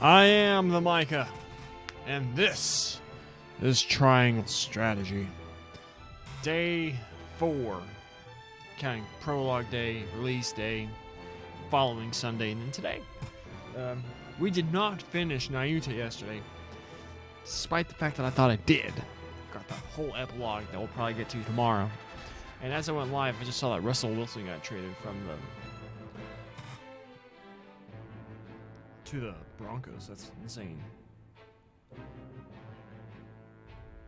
I am the Micah, and this is Triangle Strategy. Day 4, counting prologue day, release day, following Sunday, and then today. We did not finish Nayuta yesterday, despite the fact that I thought I did. Got the whole epilogue that we'll probably get to tomorrow. And as I went live, I just saw that Russell Wilson got traded from to the Broncos. That's insane.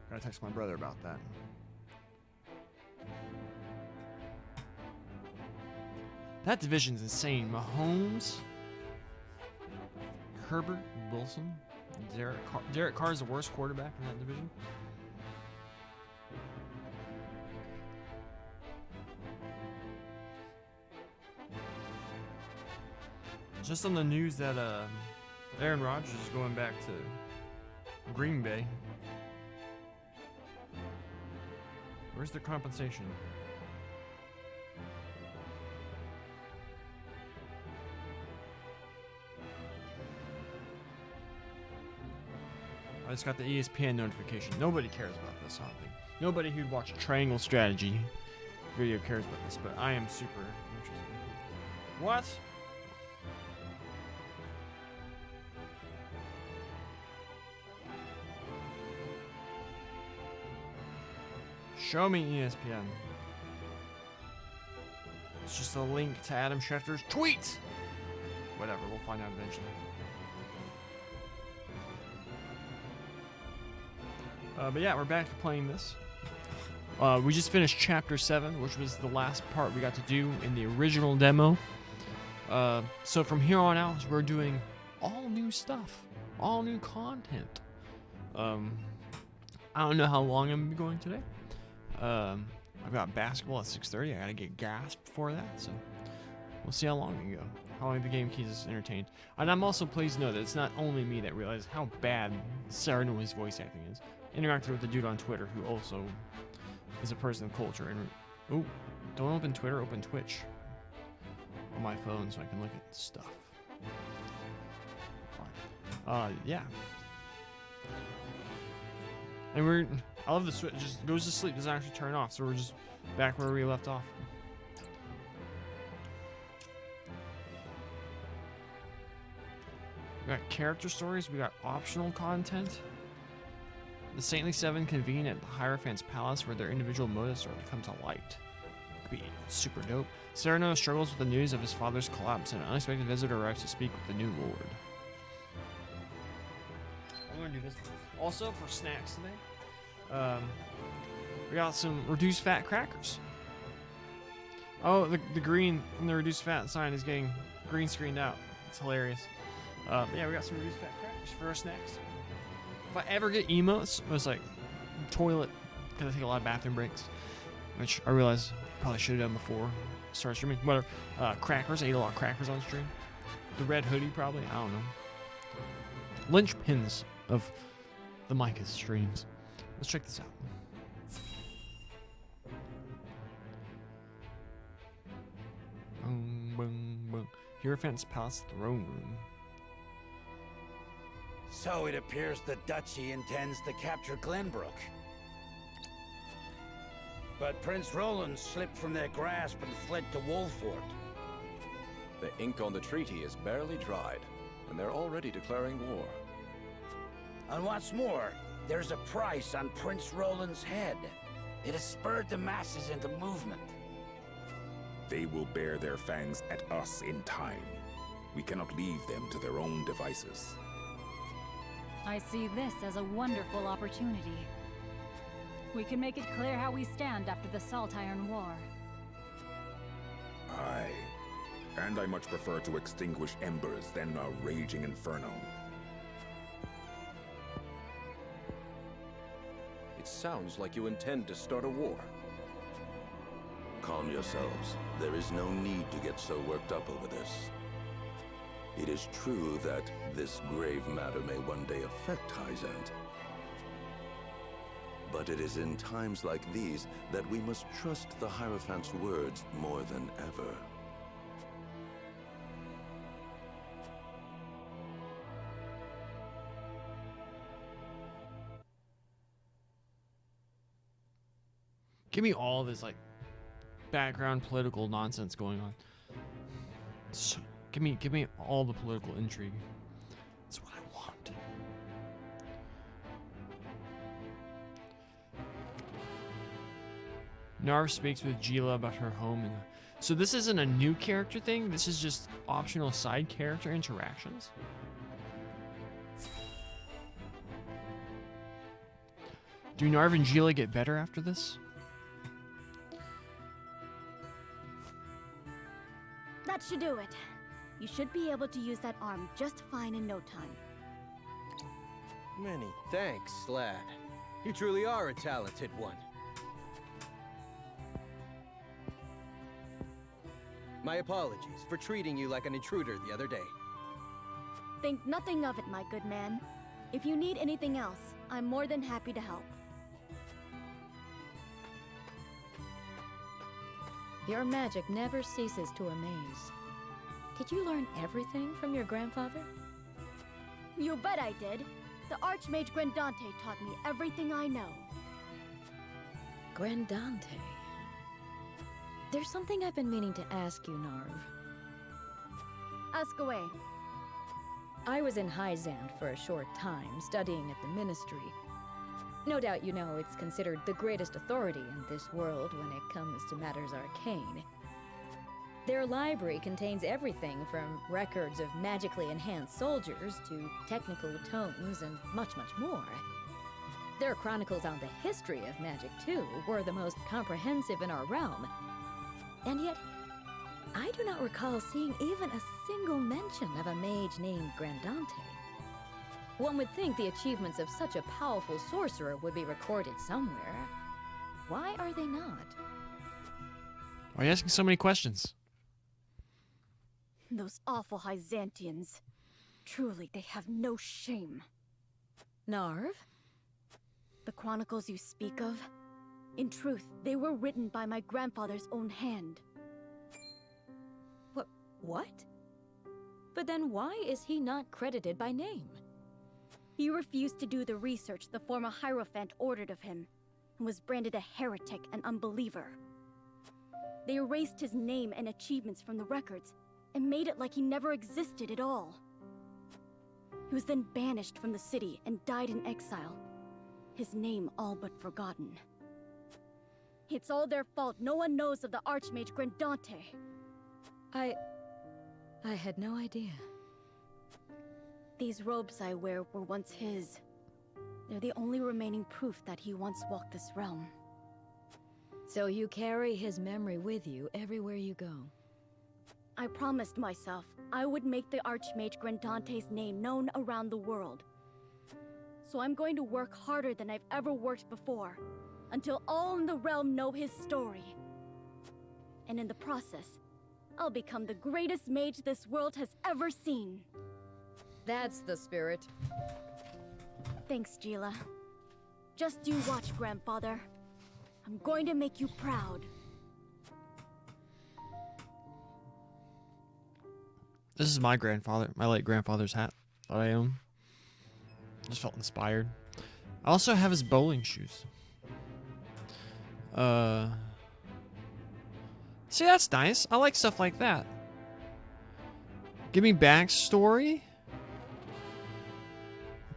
Gotta text my brother about that. That division's insane. Mahomes, Herbert, Wilson, Derek Carr. Derek Carr is the worst quarterback in that division. Just on the news that Aaron Rodgers is going back to Green Bay. Where's the compensation? I just got the ESPN notification. Nobody cares about this, I don't think. Nobody who'd watch Triangle Strategy video cares about this, but I am super interested. What? Show me ESPN. It's just a link to Adam Schefter's tweet. Whatever, we'll find out eventually. But yeah, we're back to playing this. We just finished Chapter 7, which was the last part we got to do in the original demo. So from here on out, we're doing all new stuff. All new content. I don't know how long I'm going to be going today. I've got basketball at 6:30. I gotta get gas before that, so we'll see how long we go. How long the game keeps us entertained. And I'm also pleased to know that it's not only me that realizes how bad Sarah Noy's voice acting is. Interacted with the dude on Twitter who also is a person of culture. And oh, don't open Twitter, open Twitch on my phone so I can look at stuff. Yeah. And I love the switch. It just goes to sleep, doesn't actually turn off. So we're just back where we left off. We got character stories. We got optional content. The Saintly Seven convene at the Hierophant's Palace where their individual motives are to come to light. Could be super dope. Cyrano struggles with the news of his father's collapse and an unexpected visitor arrives to speak with the new lord. I'm gonna do this one. Also, for snacks today, we got some reduced fat crackers. Oh, the green and the reduced fat sign is getting green screened out. It's hilarious. Yeah, we got some reduced fat crackers for our snacks. If I ever get emotes, it was like toilet, because I take a lot of bathroom breaks, which I realize probably should have done before I started streaming. Whatever. Crackers, I ate a lot of crackers on stream. The red hoodie, probably. I don't know. Linchpins of the Micah streams. Let's check this out. Boom, boom, boom. Hierophant's Palace Throne Room. So it appears the Duchy intends to capture Glenbrook. But Prince Roland slipped from their grasp and fled to Wolford. The ink on the treaty is barely dried, and they're already declaring war. And what's more, there's a price on Prince Roland's head. It has spurred the masses into movement. They will bear their fangs at us in time. We cannot leave them to their own devices. I see this as a wonderful opportunity. We can make it clear how we stand after the Salt Iron War. Aye. And I much prefer to extinguish embers than a raging inferno. It sounds like you intend to start a war. Calm yourselves. There is no need to get so worked up over this. It is true that this grave matter may one day affect Hyzant. But it is in times like these that we must trust the Hierophant's words more than ever. Give me all this like background political nonsense going on. So, give me all the political intrigue. That's what I want. Narv speaks with Jila about her home, and so this isn't a new character thing. This is just optional side character interactions. Do Narv and Jila get better after this? That should do it. You should be able to use that arm just fine in no time. Many thanks, lad. You truly are a talented one. My apologies for treating you like an intruder the other day. Think nothing of it, my good man. If you need anything else, I'm more than happy to help. Your magic never ceases to amaze. Did you learn everything from your grandfather? You bet I did. The Archmage Grandante taught me everything I know. Grandante. There's something I've been meaning to ask you, Narv. Ask away. I was in Hyzand for a short time, studying at the Ministry. No doubt you know it's considered the greatest authority in this world when it comes to matters arcane. Their library contains everything from records of magically enhanced soldiers to technical tomes and much, much more. Their chronicles on the history of magic, too, were the most comprehensive in our realm. And yet, I do not recall seeing even a single mention of a mage named Grandante. One would think the achievements of such a powerful sorcerer would be recorded somewhere. Why are they not? Why are you asking so many questions? Those awful Hyzantians. Truly, they have no shame. Narv? The chronicles you speak of, in truth, they were written by my grandfather's own hand. What? But then why is he not credited by name? He refused to do the research the former Hierophant ordered of him, and was branded a heretic and unbeliever. They erased his name and achievements from the records, and made it like he never existed at all. He was then banished from the city and died in exile, his name all but forgotten. It's all their fault no one knows of the Archmage Grandante. I had no idea. These robes I wear were once his. They're the only remaining proof that he once walked this realm. So you carry his memory with you everywhere you go. I promised myself I would make the Archmage Grandante's name known around the world. So I'm going to work harder than I've ever worked before, until all in the realm know his story. And in the process, I'll become the greatest mage this world has ever seen. That's the spirit. Thanks, Jila. Just you watch, Grandfather. I'm going to make you proud. This is my late grandfather's hat that I own. Just felt inspired. I also have his bowling shoes. See, that's nice. I like stuff like that. Give me backstory.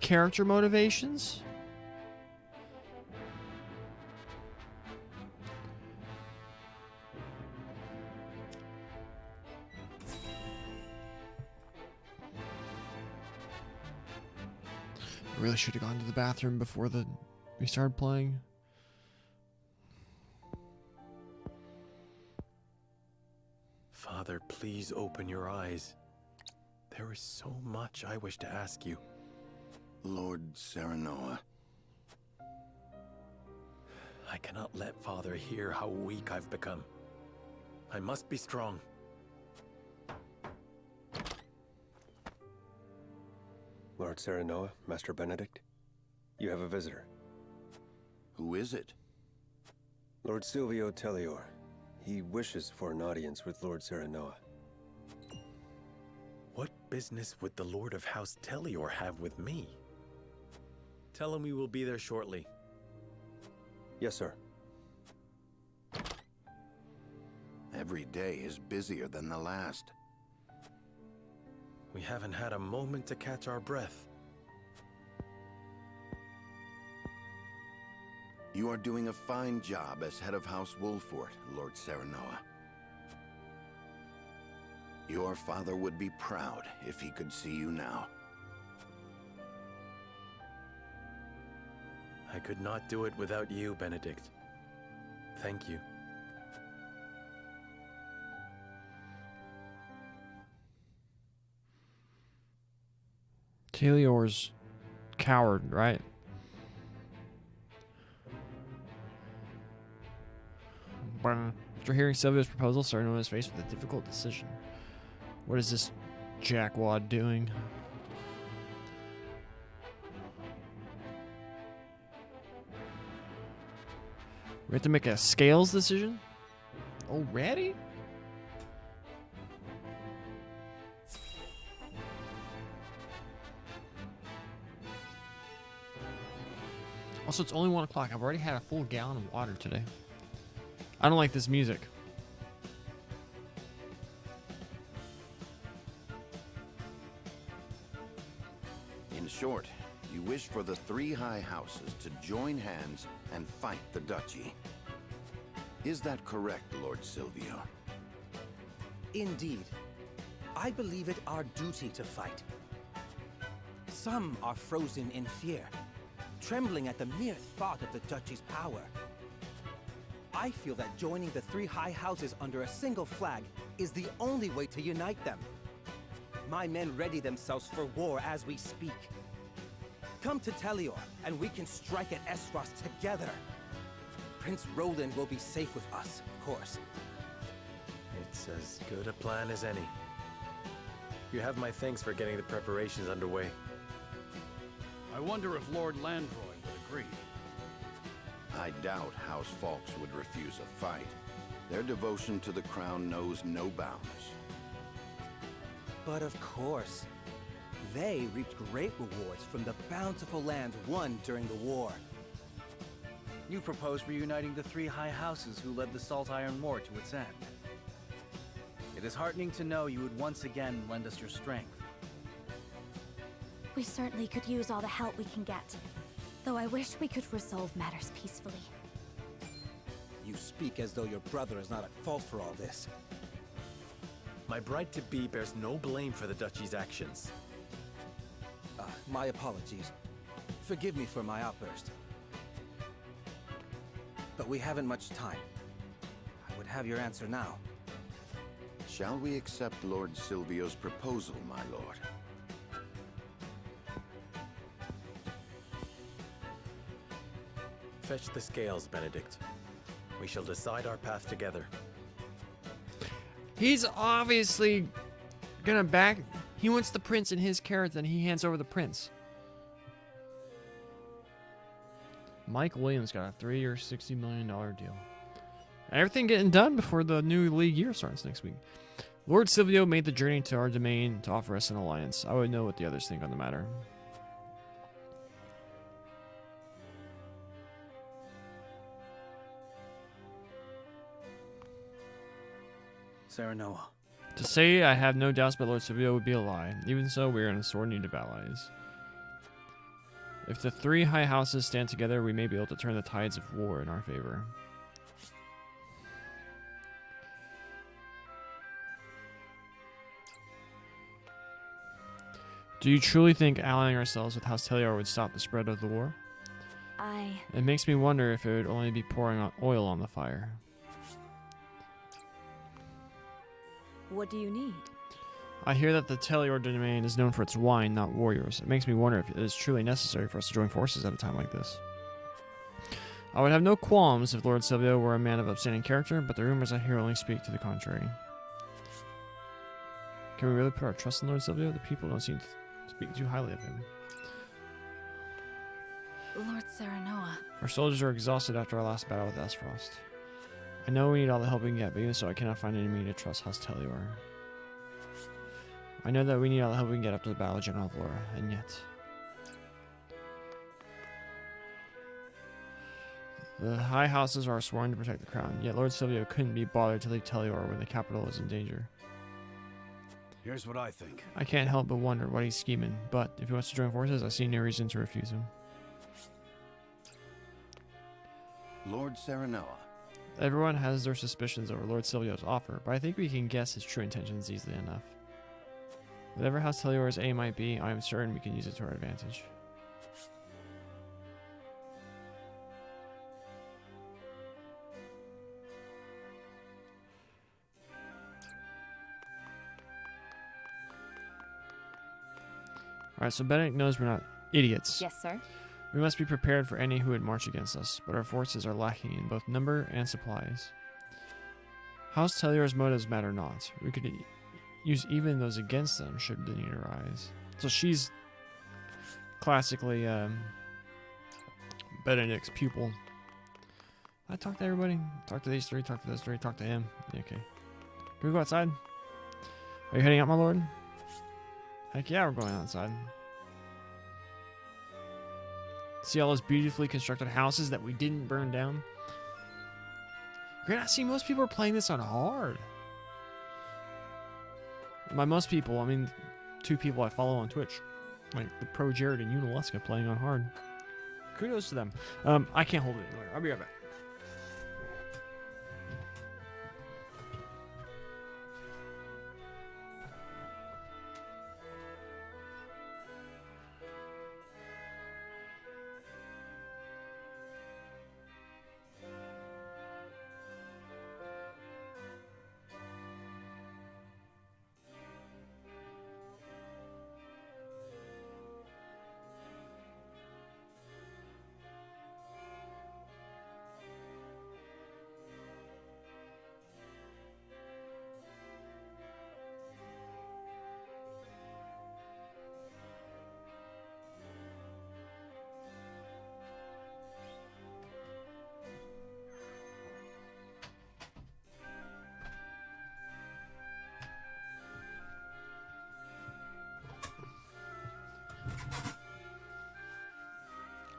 Character motivations. I really should have gone to the bathroom before we started playing. Father, please open your eyes. There is so much I wish to ask you. Lord Serenoa. I cannot let Father hear how weak I've become. I must be strong. Lord Serenoa, Master Benedict, you have a visitor. Who is it? Lord Silvio Tellior. He wishes for an audience with Lord Serenoa. What business would the Lord of House Tellior have with me? Tell him we will be there shortly. Yes, sir. Every day is busier than the last. We haven't had a moment to catch our breath. You are doing a fine job as head of House Wolfort, Lord Serenoa. Your father would be proud if he could see you now. I could not do it without you, Benedict. Thank you. Talior's coward, right? After hearing Silvio's proposal, Serenoa is faced with a difficult decision. What is this jackwad doing? We have to make a scales decision? Already? Also, it's only 1 o'clock. I've already had a full gallon of water today. I don't like this music. In short, you wish for the 3 high houses to join hands and fight the duchy. Is that correct, Lord Silvio? Indeed. I believe it our duty to fight. Some are frozen in fear, trembling at the mere thought of the duchy's power. I feel that joining the 3 high houses under a single flag is the only way to unite them. My men ready themselves for war as we speak. Come to Talior, and we can strike at Esros together. Prince Roland will be safe with us, of course. It's as good a plan as any. You have my thanks for getting the preparations underway. I wonder if Lord Landroy would agree. I doubt House Falks would refuse a fight. Their devotion to the crown knows no bounds. But of course, they reaped great rewards from the bountiful lands won during the war. You propose reuniting the 3 high houses who led the Salt Iron War to its end. It is heartening to know you would once again lend us your strength. We certainly could use all the help we can get. Though I wish we could resolve matters peacefully. You speak as though your brother is not at fault for all this. My bride-to-be bears no blame for the duchy's actions. My apologies. Forgive me for my outburst. But we haven't much time. I would have your answer now. Shall we accept Lord Silvio's proposal, my lord? Fetch the scales, Benedict. We shall decide our path together. He's obviously gonna back. He wants the prince in his character, and he hands over the prince. Mike Williams got a 3-year, $60 million deal. Everything getting done before the new league year starts next week. Lord Silvio made the journey to our domain to offer us an alliance. I would know what the others think on the matter. Serenoa. To say I have no doubts about Lord Silvio would be a lie. Even so, we are in sore need of allies. If the 3 high houses stand together, we may be able to turn the tides of war in our favor. Do you truly think allying ourselves with House Talior would stop the spread of the war? It makes me wonder if it would only be pouring oil on the fire. What do you need? I hear that the Talior domain is known for its wine, not warriors. It makes me wonder if it is truly necessary for us to join forces at a time like this. I would have no qualms if Lord Silvio were a man of upstanding character, but the rumors I hear only speak to the contrary. Can we really put our trust in Lord Silvio? The people don't seem to speak too highly of him. Lord Serenoa. Our soldiers are exhausted after our last battle with Esfrost. I know we need all the help we can get, but even so, I cannot find any means to trust House Talior. I know that we need all the help we can get after the Battle of General Vlora, and yet... The high houses are sworn to protect the crown, yet Lord Silvio couldn't be bothered to leave Tellior when the capital was in danger. Here's what I think. I can't help but wonder what he's scheming, but if he wants to join forces, I see no reason to refuse him. Lord Serenella. Everyone has their suspicions over Lord Silvio's offer, but I think we can guess his true intentions easily enough. Whatever House Tellior's aim might be, I am certain we can use it to our advantage. Alright, so Benedict knows we're not idiots. Yes, sir. We must be prepared for any who would march against us, but our forces are lacking in both number and supplies. House Tellior's motives matter not. We could use even those against them should the need arise. So she's classically Benedict's pupil. I talk to everybody. Talk to these three, talk to those three, talk to him. Yeah, okay. Can we go outside? Are you heading out, my lord? Heck yeah, we're going outside. See all those beautifully constructed houses that we didn't burn down? Great, I see most people are playing this on hard. By most people, I mean 2 people I follow on Twitch. Like the Pro Jared and Unaleska playing on hard. Kudos to them. I can't hold it anymore. I'll be right back.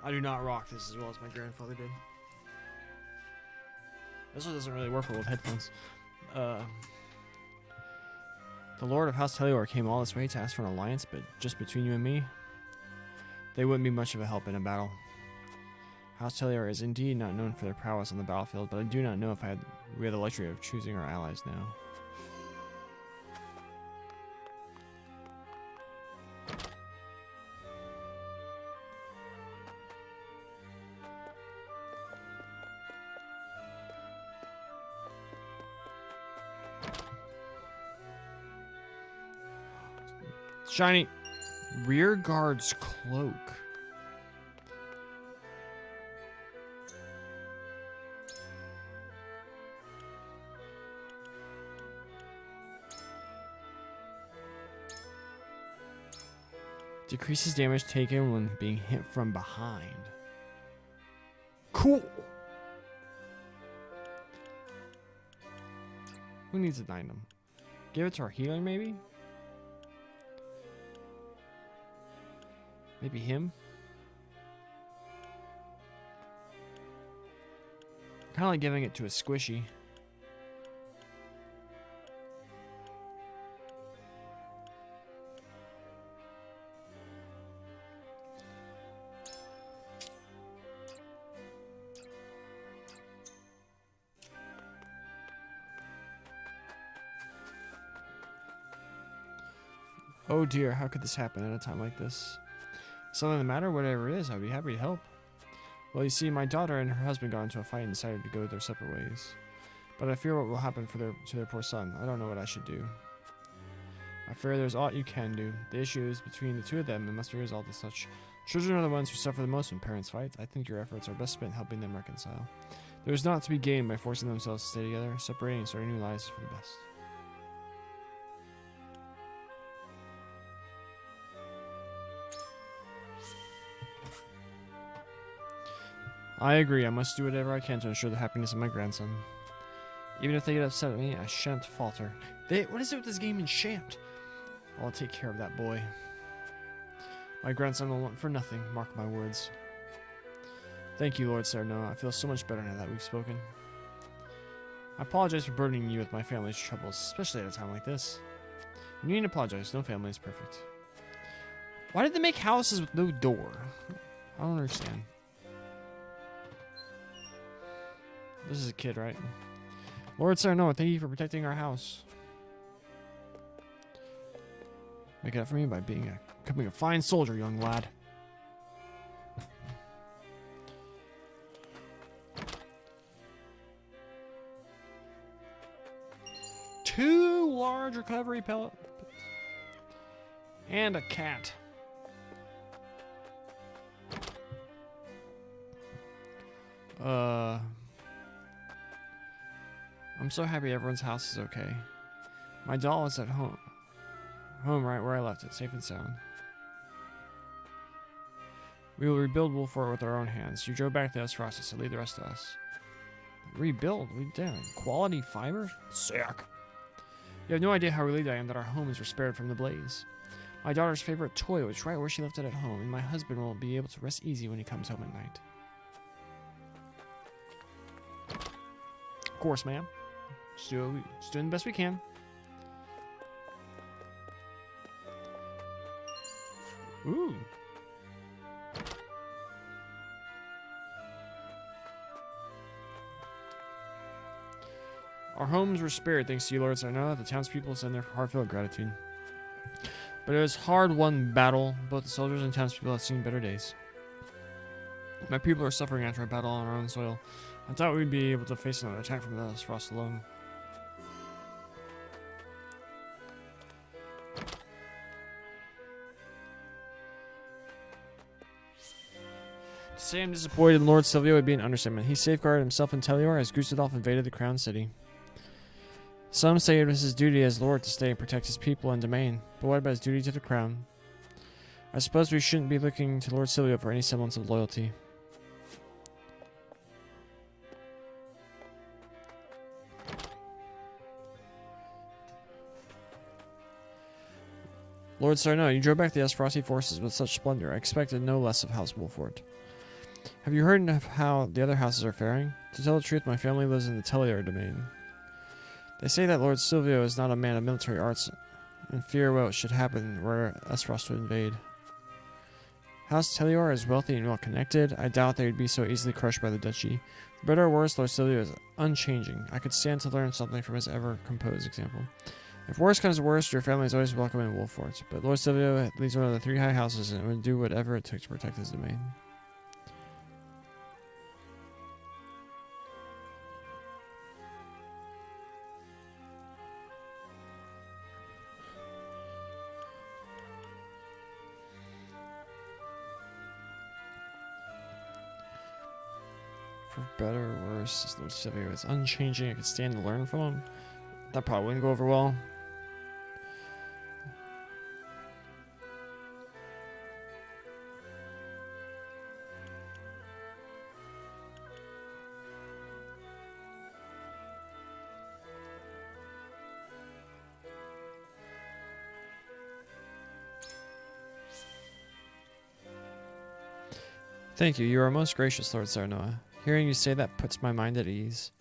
I do not rock this as well as my grandfather did. This one doesn't really work well with headphones. The Lord of House Tellior came all this way to ask for an alliance, but just between you and me, they wouldn't be much of a help in a battle. House Tellior is indeed not known for their prowess on the battlefield, but I do not know if we had the luxury of choosing our allies now. Shiny rear guard's cloak. Decreases damage taken when being hit from behind. Cool. Who needs an item? Give it to our healer, maybe? Maybe him? Kind of like giving it to a squishy. Oh dear, how could this happen at a time like this? Something the matter? Whatever it is, I'd be happy to help. Well, you see, my daughter and her husband got into a fight and decided to go their separate ways. But I fear what will happen to their poor son. I don't know what I should do. I fear there's aught you can do. The issue is between the 2 of them and must be resolved as such. Children are the ones who suffer the most when parents fight. I think your efforts are best spent helping them reconcile. There is naught to be gained by forcing themselves to stay together. Separating and starting new lives is for the best. I agree. I must do whatever I can to ensure the happiness of my grandson. Even if they get upset at me, I shan't falter. What is it with this game and shan't? I'll take care of that boy. My grandson will want for nothing, mark my words. Thank you, Lord Serenoa. I feel so much better now that we've spoken. I apologize for burdening you with my family's troubles, especially at a time like this. You needn't apologize. No family is perfect. Why did they make houses with no door? I don't understand. This is a kid, right? Lord Serenoa, thank you for protecting our house. Make it up for me by becoming a fine soldier, young lad. Two large recovery pellets. And a cat. I'm so happy everyone's house is okay. My doll is at home. Home right where I left it, safe and sound. We will rebuild Wolfort with our own hands. You drove back the Esrasi, so lead the rest of us. Rebuild? We did. Quality fiber? Sick. You have no idea how relieved I am that our homes were spared from the blaze. My daughter's favorite toy was right where she left it at home, and my husband will be able to rest easy when he comes home at night. Of course, ma'am. Just doing the best we can. Ooh. Our homes were spared thanks to you, Lord Serenoa. The townspeople send their heartfelt gratitude. But it was a hard-won battle. Both the soldiers and townspeople have seen better days. My people are suffering after a battle on our own soil. I thought we'd be able to face another attack from the Esros alone. To say I'm disappointed in Lord Silvio would be an understatement. He safeguarded himself in Tellior as Gustadolf invaded the Crown City. Some say it was his duty as Lord to stay and protect his people and domain, but what about his duty to the Crown? I suppose we shouldn't be looking to Lord Silvio for any semblance of loyalty. Lord Serenoa, you drove back the Esrasi forces with such splendor. I expected no less of House Wolfort. Have you heard of how the other houses are faring? To tell the truth, my family lives in the Tellior domain. They say that Lord Silvio is not a man of military arts, and fear what should happen were Esros to invade. House Tellior is wealthy and well connected. I doubt they would be so easily crushed by the duchy. For better or worse, Lord Silvio is unchanging. I could stand to learn something from his ever-composed example. If worse comes to worst, your family is always welcome in Wolfort, but Lord Silvio leads one of the 3 high houses and would do whatever it took to protect his domain. For better or worse, Lord Silvio is unchanging. I could stand to learn from him. That probably wouldn't go over well. Thank you. You are most gracious, Lord Serenoa. Hearing you say that puts my mind at ease.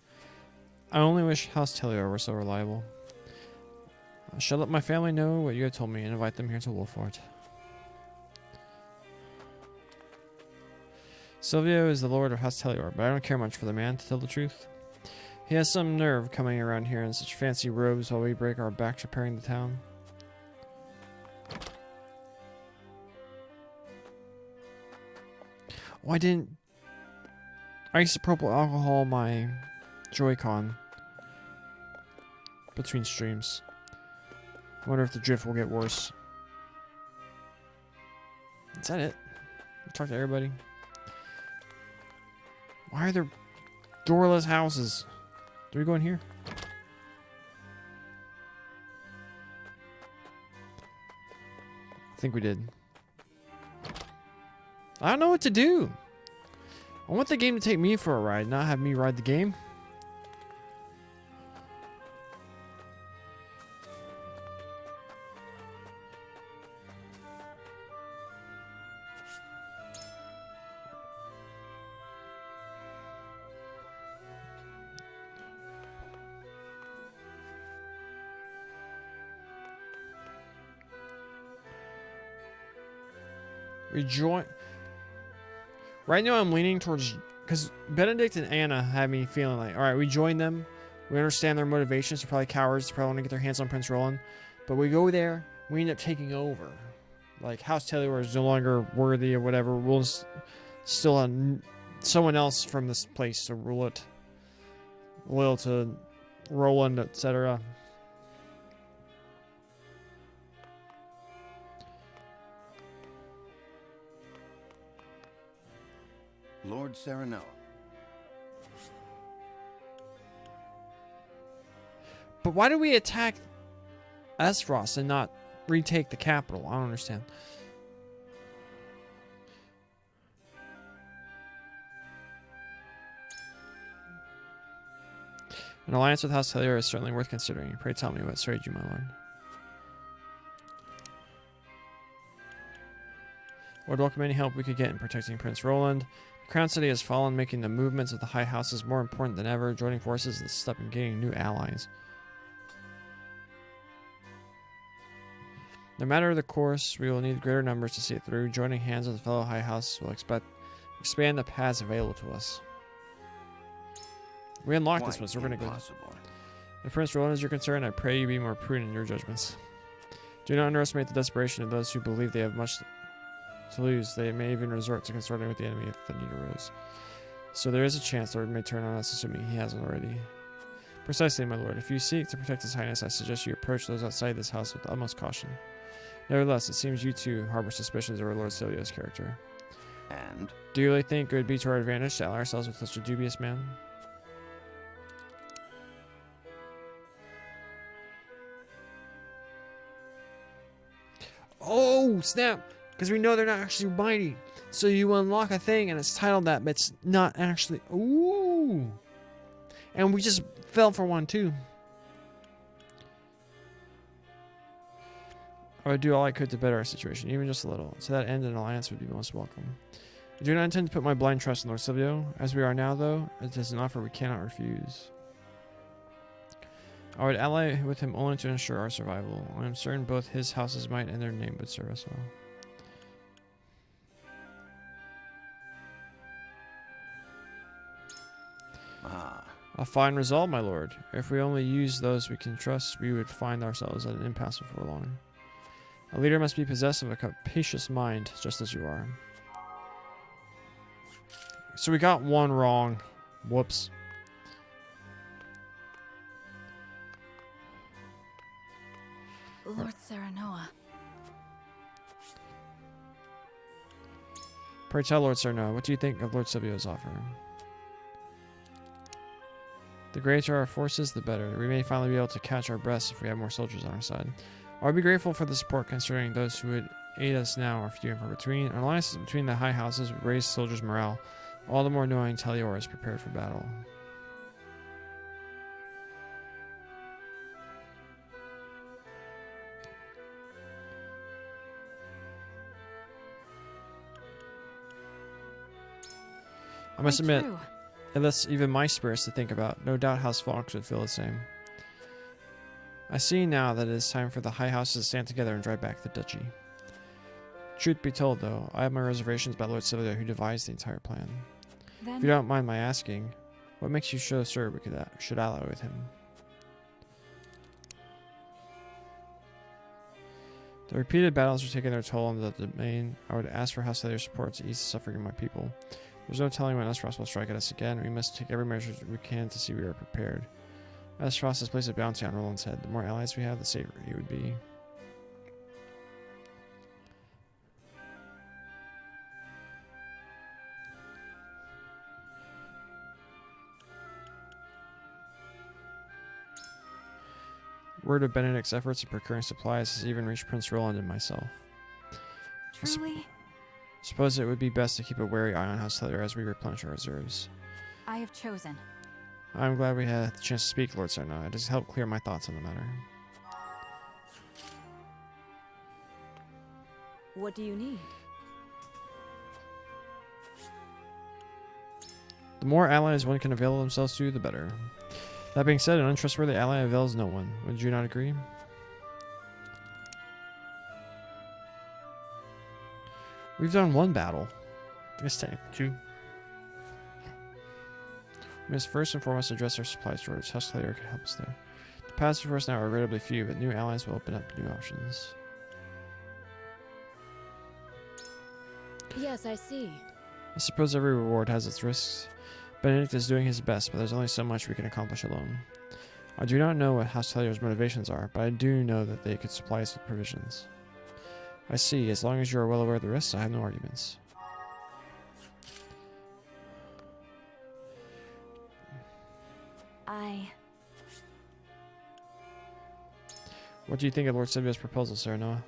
I only wish House Tellior were so reliable. I shall let my family know what you have told me and invite them here to Wolfort. Silvio is the lord of House Tellior, but I don't care much for the man, to tell the truth. He has some nerve coming around here in such fancy robes while we break our backs repairing the town. Oh, I didn't isopropyl alcohol my Joy-Con between streams. I wonder if the drift will get worse. Is that it? Talk to everybody. Why are there doorless houses? Do we go in here? I think we did. I don't know what to do. I want the game to take me for a ride, not have me ride the game. We join. Right now, I'm leaning towards, because Benedict and Anna have me feeling like, all right, we join them. We understand their motivations. They're probably cowards. They probably want to get their hands on Prince Roland. But we go there, we end up taking over. Like, House Tellior is no longer worthy or whatever. We'll still have someone else from this place to rule it. Loyal to Roland, etc. Lord Serenoa. But why do we attack Esros and not retake the capital? I don't understand. An alliance with House Tellior is certainly worth considering. Pray tell me what swayed you, my lord. Would welcome any help we could get in protecting Prince Roland. The Crown City has fallen, making the movements of the High Houses more important than ever. Joining forces is the step in gaining new allies. No matter the course, we will need greater numbers to see it through. Joining hands with the fellow High House will expand the paths available to us. We unlock this one, so we're going to go. If Prince Roland is your concern, I pray you be more prudent in your judgments. Do not underestimate the desperation of those who believe they have much to lose. They may even resort to consorting with the enemy if the need arose. So there is a chance the Lord may turn on us, assuming he hasn't already. Precisely, my lord. If you seek to protect his highness, I suggest you approach those outside this house with the utmost caution. Nevertheless, it seems you two harbor suspicions of our Lord Silvio's character. And? Do you really think it would be to our advantage to ally ourselves with such a dubious man? Oh, snap! Because we know they're not actually mighty. So you unlock a thing and it's titled that, but it's not actually... Ooh! And we just fell for one, too. I would do all I could to better our situation, even just a little. To that end, an alliance would be most welcome. I do not intend to put my blind trust in Lord Silvio. As we are now, though, it is an offer we cannot refuse. I would ally with him only to ensure our survival. I am certain both his house's might and their name would serve us well. A fine resolve, my lord. If we only use those we can trust, we would find ourselves at an impasse before long. A leader must be possessed of a capacious mind, just as you are. So we got one wrong. Whoops. Lord Serenoa. Pray tell, Lord Serenoa, what do you think of Lord Silvio's offer? The greater our forces, the better. We may finally be able to catch our breaths if we have more soldiers on our side. I would be grateful for the support, considering those who would aid us now are few and far between. An alliance between the High Houses would raise soldiers' morale, all the more knowing Tellior is prepared for battle. I must admit, it lifts even my spirits to think about. No doubt House Fox would feel the same. I see now that it is time for the High Houses to stand together and drive back the duchy. Truth be told, though, I have my reservations about Lord Silvio, who devised the entire plan. If you don't mind my asking, what makes you so sure we should ally with him? The repeated battles are taking their toll on the domain. I would ask for House Tellior's support to ease the suffering of my people. There's no telling when Esros will strike at us again. We must take every measure we can to see we are prepared. Esros has placed a bounty on Roland's head. The more allies we have, the safer he would be. Word of Benedict's efforts in procuring supplies has even reached Prince Roland and myself. Truly? Suppose it would be best to keep a wary eye on House Tellior as we replenish our reserves. I have chosen. I'm glad we had the chance to speak, Lord Serenoa. It has helped clear my thoughts on the matter. What do you need? The more allies one can avail themselves to, the better. That being said, an untrustworthy ally avails no one. Would you not agree? We've done one battle. I guess technically two. We must first and foremost address our supply shortage. Huskleyor could help us there. The paths before us now are relatively few, but new allies will open up new options. Yes, I see. I suppose every reward has its risks. Benedict is doing his best, but there's only so much we can accomplish alone. I do not know what Huskleyor's motivations are, but I do know that they could supply us with provisions. I see. As long as you are well aware of the risks, I have no arguments. What do you think of Lord Silvio's proposal, Sir Noah?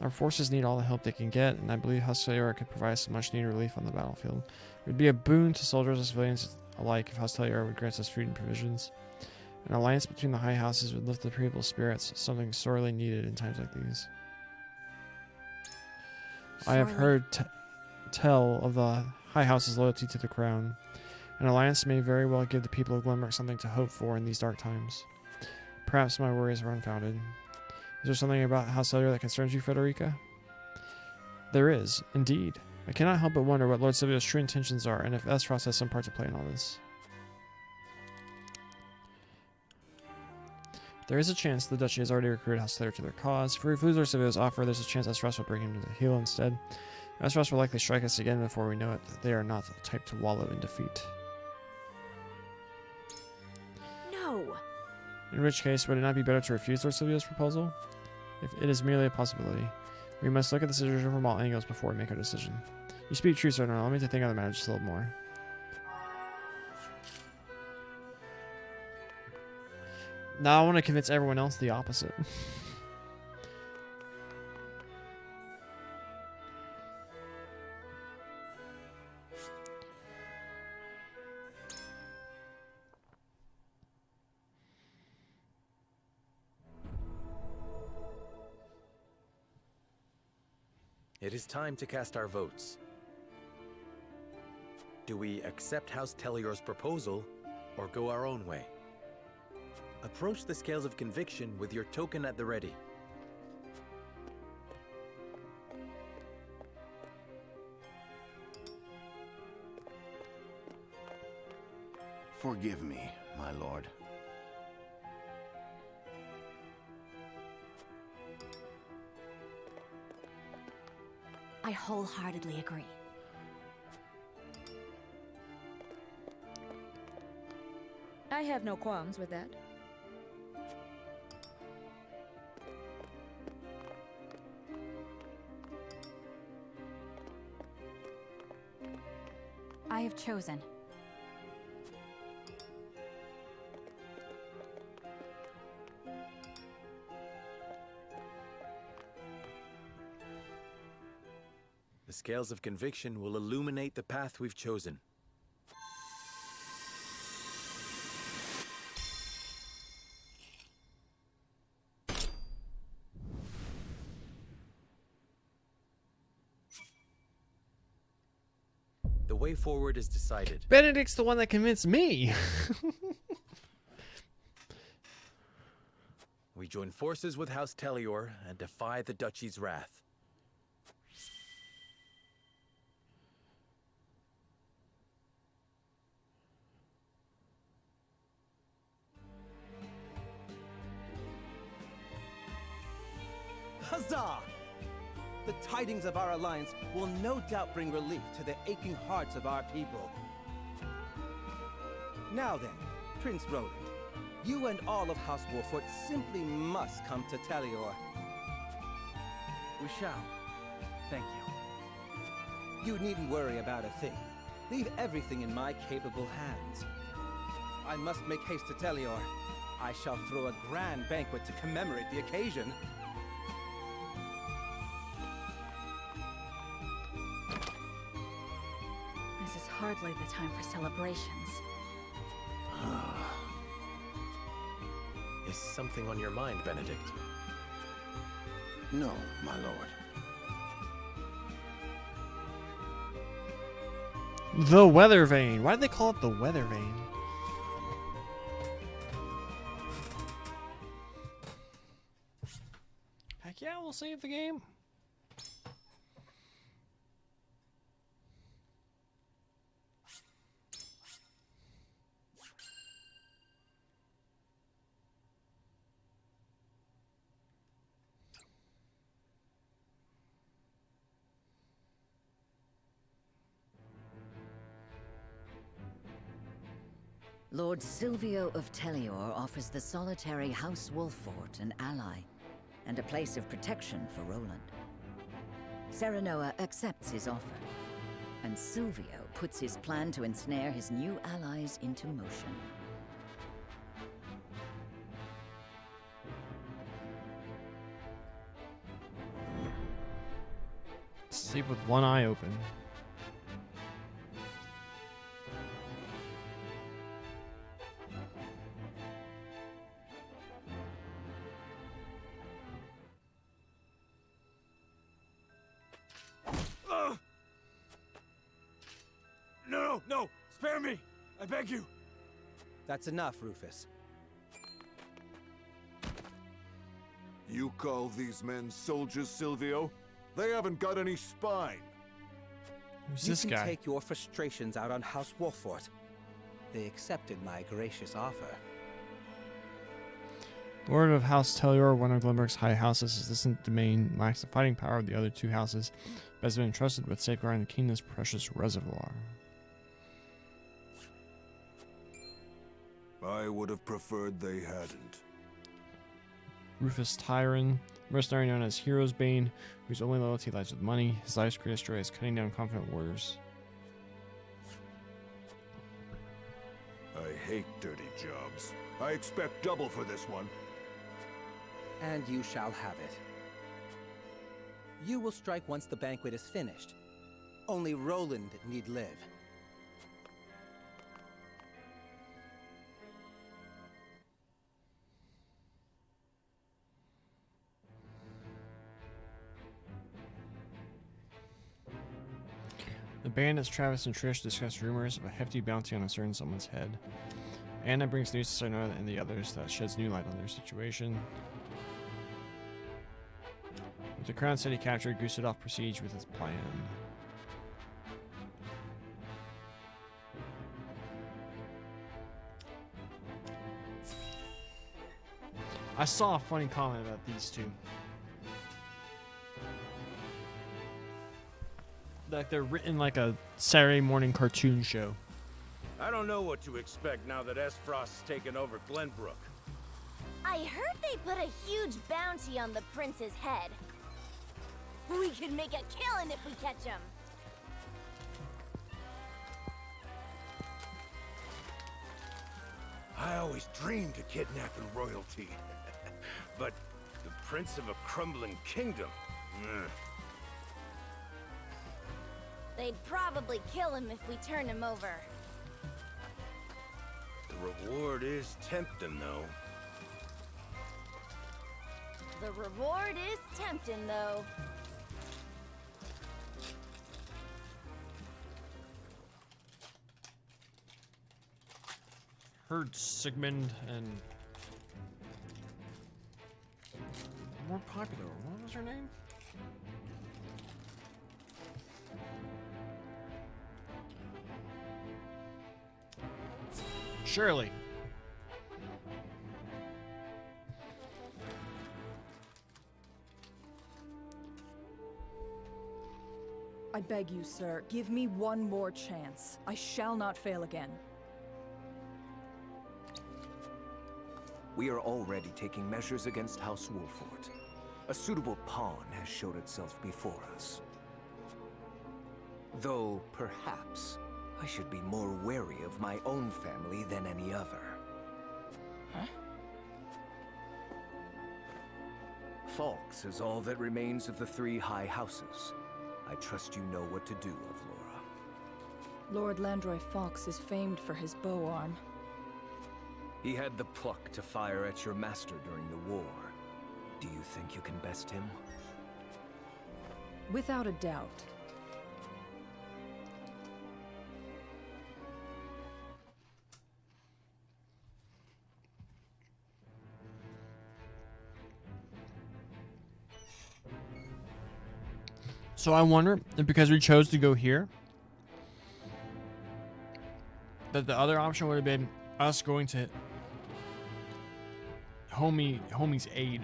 Our forces need all the help they can get, and I believe Huskleyor could provide some much-needed relief on the battlefield. It would be a boon to soldiers and civilians alike if Huskleyor would grant us food and provisions. An alliance between the high houses would lift the people's spirits, something sorely needed in times like these. I have heard tell of the high house's loyalty to the crown. An alliance may very well give the people of Glenmark something to hope for in these dark times. Perhaps my worries are unfounded. Is there something about Huskleyor that concerns you, Frederica? There is, indeed. I cannot help but wonder what Lord Silvio's true intentions are, and if Esros has some part to play in all this. There is a chance the Duchy has already recruited Huskleyor to their cause. If we refuse Lord Silvio's offer, there's a chance Esros will bring him to the heel instead. Esros will likely strike us again before we know it. They are not the type to wallow in defeat. No! In which case, would it not be better to refuse Lord Silvio's proposal? If it is merely a possibility, we must look at the situation from all angles before we make our decision. You speak true, Sir. Now, allow me to think on the matter just a little more. Now I want to convince everyone else the opposite. It is time to cast our votes. Do we accept House Telior's proposal, or go our own way? Approach the scales of conviction with your token at the ready. Forgive me, my lord. I wholeheartedly agree. I have no qualms with that. I have chosen. The scales of conviction will illuminate the path we've chosen. The way forward is decided. Benedict's the one that convinced me. We join forces with House Telior and defy the Duchy's wrath. Huzzah! The tidings of our alliance will no doubt bring relief to the aching hearts of our people. Now then, Prince Roland, you and all of House Wolffort simply must come to Telior. We shall. Thank you. You needn't worry about a thing. Leave everything in my capable hands. I must make haste to Telior. I shall throw a grand banquet to commemorate the occasion. This is hardly the time for celebrations. Is something on your mind, Benedict? No, my lord. The Weather Vane. Why did they call it the Weather Vane? Heck yeah, we'll save the game. Lord Silvio of Tellior offers the solitary House Wolffort an ally, and a place of protection for Roland. Serenoa accepts his offer, and Silvio puts his plan to ensnare his new allies into motion. Sleep with one eye open. No! Spare me! I beg you! That's enough, Rufus. You call these men soldiers, Silvio? They haven't got any spine. Who's You this can guy? take your frustrations out on House Wolffort. They accepted my gracious offer. Lord of House Tellior, one of Glenbrook's high houses, his distant domain lacks the fighting power of the other two houses, but has been entrusted with safeguarding the kingdom's precious reservoir. I would have preferred they hadn't. Rufus Tyron, mercenary known as Hero's Bane, whose only loyalty lies with money. His life's greatest joy is cutting down confident warriors. I hate dirty jobs. I expect double for this one. And you shall have it. You will strike once the banquet is finished. Only Roland need live. The bandits Travis and Trish discuss rumors of a hefty bounty on a certain someone's head. Anna brings news to Serenoa and the others that sheds new light on their situation. With the Crown City captured, Gustavus proceeds with his plan. I saw a funny comment about these two. Like they're written like a Saturday morning cartoon show. I don't know what to expect now that Esfrost's taken over Glenbrook. I heard they put a huge bounty on the prince's head. We could make a killing if we catch him. I always dreamed of kidnapping royalty. But the prince of a crumbling kingdom? Ugh. They'd probably kill him if we turn him over. The reward is tempting, though. The reward is tempting, though. Heard Sigmund and more popular. What was her name? Shirley. I beg you, sir, give me one more chance. I shall not fail again. We are already taking measures against House Wolffort. A suitable pawn has showed itself before us. Though, perhaps, I should be more wary of my own family than any other. Huh? Falks is all that remains of the three high houses. I trust you know what to do, Avlora. Lord Landroy Fox is famed for his bow arm. He had the pluck to fire at your master during the war. Do you think you can best him? Without a doubt. So I wonder if because we chose to go here, that the other option would have been us going to homie's aid.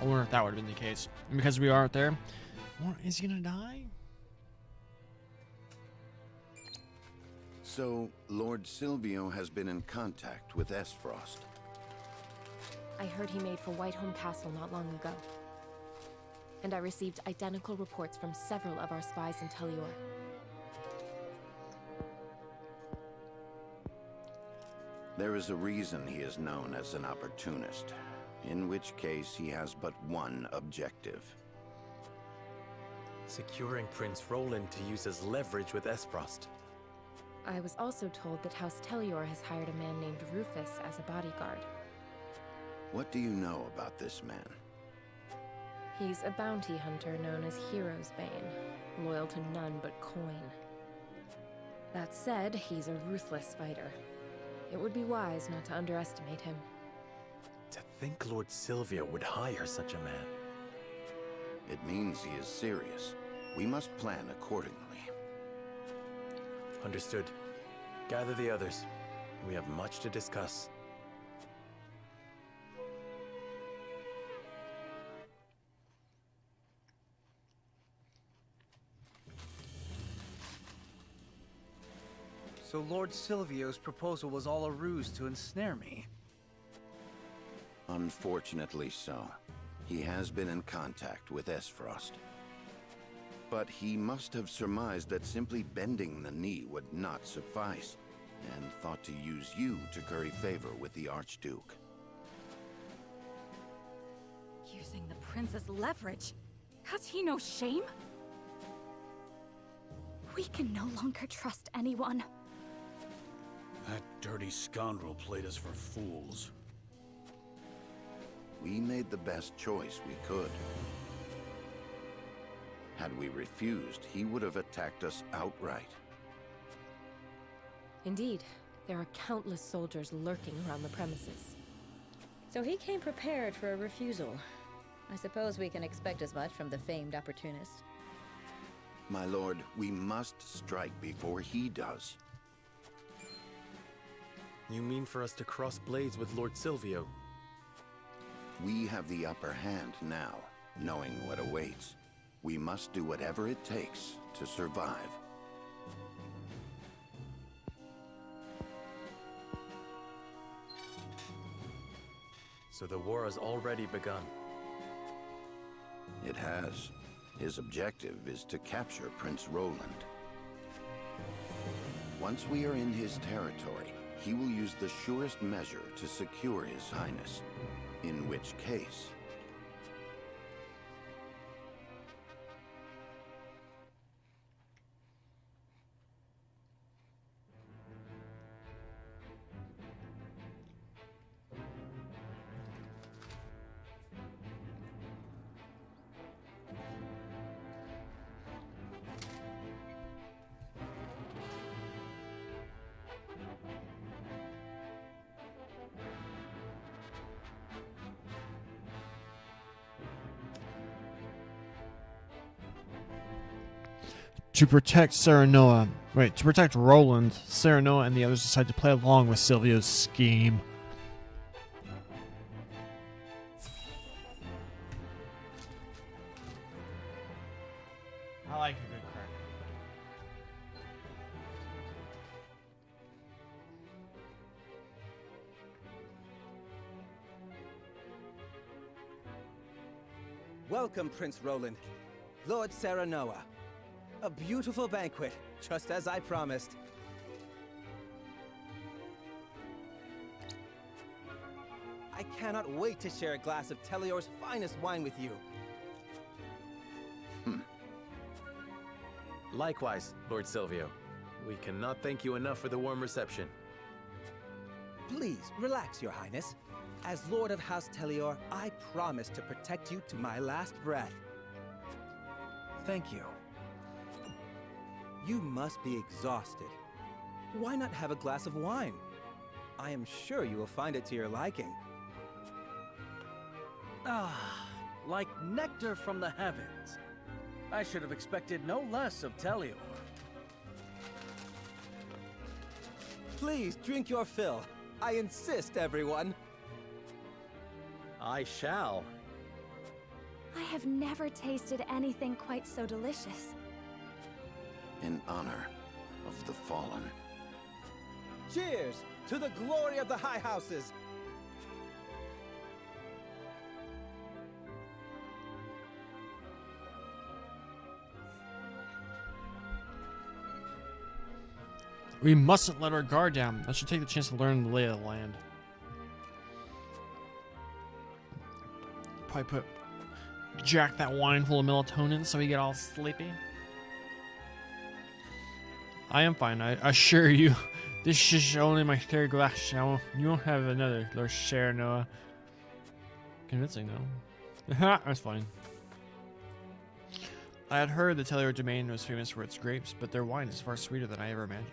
I wonder if that would have been the case. And because we aren't there, or is he gonna die? So, Lord Silvio has been in contact with Esfrost. I heard he made for Whiteholm Castle not long ago. And I received identical reports from several of our spies in Tellior. There is a reason he is known as an opportunist, in which case he has but one objective. Securing Prince Roland to use as leverage with Esfrost. I was also told that House Tellior has hired a man named Rufus as a bodyguard. What do you know about this man? He's a bounty hunter known as Hero's Bane, loyal to none but coin. That said, he's a ruthless fighter. It would be wise not to underestimate him. To think Lord Silvio would hire such a man. It means he is serious. We must plan accordingly. Understood. Gather the others. We have much to discuss. So Lord Silvio's proposal was all a ruse to ensnare me? Unfortunately so. He has been in contact with Esfrost. But he must have surmised that simply bending the knee would not suffice, and thought to use you to curry favor with the Archduke. Using the prince as leverage? Has he no shame? We can no longer trust anyone. That dirty scoundrel played us for fools. We made the best choice we could. Had we refused, he would have attacked us outright. Indeed, there are countless soldiers lurking around the premises. So he came prepared for a refusal. I suppose we can expect as much from the famed opportunist. My lord, we must strike before he does. You mean for us to cross blades with Lord Silvio? We have the upper hand now, knowing what awaits. We must do whatever it takes to survive. So the war has already begun. It has. His objective is to capture Prince Roland. Once we are in his territory, he will use the surest measure to secure His Highness. In which case... To protect Serenoa, to protect Roland, Serenoa and the others decide to play along with Silvio's scheme. I like a good crack. Welcome, Prince Roland. Lord Serenoa. A beautiful banquet, just as I promised. I cannot wait to share a glass of Tellior's finest wine with you. Likewise, Lord Silvio. We cannot thank you enough for the warm reception. Please, relax, Your Highness. As Lord of House Tellior, I promise to protect you to my last breath. Thank you. You must be exhausted. Why not have a glass of wine? I am sure you will find it to your liking. Ah, like nectar from the heavens. I should have expected no less of Tellior. Please, drink your fill. I insist, everyone. I shall. I have never tasted anything quite so delicious. In honor of the fallen. Cheers to the glory of the High Houses! We mustn't let our guard down. I should take the chance to learn the lay of the land. Probably put Jack that wine full of melatonin so we get all sleepy. I am fine, I assure you. This is only my third glass now. You won't have another, Lord Serenoa. Convincing, though. That's fine. I had heard the Tellior domain was famous for its grapes, but their wine is far sweeter than I ever imagined.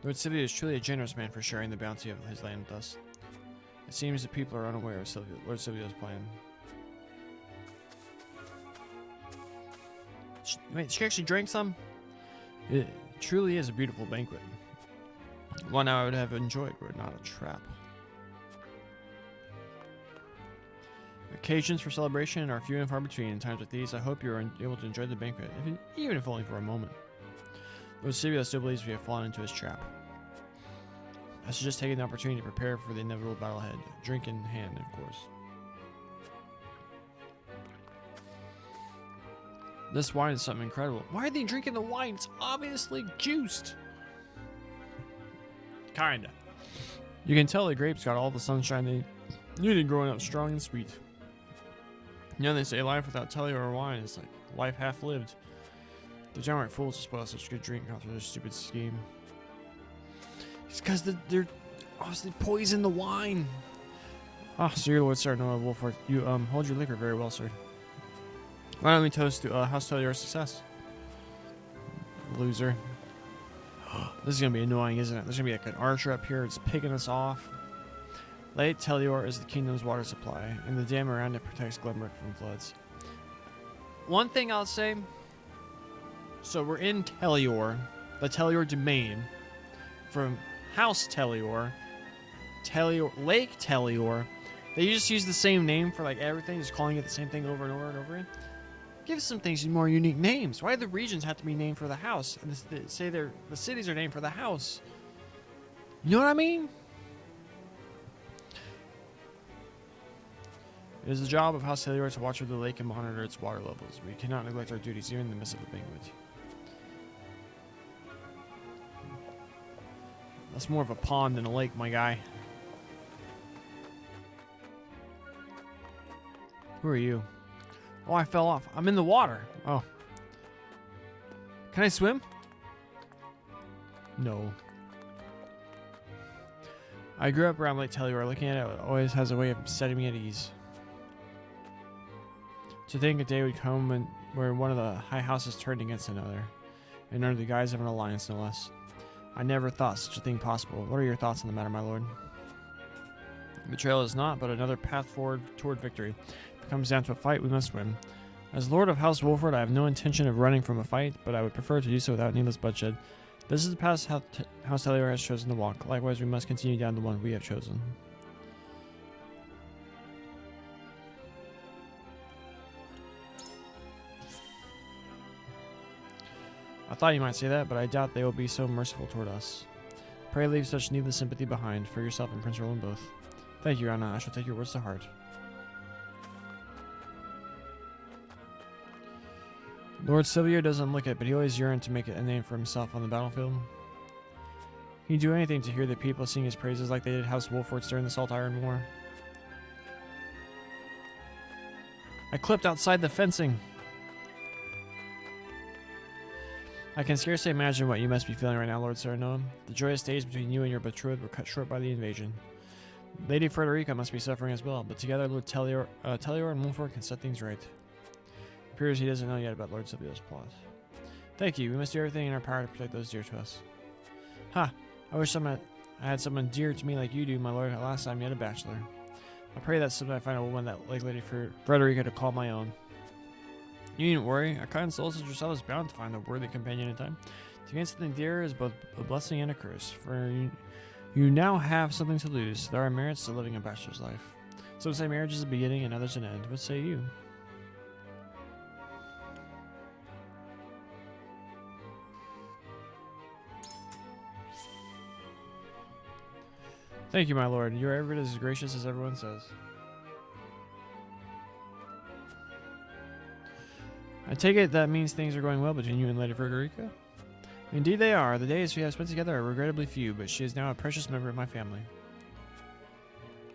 Lord Silvio is truly a generous man for sharing the bounty of his land with us. It seems that people are unaware of Lord Silvio's plan. Wait, she actually drank some? It truly is a beautiful banquet. One I would have enjoyed were it not a trap. Occasions for celebration are few and far between. In times like these, I hope you are able to enjoy the banquet, even if only for a moment. Lord Silvio still believes we have fallen into his trap. I suggest taking the opportunity to prepare for the inevitable battle ahead. Drink in hand, of course. This wine is something incredible. Why are they drinking the wine? It's obviously juiced. Kinda. You can tell the grapes got all the sunshine they needed growing up strong and sweet. You know, they say life without Tellior or wine is like life half lived. The downright fools to spoil such good drink after their stupid scheme. It's because they're obviously poison the wine. Ah, so your Lord Serenoa Wolford, you hold your liquor very well, sir. Why don't we toast to House Tellior's success? Loser. This is gonna be annoying, isn't it? There's gonna be like an archer up here, it's picking us off. Lake Tellior is the kingdom's water supply, and the dam around it protects Glenbrook from floods. One thing I'll say. So we're in Tellior, the Tellior domain, from House Tellior, Lake Tellior. They just use the same name for like everything, just calling it the same thing over and over and over again. Give some things more unique names. Why do the regions have to be named for the house? And say the cities are named for the house. You know what I mean? It is the job of House Tellior to watch over the lake and monitor its water levels. We cannot neglect our duties even in the midst of the banquet. That's more of a pond than a lake, my guy. Who are you? Oh, I fell off. I'm in the water. Oh. Can I swim? No. I grew up around Lake Tellior. Looking at it always has a way of setting me at ease. To think a day would come where one of the high houses turned against another, and under the guise of an alliance, no less. I never thought such a thing possible. What are your thoughts on the matter, my lord? Betrayal is not, but another path forward toward victory. If it comes down to a fight, we must win. As Lord of House Wolford, I have no intention of running from a fight, but I would prefer to do so without needless bloodshed. This is the path House Tellior has chosen to walk. Likewise, we must continue down the one we have chosen. I thought you might say that, but I doubt they will be so merciful toward us. Pray leave such needless sympathy behind, for yourself and Prince Roland both. Thank you, Anna. I shall take your words to heart. Lord Silvio doesn't look it, but he always yearned to make a name for himself on the battlefield. He'd do anything to hear the people sing his praises like they did House Wolfords during the Salt Iron War. I clipped outside the fencing. I can scarcely imagine what you must be feeling right now, Lord Serenoa. The joyous days between you and your betrothed were cut short by the invasion. Lady Frederica must be suffering as well, but together Lord Tellior and Wolford can set things right. It appears he doesn't know yet about Lord Silvio's plot. Thank you. We must do everything in our power to protect those dear to us. Ha! I wish I had someone dear to me like you do, my lord, at last time yet a bachelor. I pray that someday I find a woman that like Lady Frederica to call my own. You needn't worry. A kind soul such as yourself is bound to find a worthy companion in time. To gain something dear is both a blessing and a curse, for you now have something to lose. There are merits to living a bachelor's life. Some say marriage is a beginning and others an end. What say you? Thank you, my lord. You are every bit as gracious as everyone says. I take it that means things are going well between you and Lady Frederica? Indeed they are. The days we have spent together are regrettably few, but she is now a precious member of my family.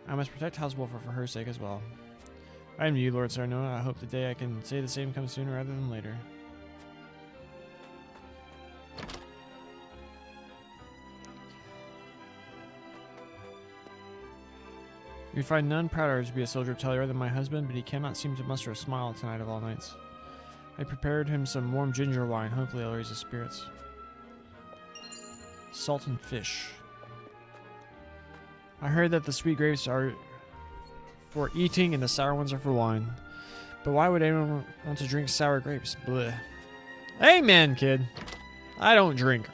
I must protect House Wolford for her sake as well. I am to you, Lord Serenoa. I hope the day I can say the same comes sooner rather than later. You'd find none prouder to be a soldier of Telior than my husband, but he cannot seem to muster a smile tonight of all nights. I prepared him some warm ginger wine. Hopefully it'll raise his spirits. Salt and fish. I heard that the sweet grapes are for eating and the sour ones are for wine. But why would anyone want to drink sour grapes? Blech. Amen, kid. I don't drink.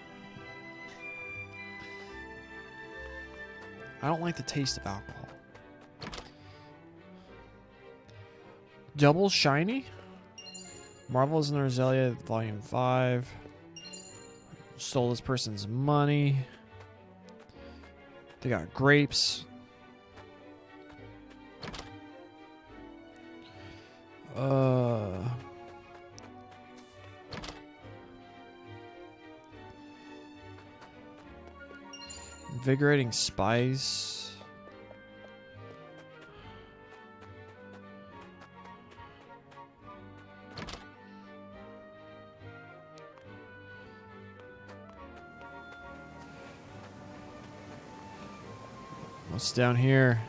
I don't like the taste of alcohol. Double shiny? Marvels in Roselia, Volume 5. Stole this person's money. They got grapes. Invigorating spice. What's down here?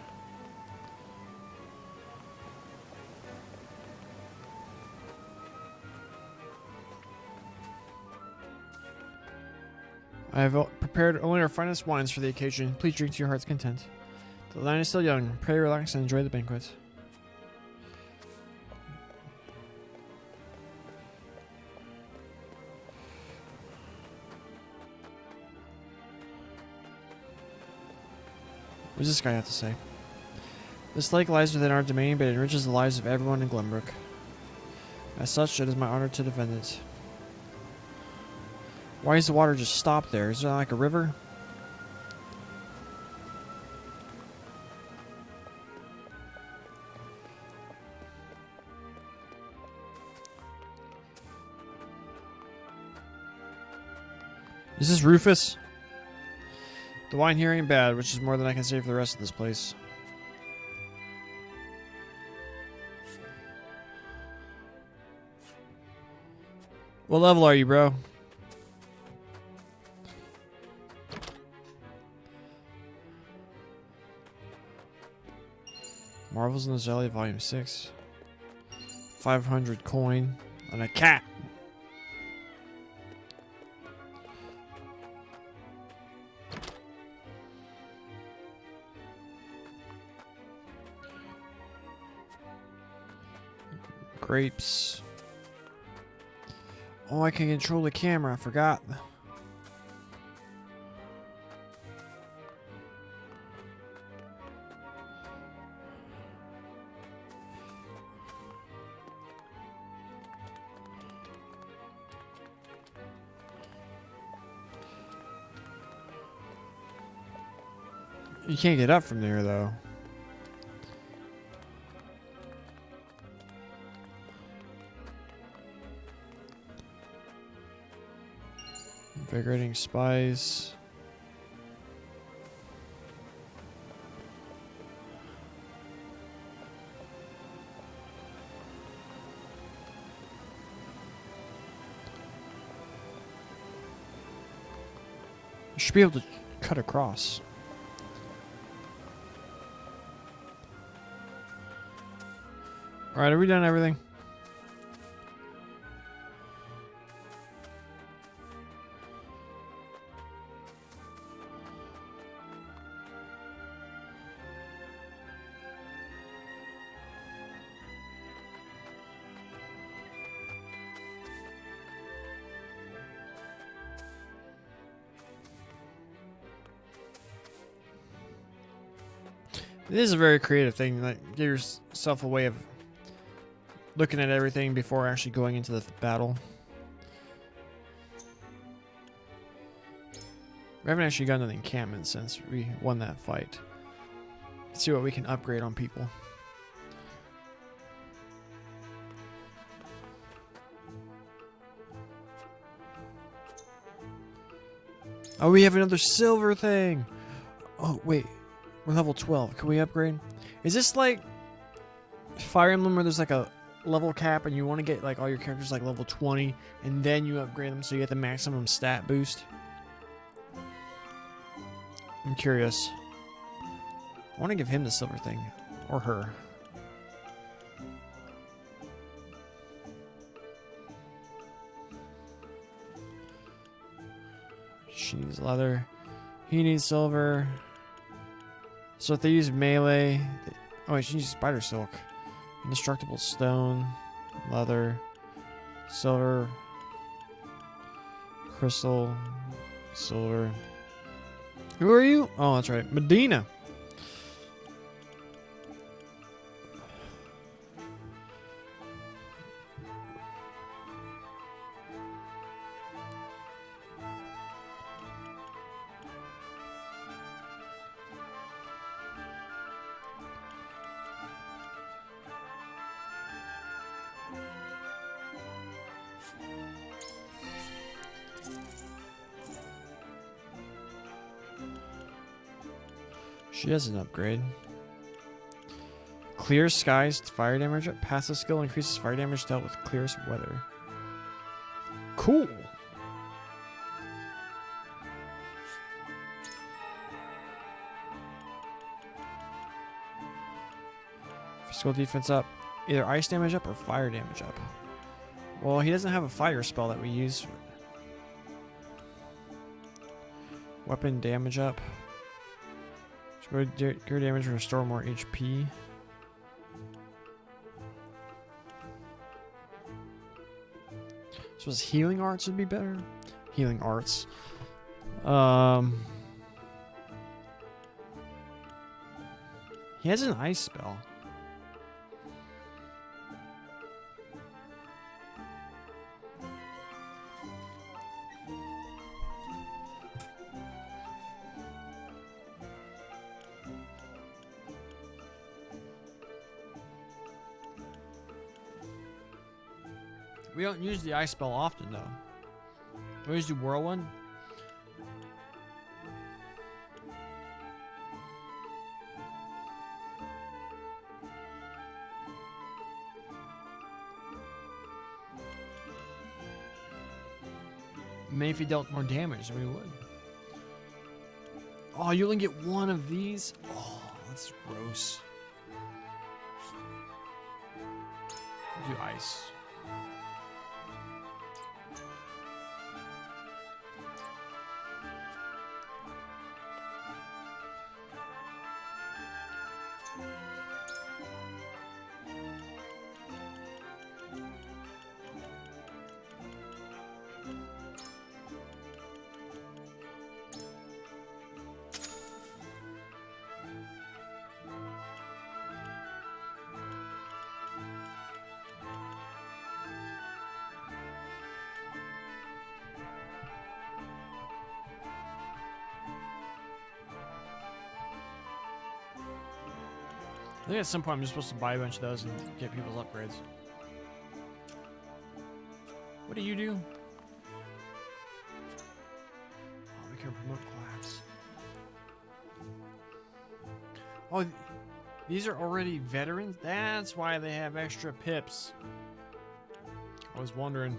I have prepared only our finest wines for the occasion. Please drink to your heart's content. The line is still young. Pray relax and enjoy the banquet. What does this guy have to say? This lake lies within our domain, but it enriches the lives of everyone in Glenbrook. As such, it is my honor to defend it. Why is the water just stopped there? Is it like a river? Is this Rufus? The wine here ain't bad, which is more than I can say for the rest of this place. What level are you, bro? Marvels in the Zelly, Volume 6. 500 coin and a cat. Grapes. Oh, I can control the camera. I forgot. You can't get up from there, though. Invigorating spice. You should be able to cut across. Alright, are we done everything? It is a very creative thing. Like, give yourself a way of looking at everything before actually going into the battle. We haven't actually gotten an encampment since we won that fight. Let's see what we can upgrade on people. Oh, we have another silver thing. Oh, wait. We're level 12. Can we upgrade? Is this like Fire Emblem where there's like a level cap and you want to get like all your characters like level 20 and then you upgrade them so you get the maximum stat boost? I'm curious. I want to give him the silver thing. Or her. She needs leather. He needs silver. So if they use melee... Oh wait, she needs spider silk. Indestructible stone. Leather. Silver. Crystal. Silver. Who are you? Oh, that's right. Medina. She has an upgrade. Clear skies, fire damage. Passive skill increases fire damage dealt with clearest weather. Cool. Physical defense up. Either ice damage up or fire damage up. Well, he doesn't have a fire spell that we use. Weapon damage up. Greater damage and restore more HP. So his healing arts would be better. Healing arts. He has an ice spell. We don't use the ice spell often, though. We always do Whirlwind. Maybe if he dealt more damage, then we would. Oh, you only get one of these? Oh, that's gross. Do ice. I think at some point I'm just supposed to buy a bunch of those and get people's upgrades. What do you do? Oh, we can promote collapse. Oh, these are already veterans? That's why they have extra pips. I was wondering.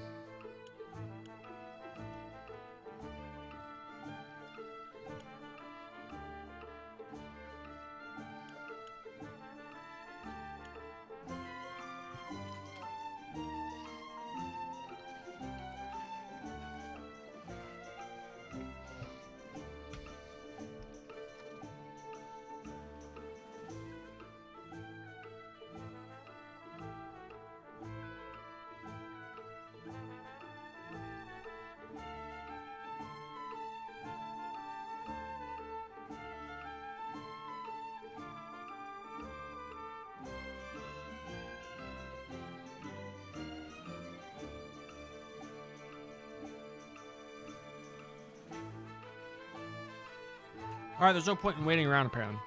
Alright, there's no point in waiting around apparently.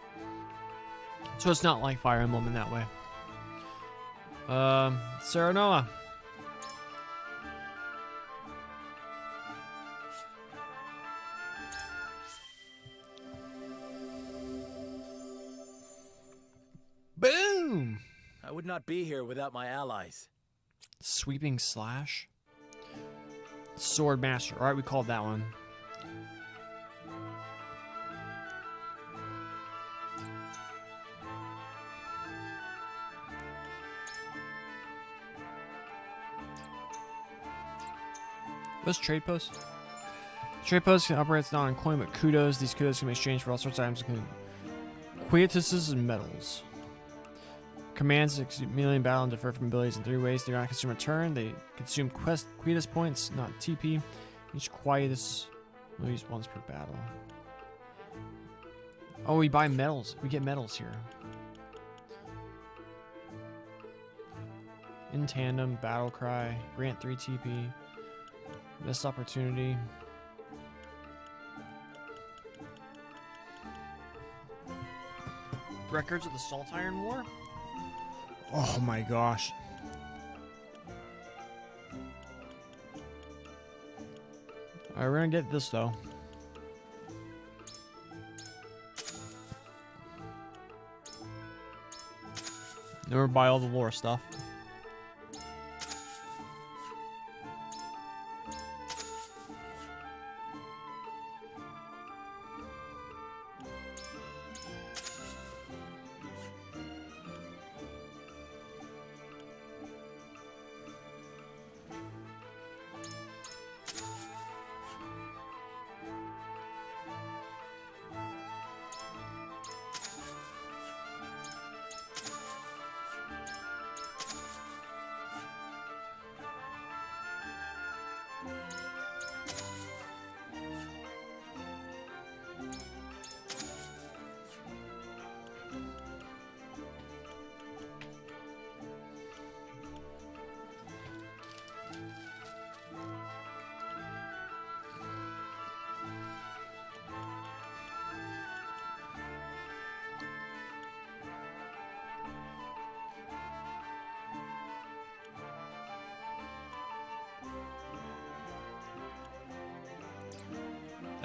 So it's not like Fire Emblem in that way. Serenoa. Boom! I would not be here without my allies. Sweeping Slash. Sword Master. Alright, we called that one. What's trade post? Trade post operates not on coin but kudos. These kudos can be exchanged for all sorts of items, including quietuses and medals. Commands melee in battle and differ from abilities in 3 ways. They do not consume a turn. They consume quietus points, not TP. Each quietus will use once per battle. Oh, we buy medals. We get medals here. In tandem, battle cry, grant 3 TP. Missed opportunity. Records of the Salt Iron War? Oh my gosh. Alright, we're gonna get this though. Never buy all the lore stuff.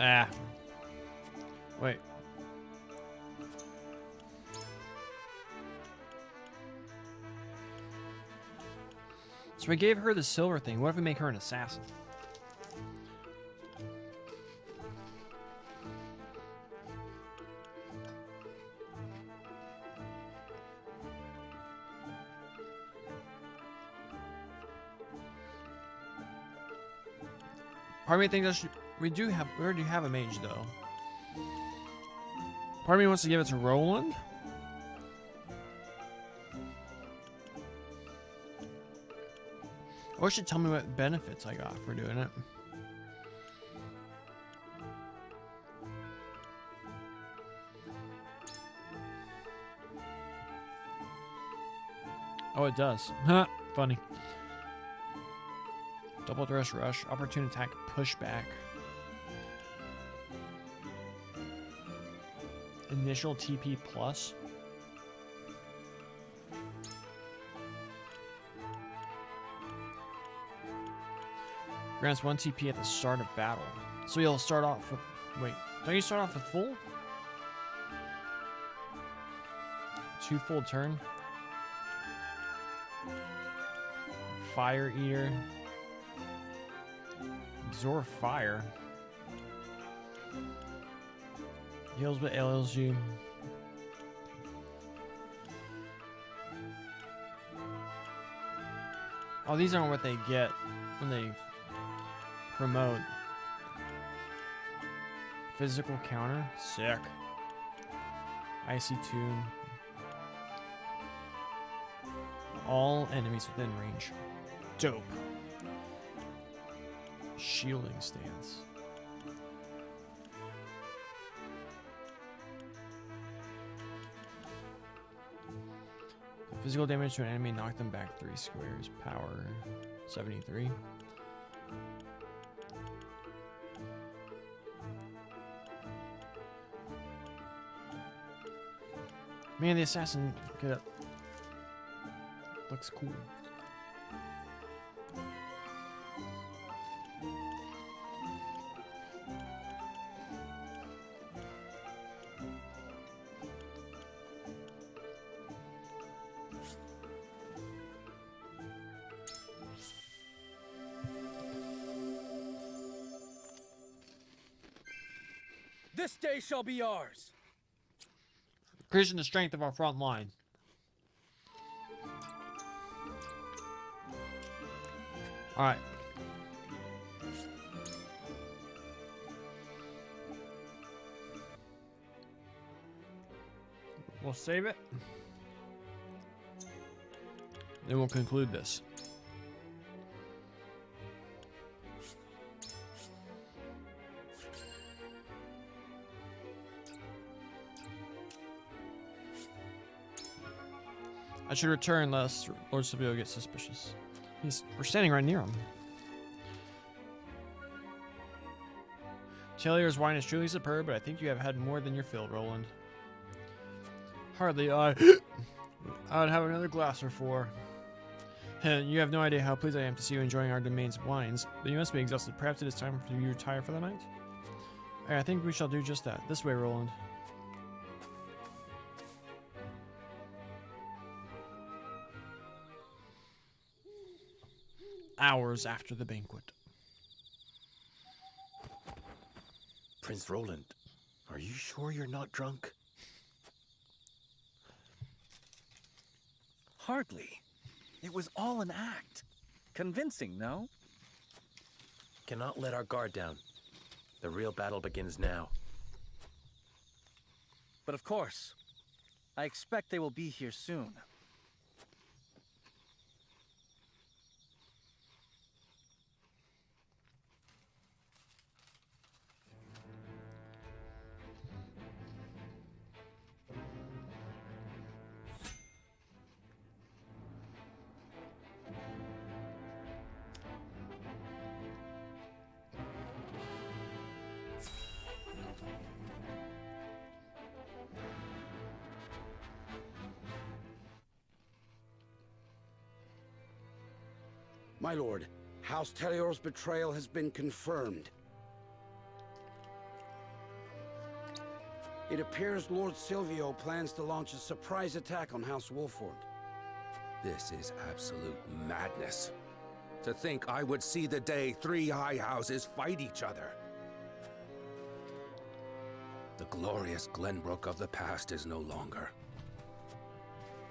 Ah. Wait. So we gave her the silver thing. What if we make her an assassin? Part of me thinks we already have a mage though. Part of me wants to give it to Roland. Or should tell me what benefits I got for doing it. Oh, it does. Huh, funny. Double dress rush, opportune attack, pushback. Initial TP plus. Grants 1 TP at the start of battle. So you'll start off with... Wait, don't you start off with full? 2 full turn. Fire Eater. Absorb fire. Heals what ails you. Oh, these aren't what they get when they promote. Physical counter. Sick. Icy Tomb. All enemies within range. Dope. Shielding stance. Physical damage to an enemy, knock them back 3 squares. Power 73. Man, the assassin get up. Looks cool. This day shall be ours. Increasing the strength of our front line. All right. We'll save it. Then we'll conclude this. I should return lest Lord Silvio gets suspicious. We're standing right near him. Talior's wine is truly superb, but I think you have had more than your fill, Roland. Hardly. I'd have another glass or four. You have no idea how pleased I am to see you enjoying our domain's wines, but you must be exhausted. Perhaps it is time for you to retire for the night? I think we shall do just that. This way, Roland. Hours after the banquet. Prince Roland, are you sure you're not drunk? Hardly. It was all an act. Convincing, no? Cannot let our guard down. The real battle begins now. But of course, I expect they will be here soon. My lord, House Telior's betrayal has been confirmed. It appears Lord Silvio plans to launch a surprise attack on House Wolford. This is absolute madness. To think I would see the day 3 high houses fight each other. The glorious Glenbrook of the past is no longer.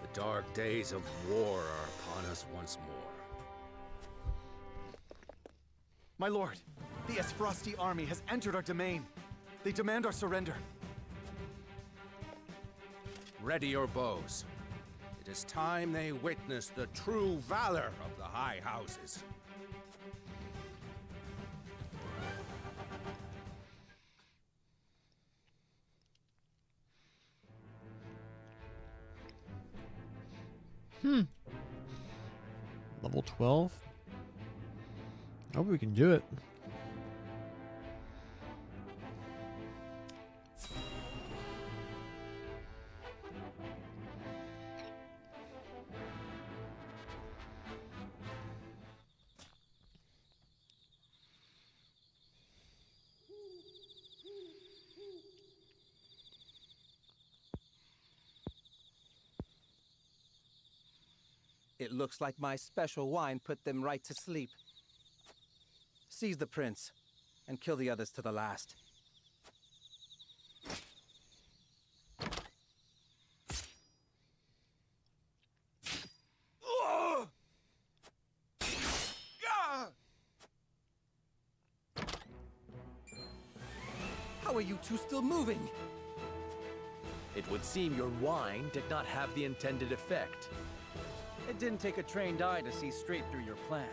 The dark days of war are upon us once more. My lord, the Esfrosti army has entered our domain. They demand our surrender. Ready your bows. It is time they witness the true valor of the High Houses. Level 12? I hope we can do it. It looks like my special wine put them right to sleep. Seize the prince, and kill the others to the last. How are you two still moving? It would seem your wine did not have the intended effect. It didn't take a trained eye to see straight through your plan.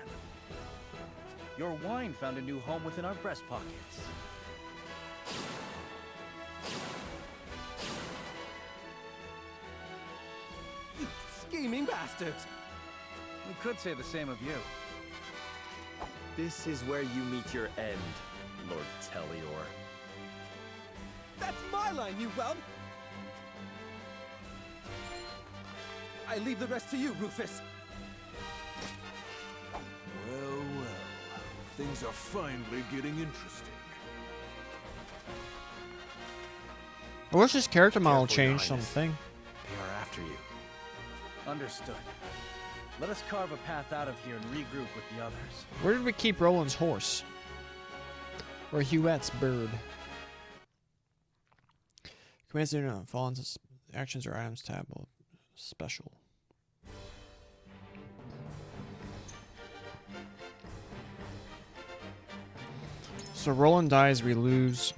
Your wine found a new home within our breast pockets. You scheming bastards! We could say the same of you. This is where you meet your end, Lord Telior. That's my line, you whelp! I leave the rest to you, Rufus. Well, well. Things are finally getting interesting. I wish his character model Careful, Your changed Highness. something. They are after you. Understood. Let us carve a path out of here and regroup with the others. Where did we keep Roland's horse? Or Huette's bird? Commands do not fall into actions or items tab. Special. So Roland dies, we lose.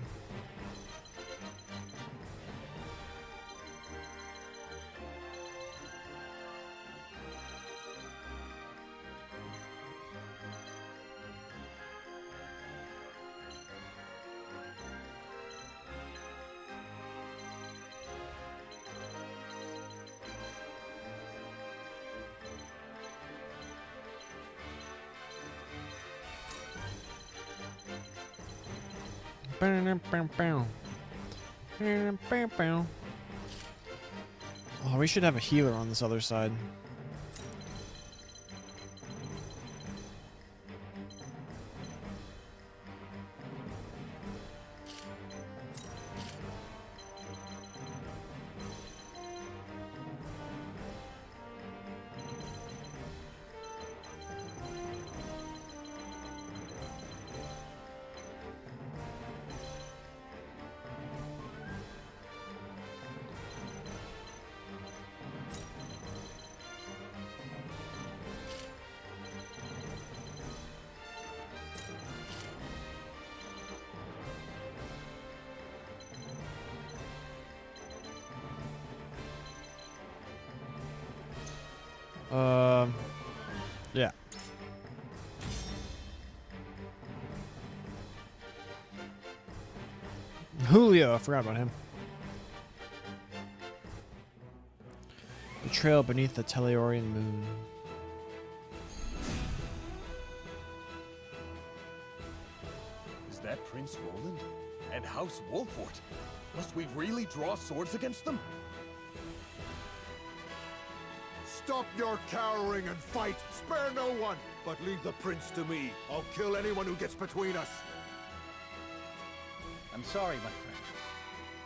Oh, we should have a healer on this other side. Yeah. Julio, I forgot about him. Betrayal beneath the Tellurian moon. Is that Prince Roland? And House Wolfort? Must we really draw swords against them? Stop your cowering and fight! Spare no one! But leave the prince to me. I'll kill anyone who gets between us. I'm sorry, my friend.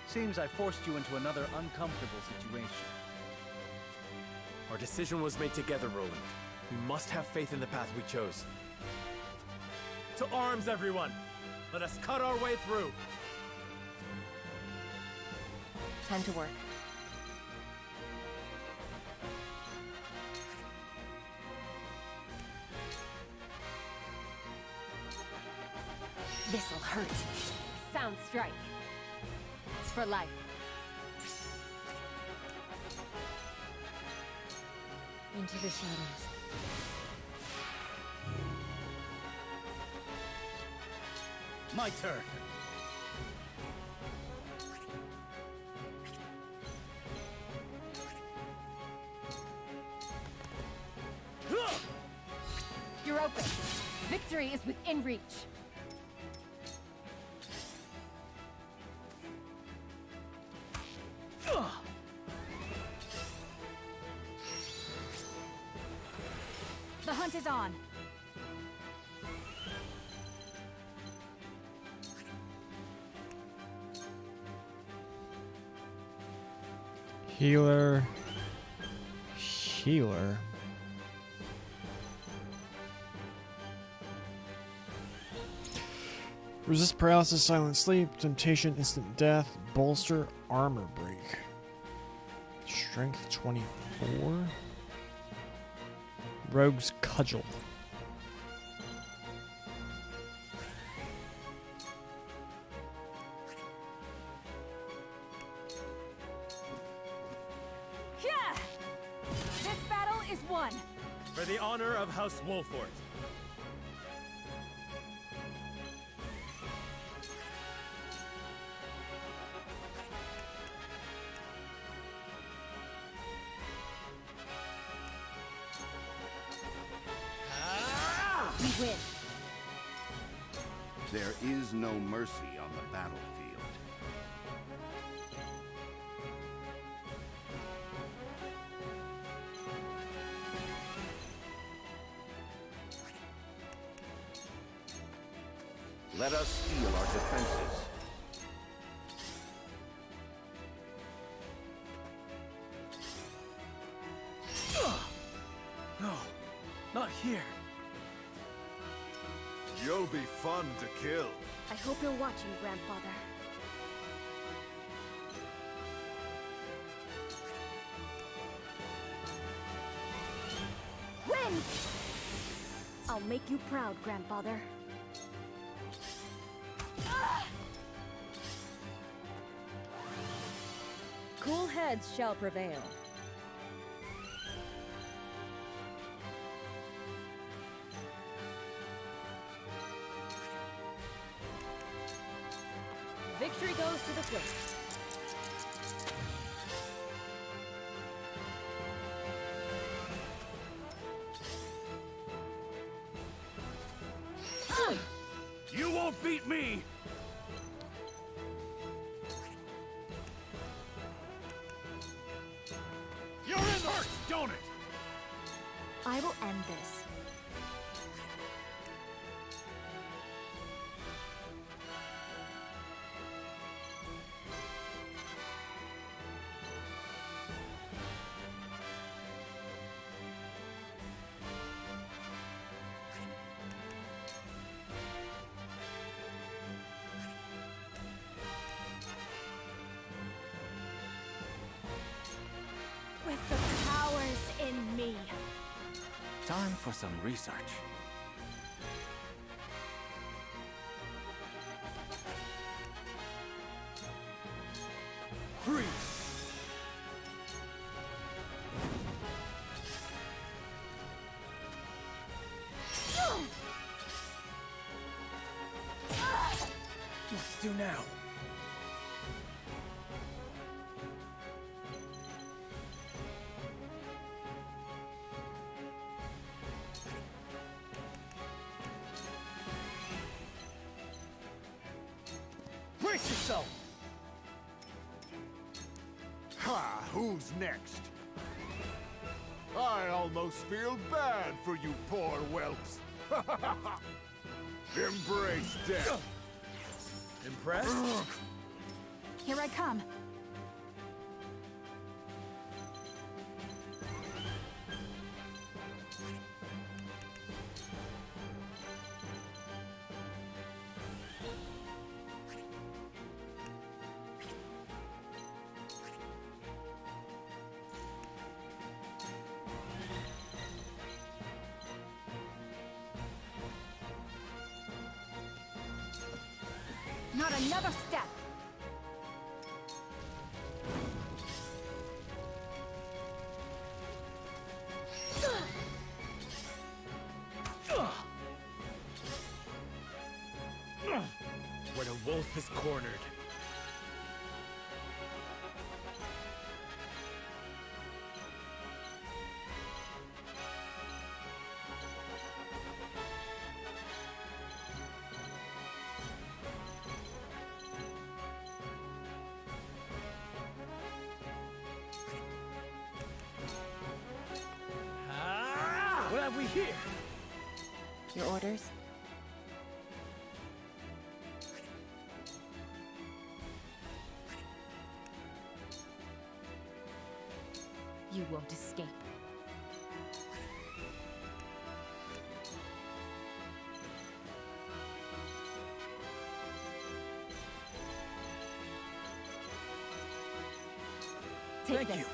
Seems I forced you into another uncomfortable situation. Our decision was made together, Roland. We must have faith in the path we chose. To arms, everyone! Let us cut our way through! Time to work. This'll hurt. Sound strike. It's for life. Into the shadows. My turn. You're open. Victory is within reach. The hunt is on. Healer. Healer. Resist paralysis, silent sleep, temptation, instant death, bolster, armor break. Strength 24. Rogue's Cudgel. Yeah! This battle is won. For the honor of House Wolfort. We win. There is no mercy on the battlefield. Let us steel our defenses. No, not here. You'll be fun to kill. I hope you're watching, Grandfather. Win! I'll make you proud, Grandfather. Cool heads shall prevail. Victory goes to the Flames. You won't beat me! You're in hurts, don't it? I will end this. With the powers in me. Time for some research. Freeze! What's do now? Brace yourself! Ha! Who's next? I almost feel bad for you poor whelps. Embrace death. Impressed? Here I come. Not another step! When a wolf is cornered. What have we here? Your orders? You won't escape. Take Thank this. you.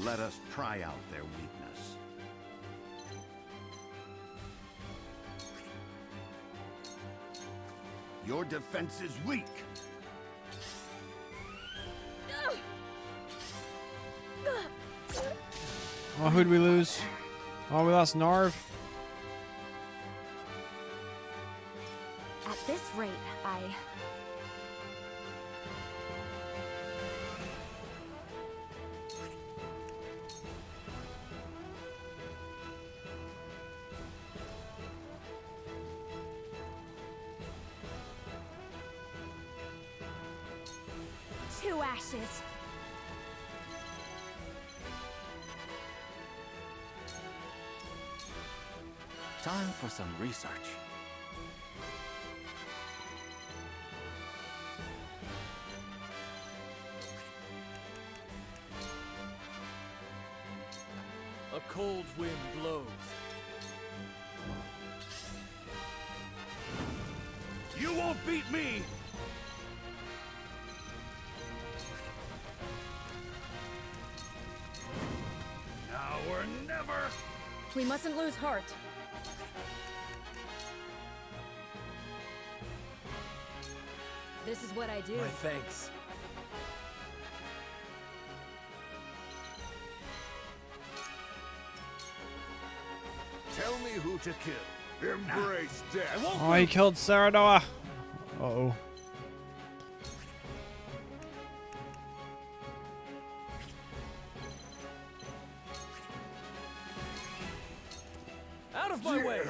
Let us try out their weakness. Your defense is weak. Oh, who'd we lose? Oh, we lost Narv. At this rate, I... Two ashes. Time for some research. A cold wind blows. You won't beat me! Now or never! We mustn't lose heart. This is what I do. My thanks. Tell me who to kill. Embrace death. Oh, he killed Serenoa. Uh-oh. Out of my way!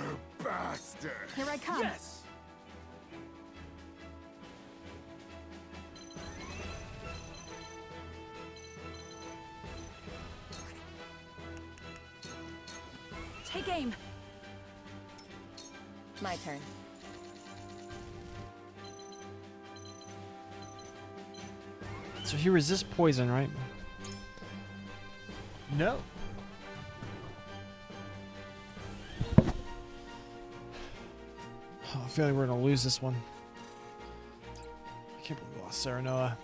Bastard! Here I come. Yes! Take aim. My turn. So he resists poison, right? No. Oh, I feel like we're gonna lose this one. I can't believe we lost Serenoa.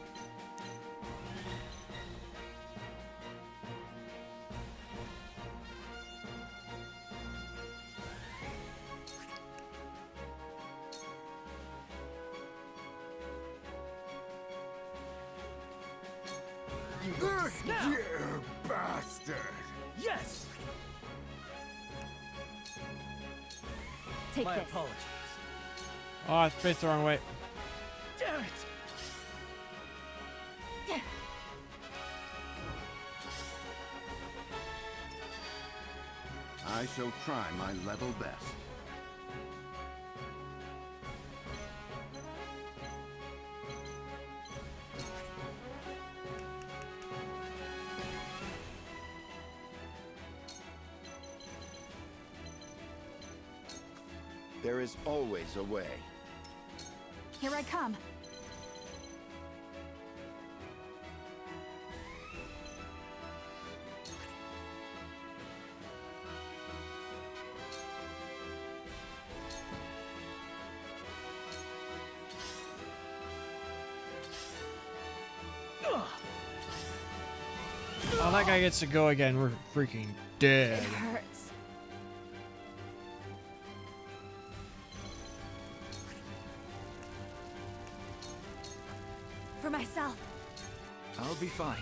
This dear bastard! Yes! Take My this. apologies. Oh, I faced the wrong way. Damn it! I shall try my level best. There is always a way. Here I come. Oh, that guy gets to go again. We're freaking dead. It hurts. For myself. I'll be fine.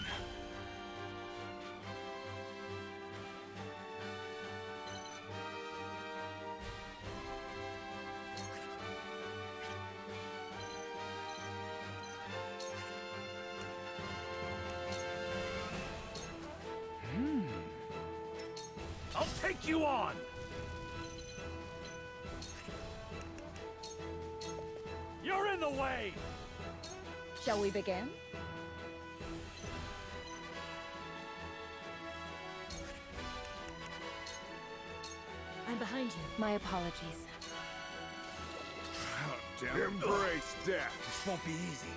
I'll take you on! You're in the way! Shall we begin? I'm behind you. My apologies. Embrace death. This won't be easy.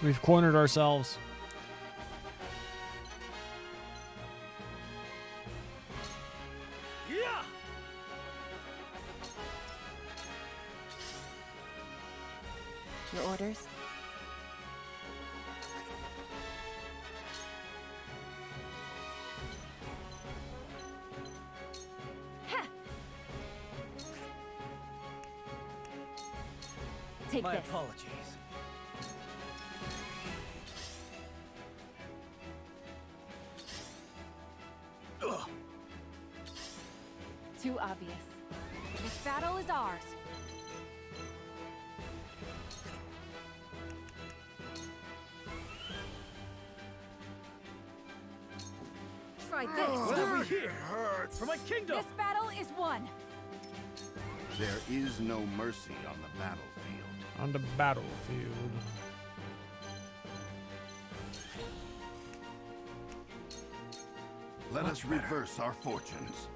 We've cornered ourselves. Yeah! Your orders? Take My this. apologies. Too obvious. This battle is ours. Try this. What have we here? For my kingdom! This battle is won. There is no mercy on the battlefield. On the battlefield. Let us reverse our fortunes.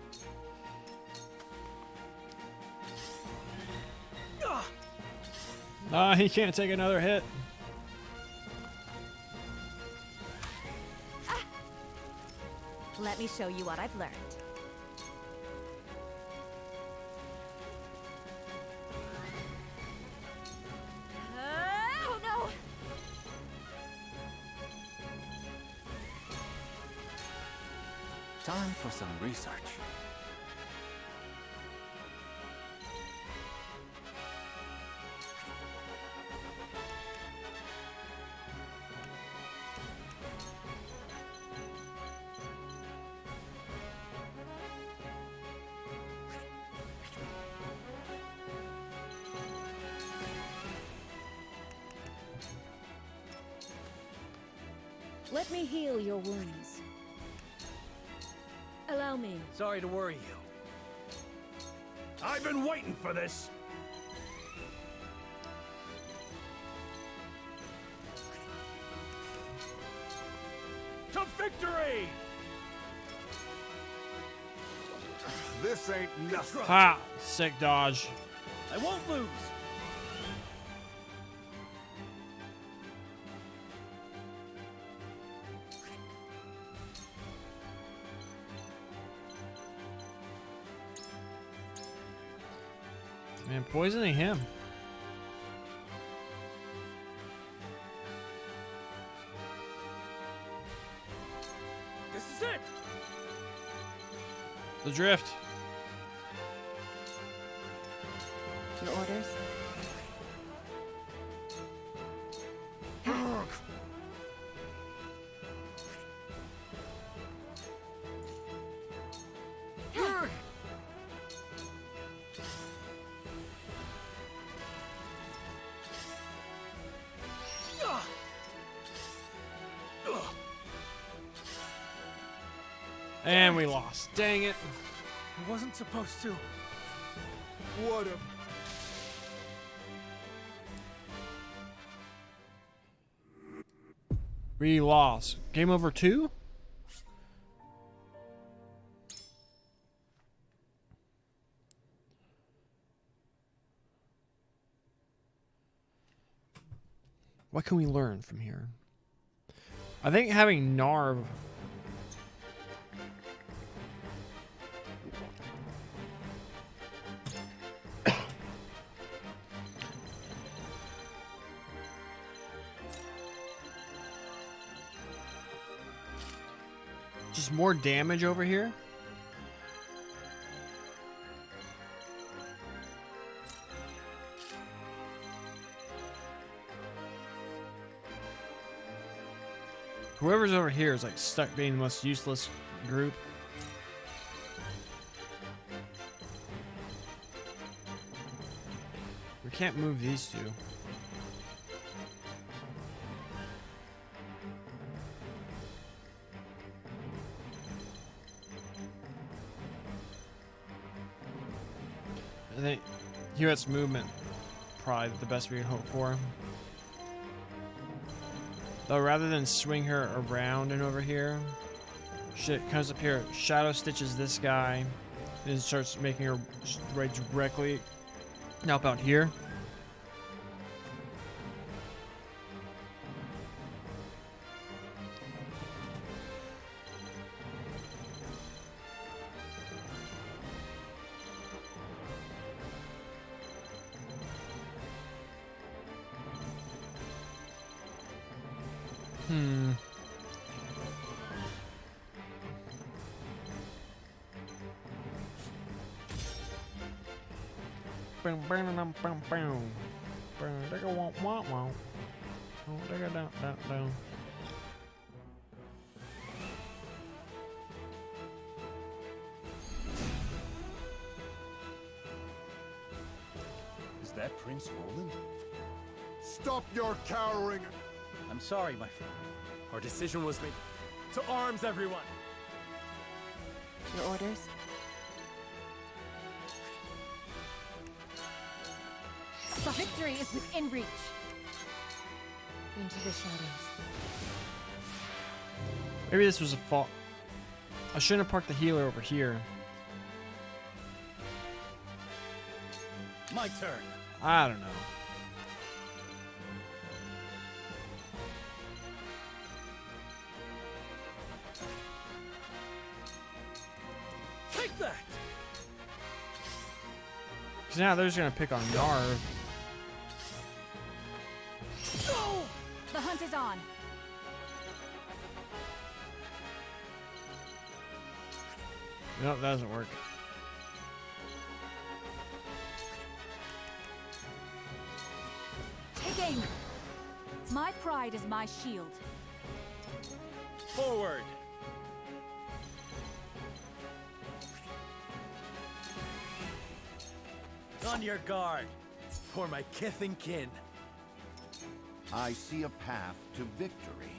He can't take another hit. Let me show you what I've learned. Oh no! Time for some research. Let me heal your wounds. Allow me. Sorry to worry you. I've been waiting for this! To victory! This ain't nothing. Ha! Sick dodge. I won't lose! Man, poisoning him. This is it! The drift. Your orders? And we lost. Dang it. I wasn't supposed to. What a... We lost. Game over 2? What can we learn from here? I think having Narv just more damage over here. Whoever's over here is like stuck being the most useless group. We can't move these two. I think Hewitt's movement probably the best we can hope for. Though rather than swing her around and over here, shit comes up here, shadow stitches this guy, and starts making her right directly up out here. Is that Prince Roland? Stop your cowering! I'm sorry, my friend. Our decision was made. To arms, everyone! Your orders? Victory is within reach. Into the shadows. Maybe this was a fault. I shouldn't have parked the healer over here. My turn. I don't know. Take that! Because now they're just going to pick on Narv. The hunt is on. Nope, that doesn't work. Take aim. My pride is my shield. Forward. On your guard, for my kith and kin. I see a path to victory.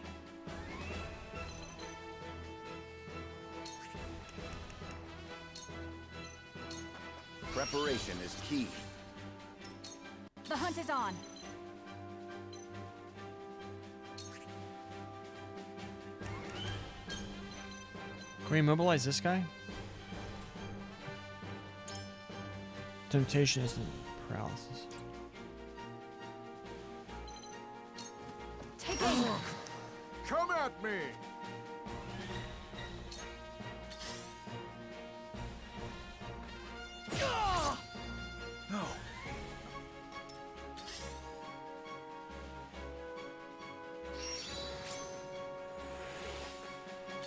Preparation is key. The hunt is on. Can we immobilize this guy? Temptation isn't paralysis. Take aim. Come at me! No.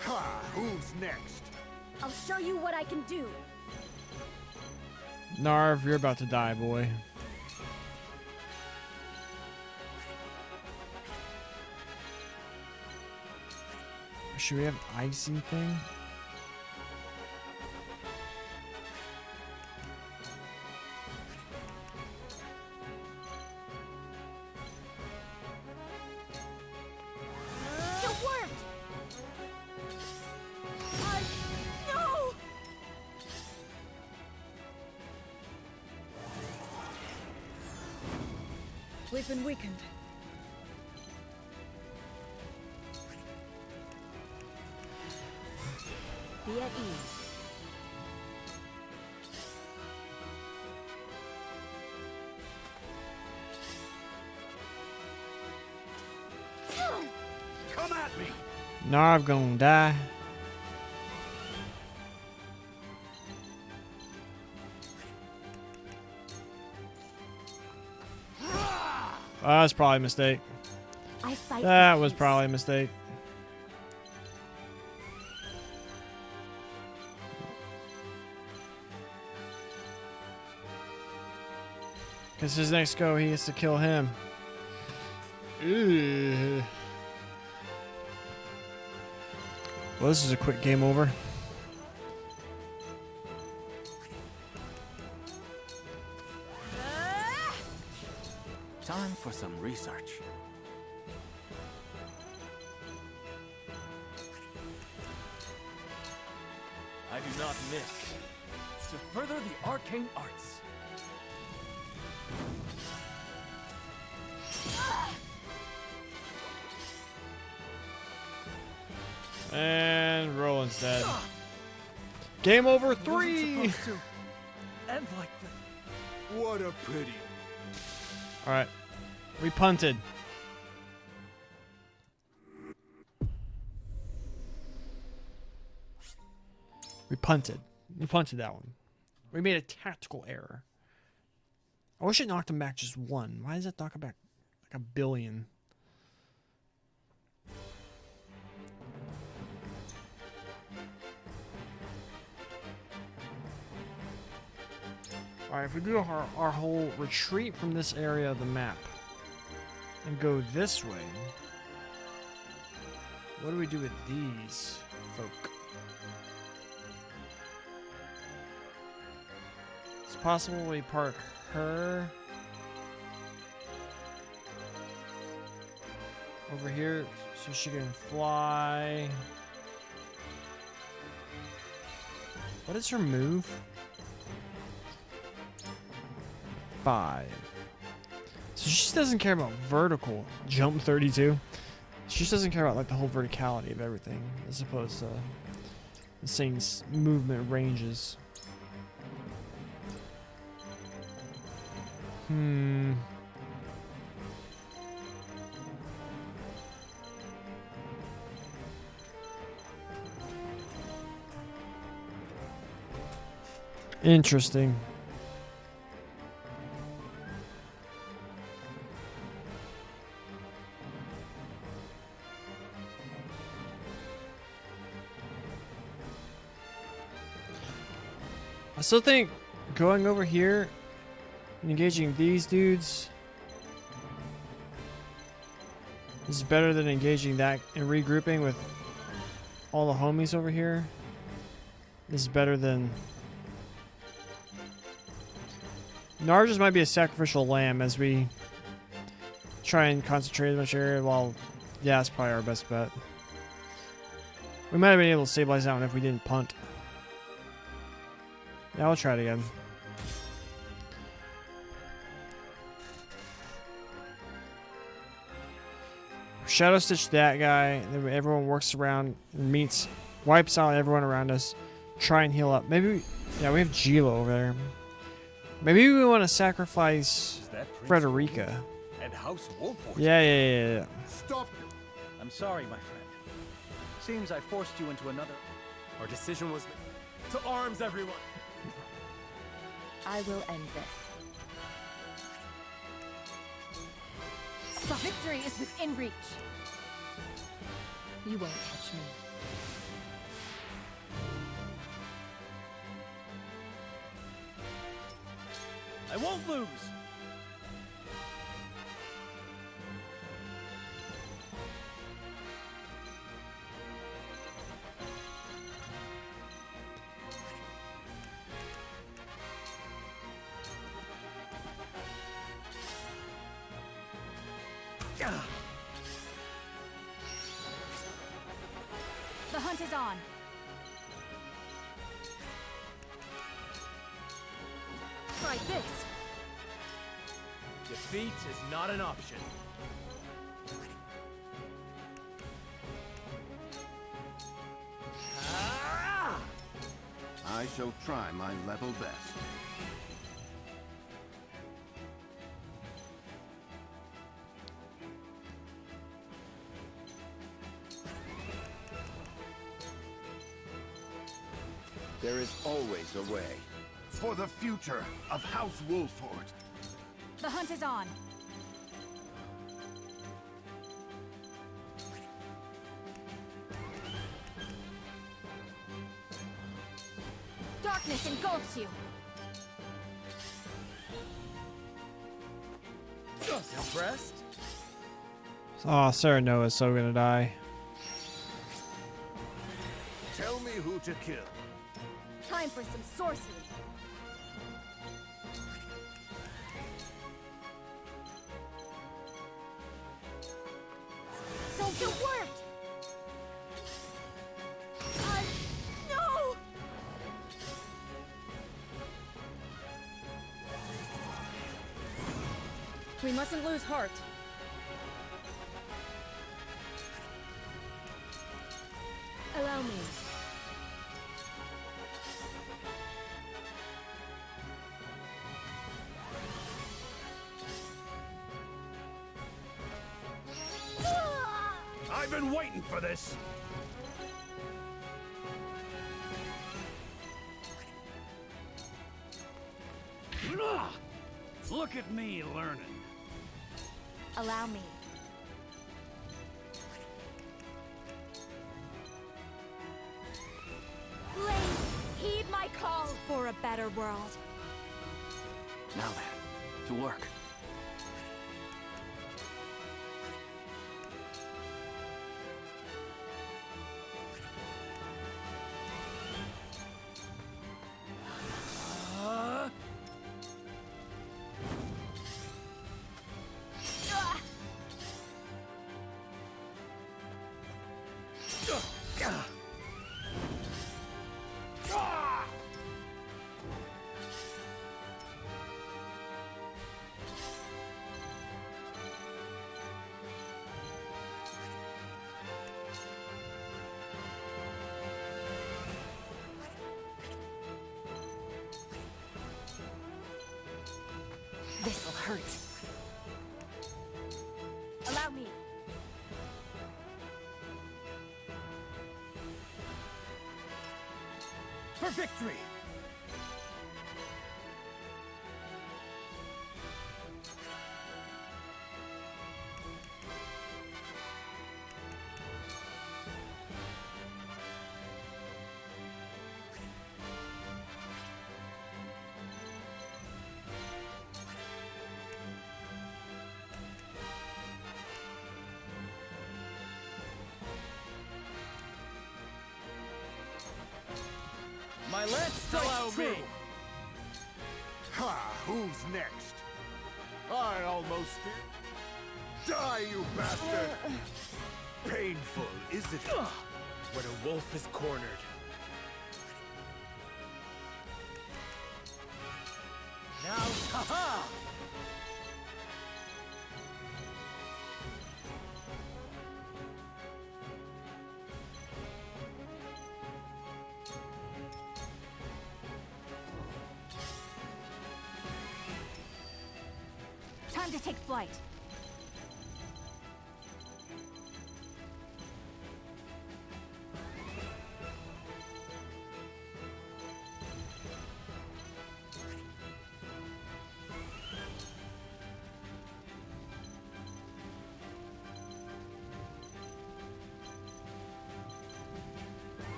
Ha! Who's next? I'll show you what I can do. Narv, you're about to die, boy. Should we have icy thing? It worked! No! We've been weakened. Be at ease. Come at me! Narv gonna die. That's probably a mistake. I fight That for was peace. probably a mistake. Because his next go, he has to kill him. Ugh. Well, this is a quick game over. Time for some research. I do not miss. To further the arcane arts. And Roland's dead. Game over 3! End like that. What a pity. Alright. We punted. We punted that one. We made a tactical error. I wish it knocked him back just one. Why does it knock him back like a billion? Alright, if we do our whole retreat from this area of the map and go this way, what do we do with these folk? It's possible we park her over here so she can fly. What is her move? 5. So she just doesn't care about vertical. Jump 32. She just doesn't care about like the whole verticality of everything, as opposed to insane movement ranges. Interesting. I still think going over here and engaging these dudes is better than engaging that and regrouping with all the homies over here. This is better than... Narges might be a sacrificial lamb as we try and concentrate as much area, while yeah, it's probably our best bet. We might have been able to stabilize that one if we didn't punt. Yeah, I'll try it again. Shadow Stitch that guy, then everyone works around, meets, wipes out everyone around us. Try and heal up. Maybe, yeah, we have Gilo over there. Maybe we want to sacrifice Frederica. And House Wolford. Yeah. Stop! I'm sorry, my friend. Seems I forced you into another. Our decision was to arms, everyone. I will end this. Victory is within reach. You won't catch me. I won't lose. The hunt is on. Try this. Defeat is not an option. I shall try my level best. There is always a way. For the future of House Wolford. The hunt is on. Darkness engulfs you. Impressed? Oh, Sarah Noah's so gonna die. Tell me who to kill. Time for some sorcery. So it worked! No! We mustn't lose heart. Allow me. I've been waiting for this. Look at me learning. Allow me. Blade, heed my call for a better world. Now then, to work. This'll hurt. Allow me. For victory! My lance strikes true! Ha! Who's next? I almost die, you bastard! Painful, isn't it? When a wolf is cornered. Now, ha-ha! Time to take flight.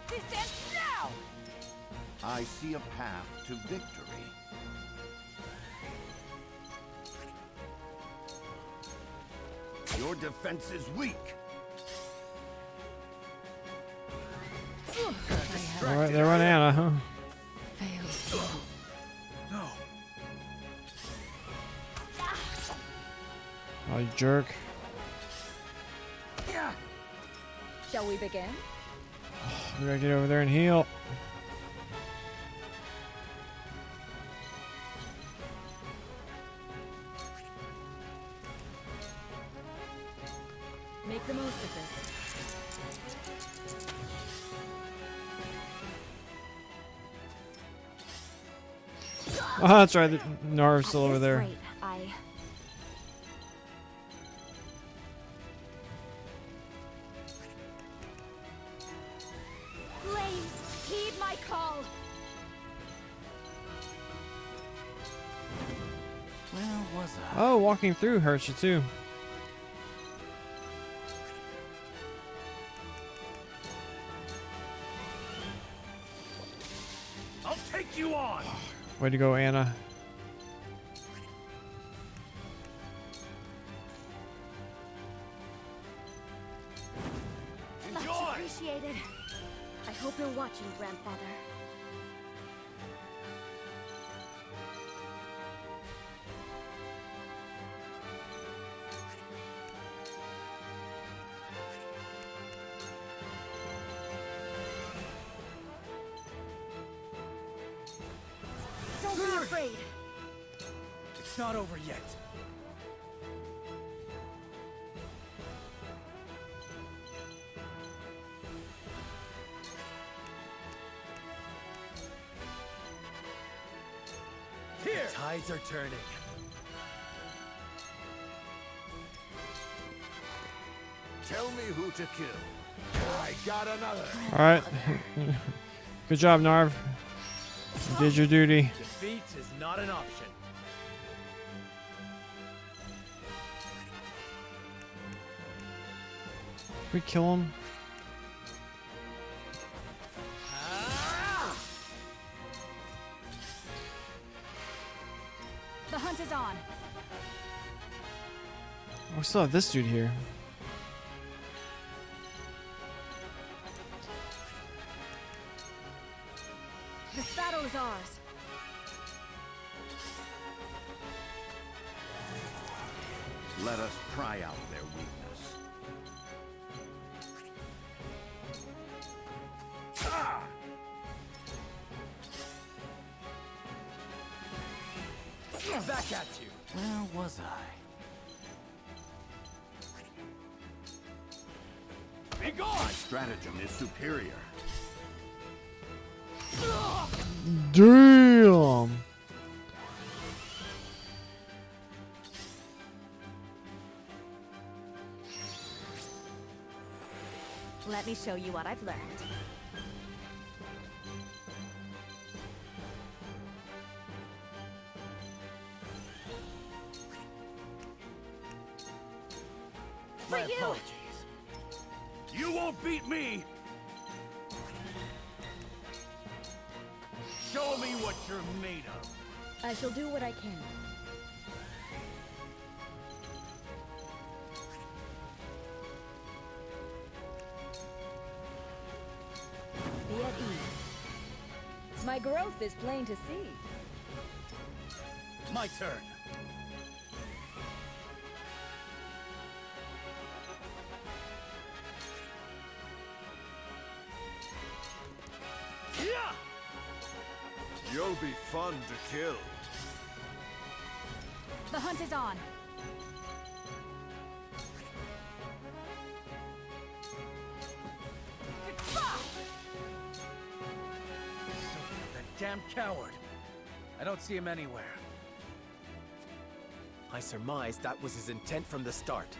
This ends now! I see a path to victory. Your defense is weak. All right, there went Anna, huh? No. Oh, you jerk. Shall we begin? We gotta get over there and heal. Make the most of this. Oh, that's right. Narv's still over there. Right, Flames, heed my call. Where was I? Oh, walking through hurts you too. I'll take you on! Way to go, Anna. Much appreciated. I hope you're watching, Grandfather. Don't be afraid. It's not over yet. Here! The tides are turning. Tell me who to kill. I got another. All right. Good job, Narv. You did your duty. Defeat is not an option. Did we kill him? The hunt is on. We still have this dude here. This battle is ours. Let us try out their weakness. back at you. Where was I? Be gone! My stratagem is superior. Damn. Let me show you what I've learned. My For you! apologies. You won't beat me! Show me what you're made of. I shall do what I can. Be at ease. My growth is plain to see. My turn. Yeah! You'll be fun to kill. The hunt is on. That damn coward. I don't see him anywhere. I surmise that was his intent from the start.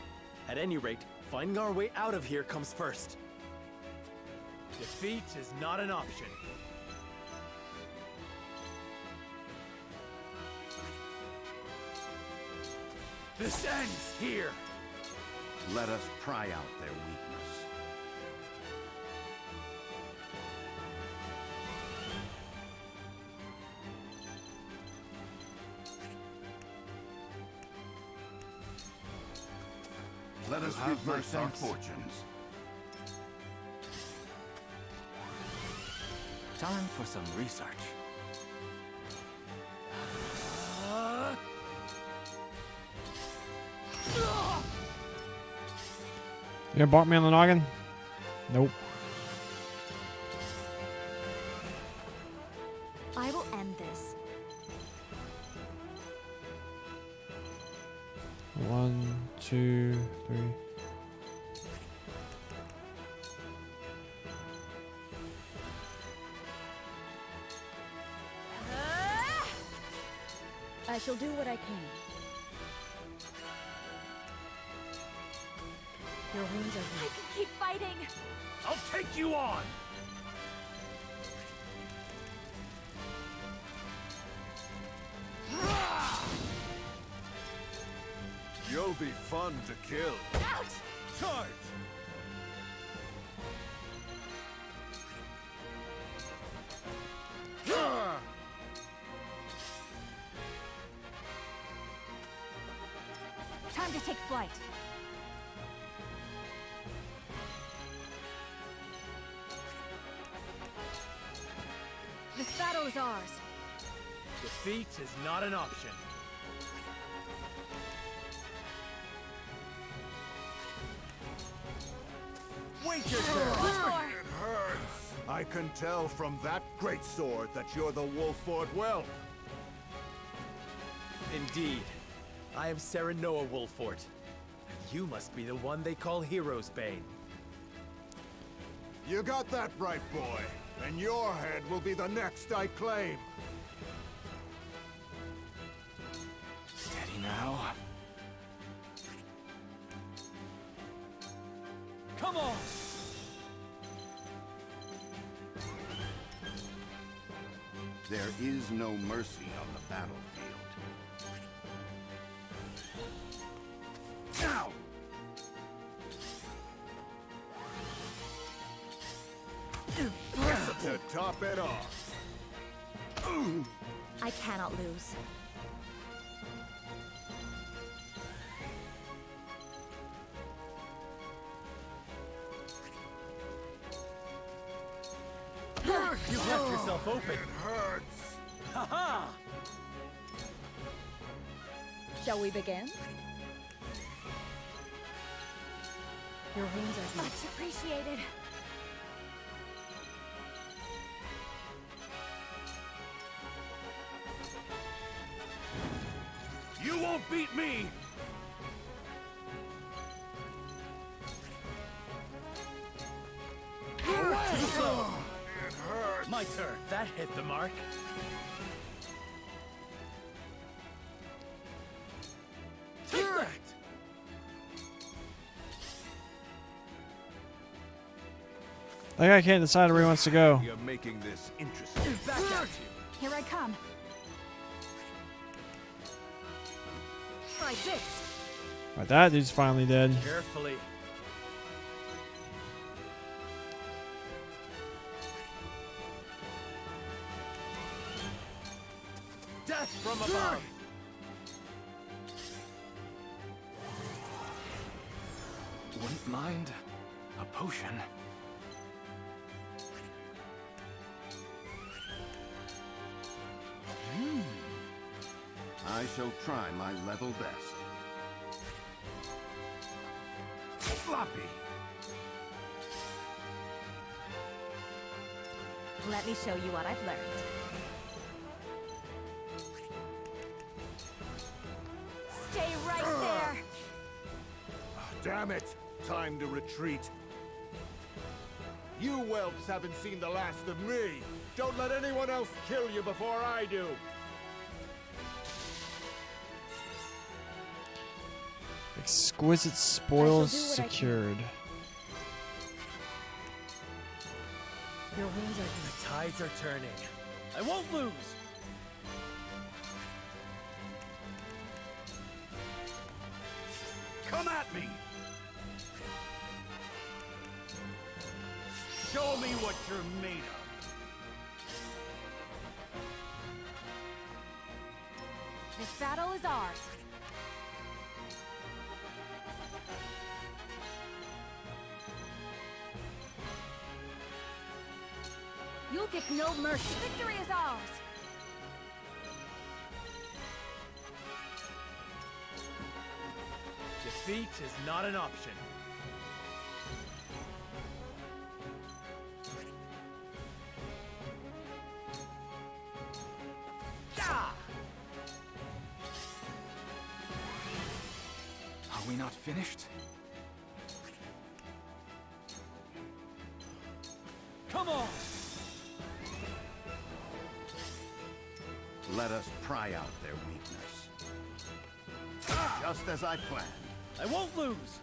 At any rate, finding our way out of here comes first. Defeat is not an option. This ends here. Let us pry out their weakness. Let us reverse our fortunes. Time for some research. You gonna bark me on the noggin? Nope. I will end this. 1, 2, 3. I shall do what I can. Your wounds are I weak. can keep fighting. I'll take you on! You'll be fun to kill. Out! Charge! Time to take flight. This battle is ours. Defeat is not an option. Wait your turn! It hurts! I can tell from that great sword that you're the Wolfford Whelp. Indeed. I am Serenoa Wolffort. And you must be the one they call Hero's Bane. You got that right, boy. And your head will be the next I claim. Steady now. Come on! There is no mercy on the battlefield. Now! To top it off. I cannot lose. You left yourself open. It hurts. Ha-ha! Shall we begin? Your wounds are weak. Much appreciated. You won't beat me! It hurts. My turn. That hit the mark. Take that! That guy can't decide where he wants to go. You're making this interesting. Back at you. Here I come. Try this. Right, that dude's finally dead. Carefully. Death from above. Wouldn't mind a potion. I shall try my level best. Floppy! Let me show you what I've learned. Stay right there! Damn it! Time to retreat. You whelps haven't seen the last of me. Don't let anyone else kill you before I do. Exquisite spoils I shall do what I can. secured. Your wounds are the tides are turning. I won't lose. Come at me! Show me what you're made of. This battle is ours. You'll get no mercy. Victory is ours. Defeat is not an option. Are we not finished? Come on! Let us pry out their weakness. Just as I planned. I won't lose!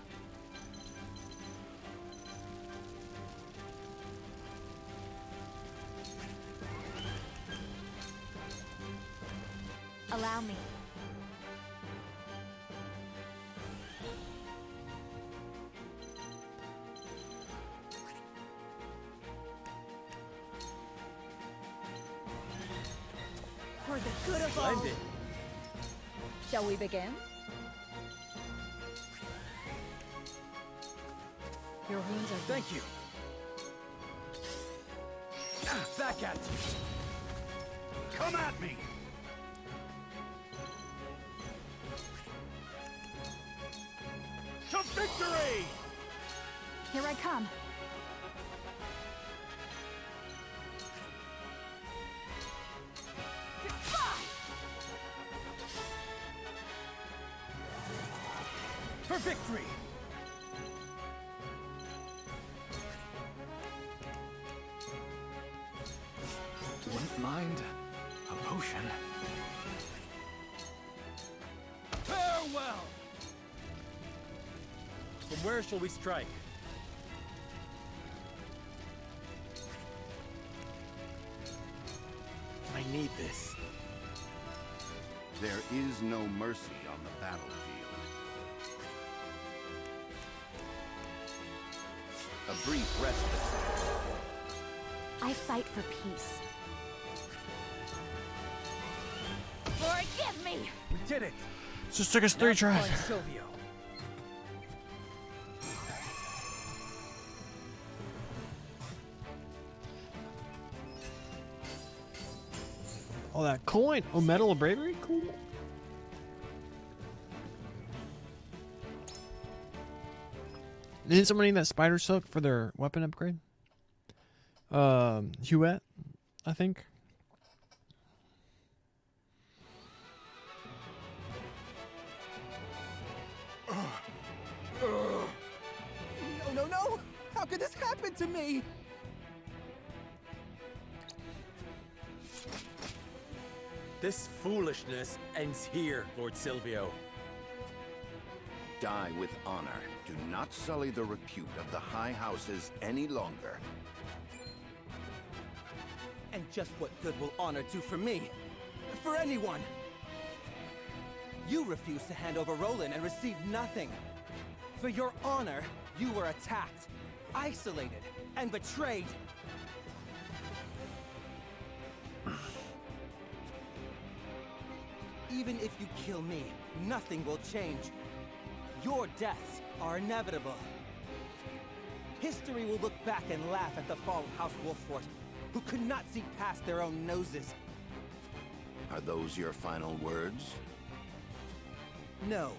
Allow me. For the good of all. Splendid. Shall we begin? Your wounds are... Thank you. Back at you. Come at me! To victory! Here I come. For victory! Wouldn't mind a potion. Farewell! From where shall we strike? I need this. There is no mercy on the battlefield. A brief respite. I fight for peace. Forgive me! We did it! Just took us 3 tries. Silvio. Oh, that coin! Oh, Medal of Bravery? Cool. Didn't somebody need that spider silk for their weapon upgrade? Huet, I think. it to me! This foolishness ends here, Lord Silvio. Die with honor. Do not sully the repute of the High Houses any longer. And just what good will honor do for me? For anyone? You refused to hand over Roland and received nothing. For your honor, you were attacked, isolated, and betrayed. Even if you kill me, nothing will change. Your deaths are inevitable. History will look back and laugh at the fall of House Wolffort, who could not see past their own noses. Are those your final words? No,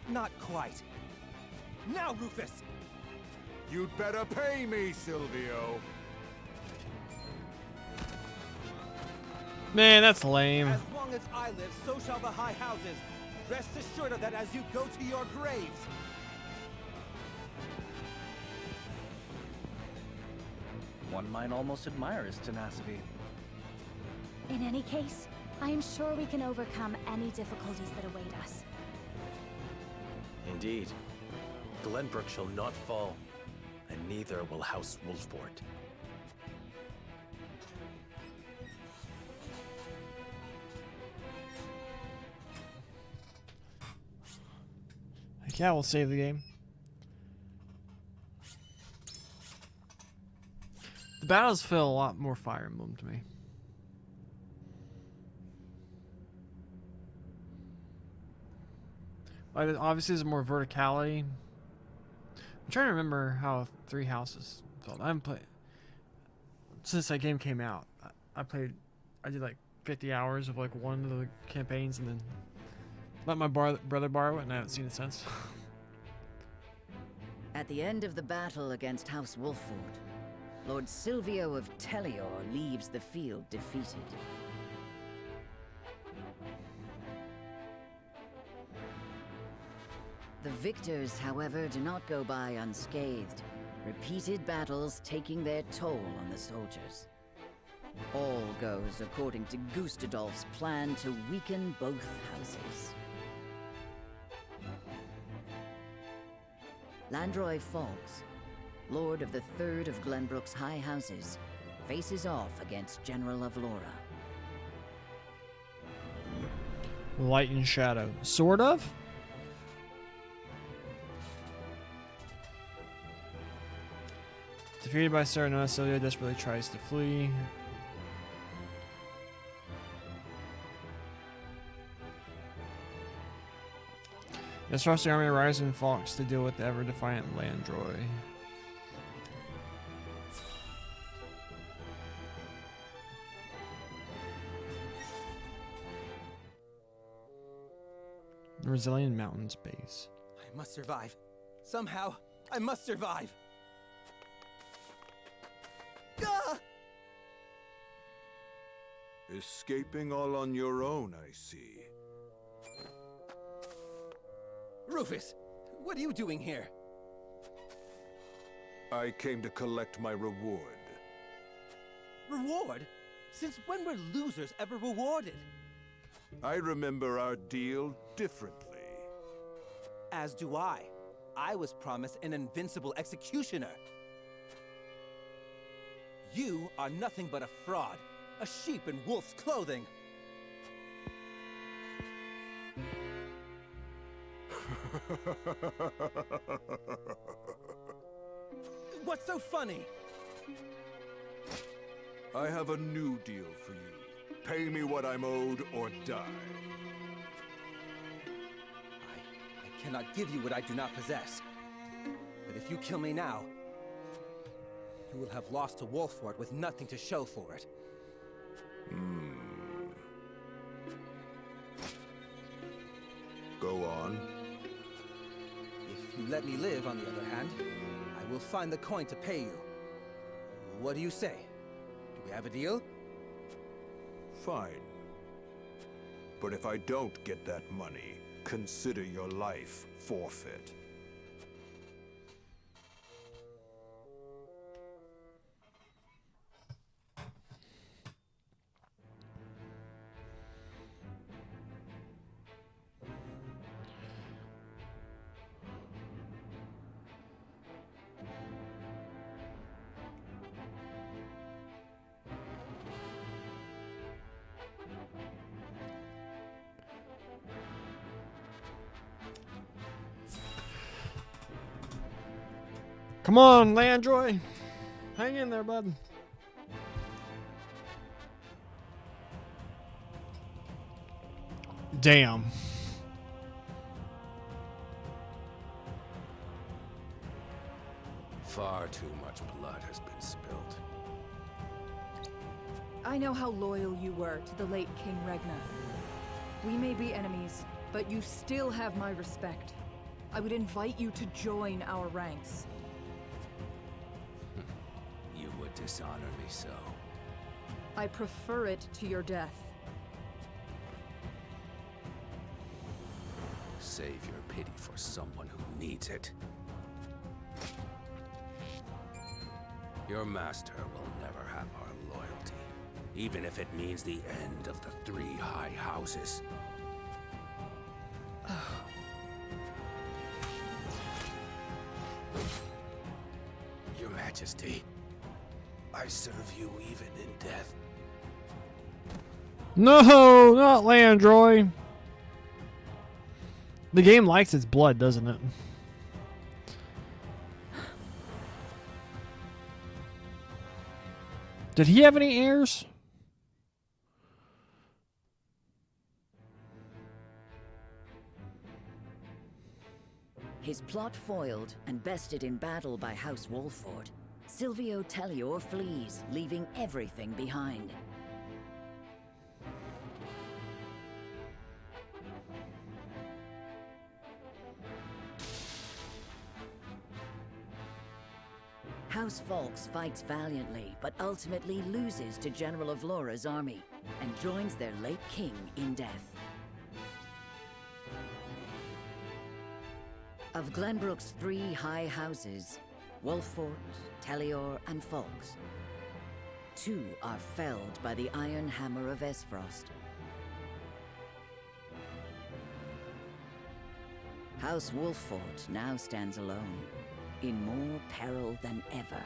not quite. Now, Rufus! You'd better pay me, Silvio. Man, that's lame. As long as I live, so shall the High Houses. Rest assured of that as you go to your graves. One might almost admire his tenacity. In any case, I am sure we can overcome any difficulties that await us. Indeed. Glenbrook shall not fall, and neither will House Wolffort. Yeah, we'll save the game. The battles feel a lot more Fire Emblem to me. Like, obviously, there's more verticality. I'm trying to remember how Three Houses felt. I haven't played since that game came out. I did like 50 hours of like one of the campaigns, and then let my brother borrow it, and I haven't seen it since. At the end of the battle against House Wolffort, Lord Silvio of Tellior leaves the field defeated. The victors, however, do not go by unscathed, repeated battles taking their toll on the soldiers. All goes according to Gustadolf's plan to weaken both houses. Landroy Fawkes, Lord of the Third of Glenbrook's High Houses, faces off against General of Laura. Light and shadow. Sort of? Defeated by Serenoa, Silvio desperately tries to flee. This trusty army arrives in Fawkes to deal with the ever-defiant Landroy. The Brazilian Mountains base. I must survive. Somehow, I must survive. Ah! Escaping all on your own, I see. Rufus, what are you doing here? I came to collect my reward. Reward? Since when were losers ever rewarded? I remember our deal differently. As do I. I was promised an invincible executioner. You are nothing but a fraud, a sheep in wolf's clothing. What's so funny? I have a new deal for you. Pay me what I'm owed or die. I cannot give you what I do not possess. But if you kill me now, you will have lost to Wolffort with nothing to show for it. Go on. If you let me live, on the other hand, I will find the coin to pay you. What do you say? Do we have a deal? Fine. But if I don't get that money, consider your life forfeit. Come on, Landroy. Hang in there, bud. Damn. Far too much blood has been spilled. I know how loyal you were to the late King Regna. We may be enemies, but you still have my respect. I would invite you to join our ranks. You would dishonor me so. I prefer it to your death. Save your pity for someone who needs it. Your master will never have our loyalty, even if it means the end of the three high houses. Your Majesty, I serve you even in death. No, not Landroy. The game likes its blood, doesn't it? Did he have any heirs? His plot foiled and bested in battle by House Wolford, Silvio Tellior flees, leaving everything behind. House Volks fights valiantly, but ultimately loses to General of Laura's army, and joins their late king in death. Of Glenbrook's three high houses, Wolfort, Tellior, and Volks, two are felled by the Iron Hammer of Esfrost. House Wolfort now stands alone, in more peril than ever.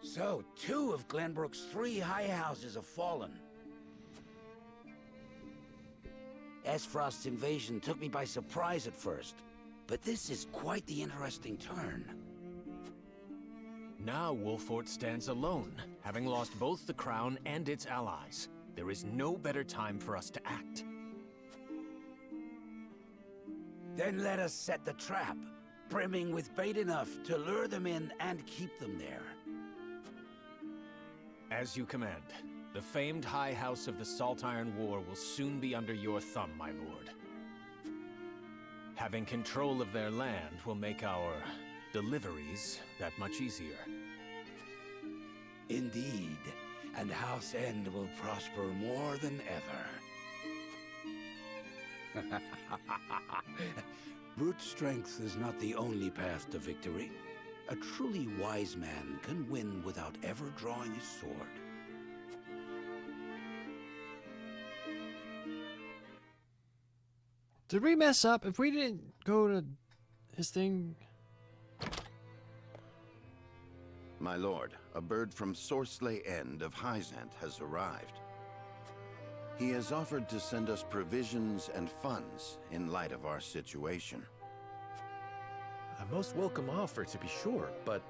So, 2 of Glenbrook's 3 high houses have fallen. Esfrost's invasion took me by surprise at first, but this is quite the interesting turn. Now Wolfort stands alone, having lost both the crown and its allies. There is no better time for us to act. Then let us set the trap, brimming with bait enough to lure them in and keep them there. As you command. The famed High House of the Saltiron War will soon be under your thumb, my lord. Having control of their land will make our deliveries that much easier. Indeed, and House End will prosper more than ever. Brute strength is not the only path to victory. A truly wise man can win without ever drawing his sword. Did we mess up? If we didn't go to his thing... My lord, a bird from Sorsley End of Hyzant has arrived. He has offered to send us provisions and funds in light of our situation. A most welcome offer, to be sure, but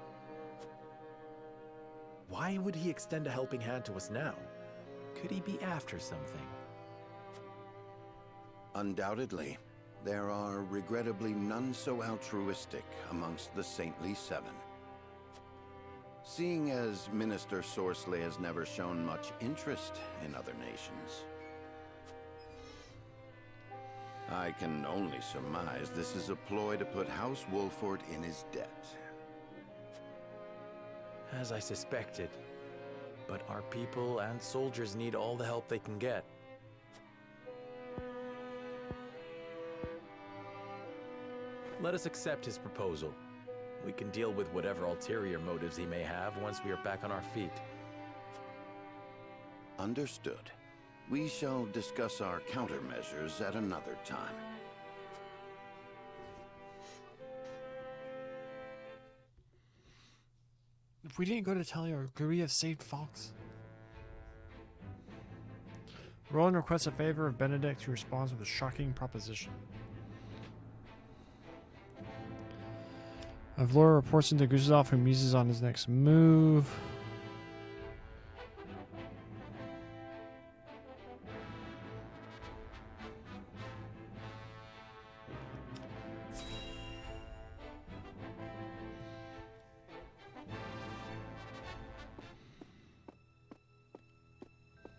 why would he extend a helping hand to us now? Could he be after something? Undoubtedly, there are regrettably none so altruistic amongst the Saintly Seven. Seeing as Minister Sorsley has never shown much interest in other nations, I can only surmise this is a ploy to put House Wolfort in his debt. As I suspected. But our people and soldiers need all the help they can get. Let us accept his proposal. We can deal with whatever ulterior motives he may have once we are back on our feet. Understood. We shall discuss our countermeasures at another time. If we didn't go to Tellior, could we have saved Fox? Roland requests a favor of Benedict, who responds with a shocking proposition. Avlora reports into Guzov, who muses on his next move.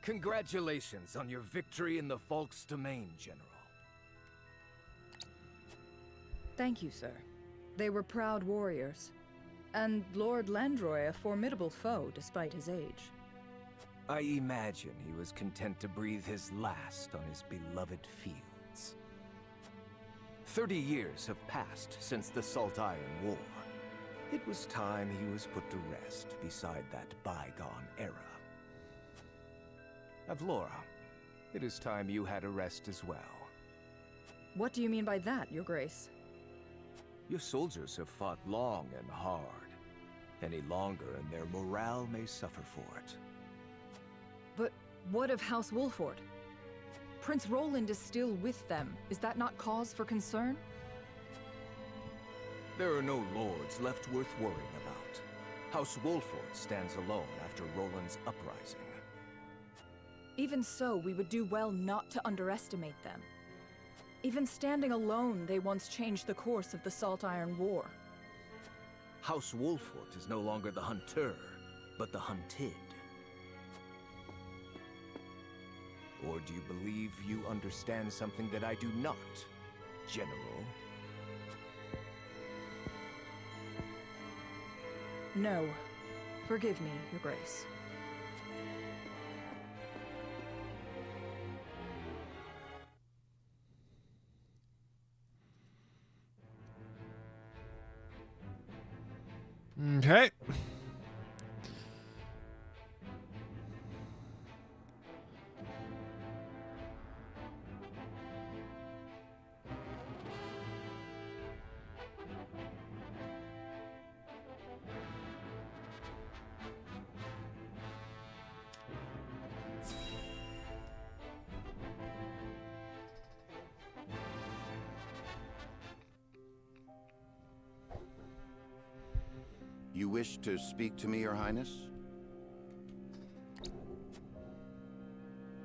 Congratulations on your victory in the Falk's domain, General. Thank you, sir. They were proud warriors. And Lord Landroy a formidable foe, despite his age. I imagine he was content to breathe his last on his beloved fields. 30 years have passed since the Salt Iron War. It was time he was put to rest beside that bygone era. Avlora, it is time you had a rest as well. What do you mean by that, Your Grace? Your soldiers have fought long and hard. Any longer and their morale may suffer for it. But what of House Wolford? Prince Roland is still with them. Is that not cause for concern? There are no lords left worth worrying about. House Wolford stands alone after Roland's uprising. Even so, we would do well not to underestimate them. Even standing alone, they once changed the course of the Salt Iron War. House Wolford is no longer the hunter, but the hunted. Or do you believe you understand something that I do not, General? No. Forgive me, Your Grace. Okay. You wish to speak to me, Your Highness?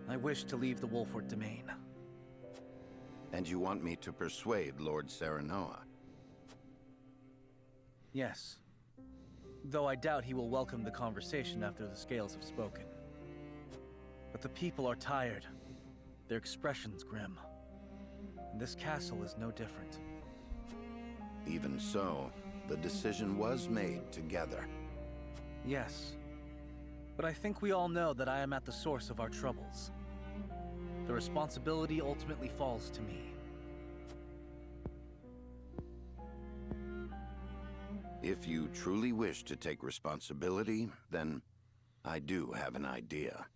I wish to leave the Wolford domain. And you want me to persuade Lord Serenoa? Yes. Though I doubt he will welcome the conversation after the scales have spoken. But the people are tired. Their expressions grim. And this castle is no different. Even so, the decision was made together. Yes. But I think we all know that I am at the source of our troubles. The responsibility ultimately falls to me. If you truly wish to take responsibility, then I do have an idea.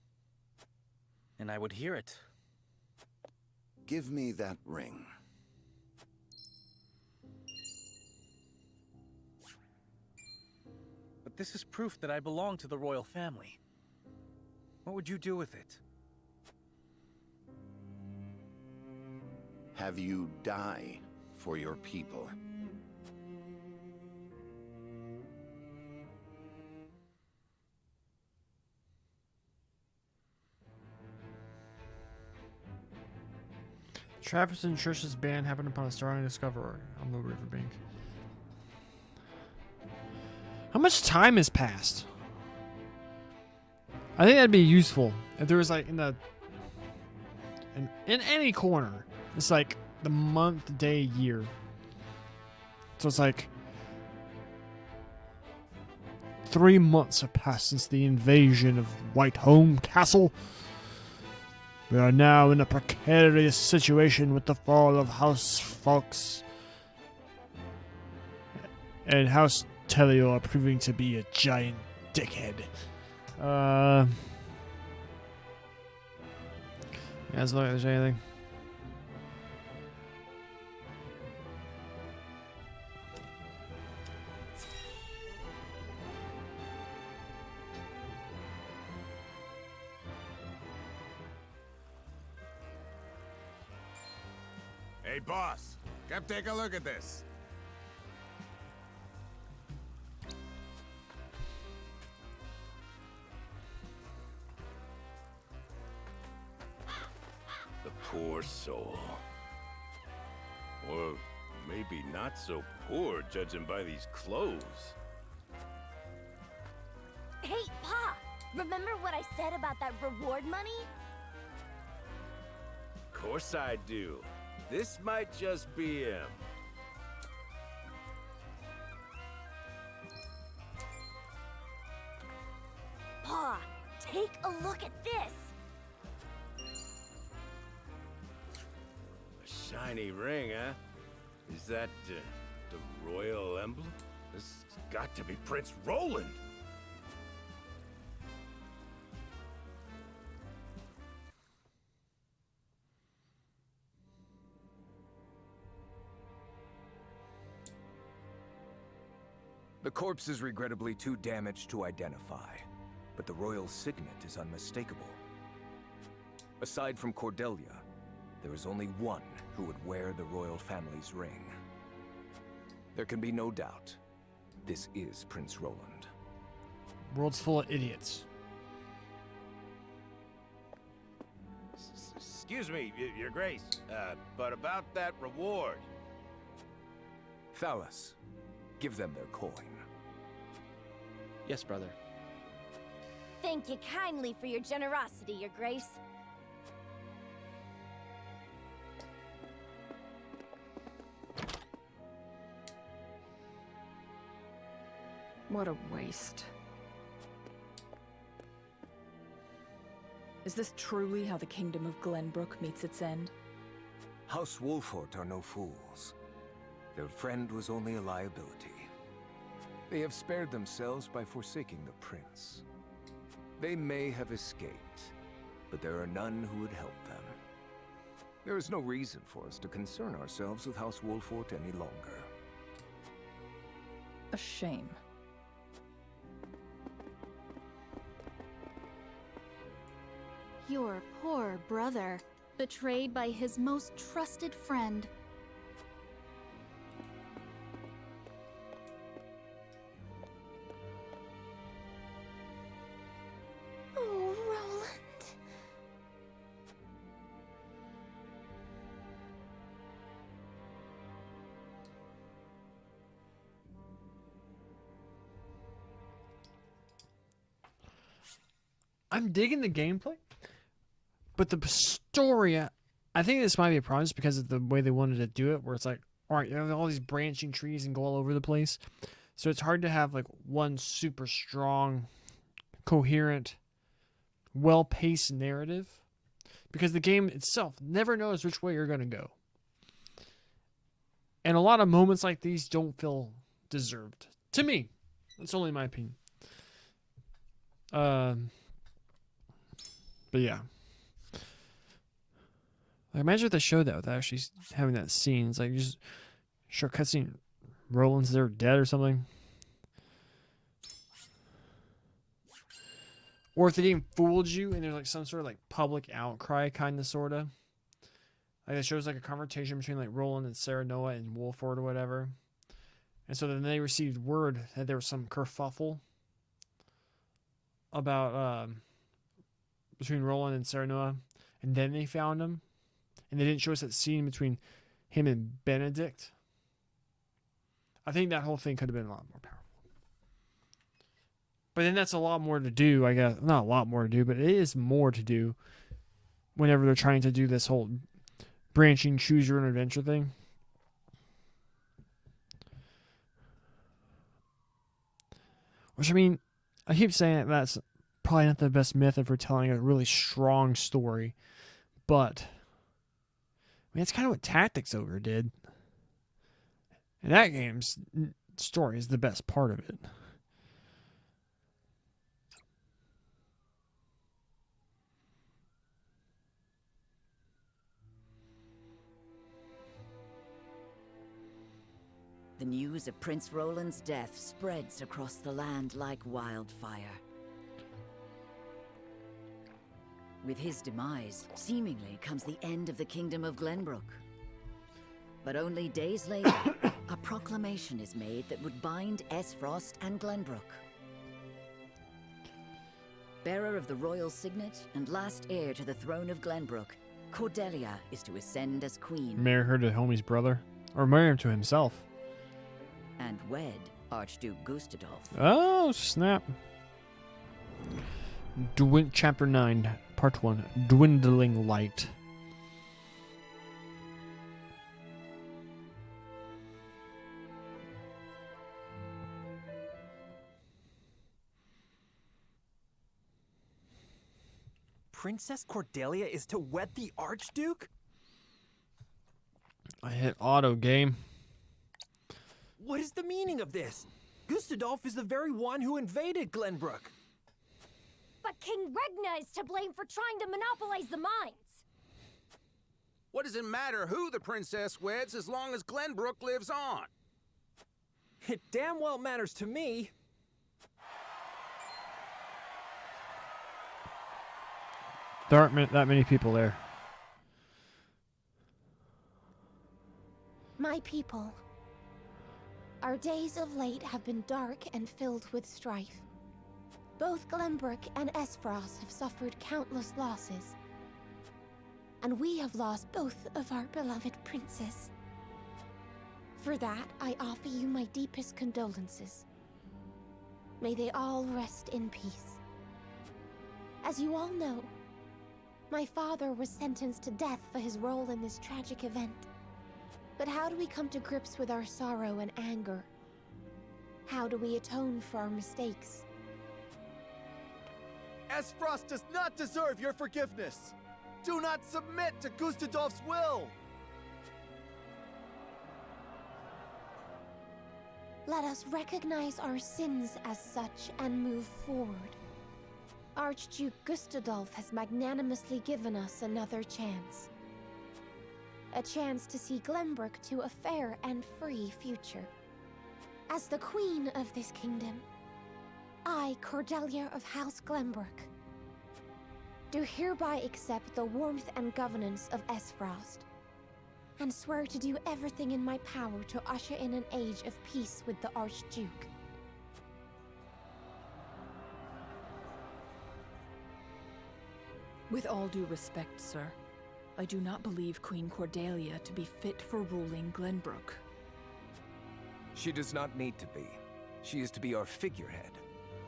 And I would hear it. Give me that ring. But this is proof that I belong to the royal family. What would you do with it? Have you die for your people. Travis and Trish's band happened upon a startling discovery on the riverbank. How much time has passed? I think that'd be useful if there was like in any corner, it's like the month, day, year. So it's like 3 months have passed since the invasion of Whitehome Castle. We are now in a precarious situation with the fall of House Fawkes and House Tellior proving to be a giant dickhead. Yeah, let's look if there's anything. Hey, boss. Come take a look at this. The poor soul. Or maybe not so poor, judging by these clothes. Hey, Pa! Remember what I said about that reward money? Of course I do. This might just be him. Pa, take a look at this! A shiny ring, huh? Is that the royal emblem? This has got to be Prince Roland! The corpse is regrettably too damaged to identify, but the royal signet is unmistakable. Aside from Cordelia, there is only one who would wear the royal family's ring. There can be no doubt. This is Prince Roland. World's full of idiots. Excuse me, Your Grace, but about that reward. Thalas, give them their coin. Yes, brother. Thank you kindly for your generosity, Your Grace. What a waste. Is this truly how the Kingdom of Glenbrook meets its end? House Wolfort are no fools. Their friend was only a liability. They have spared themselves by forsaking the prince. They may have escaped, but there are none who would help them. There is no reason for us to concern ourselves with House Wolfort any longer. A shame. Your poor brother, betrayed by his most trusted friend. Oh, Roland. I'm digging the gameplay, but the story, I think this might be a problem just because of the way they wanted to do it, where it's like, all right, you have all these branching trees and go all over the place. So it's hard to have like one super strong, coherent, well-paced narrative because the game itself never knows which way you're going to go. And a lot of moments like these don't feel deserved. To me. That's only my opinion. But yeah. Like, imagine if they showed that without actually having that scene. It's like you just short cutscene. Roland's there dead or something. Or if the game fooled you and there's like some sort of like public outcry kind of sort of. Like it shows like a confrontation between like Roland and Serenoa and Wolford or whatever. And so then they received word that there was some kerfuffle about between Roland and Serenoa, and then they found him. And they didn't show us that scene between him and Benedict. I think that whole thing could have been a lot more powerful. But then that's a lot more to do, I guess. Not a lot more to do, but it is more to do whenever they're trying to do this whole branching choose your own adventure thing. Which, I mean, I keep saying that that's probably not the best method for telling a really strong story. But, I mean, it's kind of what Tactics Ogre did. And that game's story is the best part of it. The news of Prince Roland's death spreads across the land like wildfire. With his demise, seemingly comes the end of the Kingdom of Glenbrook. But only days later, a proclamation is made that would bind Esfrost and Glenbrook. Bearer of the royal signet and last heir to the throne of Glenbrook, Cordelia is to ascend as queen. Marry her to Homie's brother? Or marry him to himself? And wed Archduke Gustadolf. Oh, snap. Chapter 9, Part 1, Dwindling Light. Princess Cordelia is to wed the Archduke? I hit auto game. What is the meaning of this? Gustadolf is the very one who invaded Glenbrook. But King Regna is to blame for trying to monopolize the mines. What does it matter who the princess weds as long as Glenbrook lives on? It damn well matters to me. There aren't that many people there. My people, our days of late have been dark and filled with strife. Both Glenbrook and Esfrost have suffered countless losses. And we have lost both of our beloved princes. For that, I offer you my deepest condolences. May they all rest in peace. As you all know, my father was sentenced to death for his role in this tragic event. But how do we come to grips with our sorrow and anger? How do we atone for our mistakes? Esfrost does not deserve your forgiveness! Do not submit to Gustadolf's will! Let us recognize our sins as such and move forward. Archduke Gustadolf has magnanimously given us another chance. A chance to see Glenbrook to a fair and free future. As the queen of this kingdom, I, Cordelia of House Glenbrook, do hereby accept the warmth and governance of Esfrost, and swear to do everything in my power to usher in an age of peace with the Archduke. With all due respect, sir, I do not believe Queen Cordelia to be fit for ruling Glenbrook. She does not need to be. She is to be our figurehead,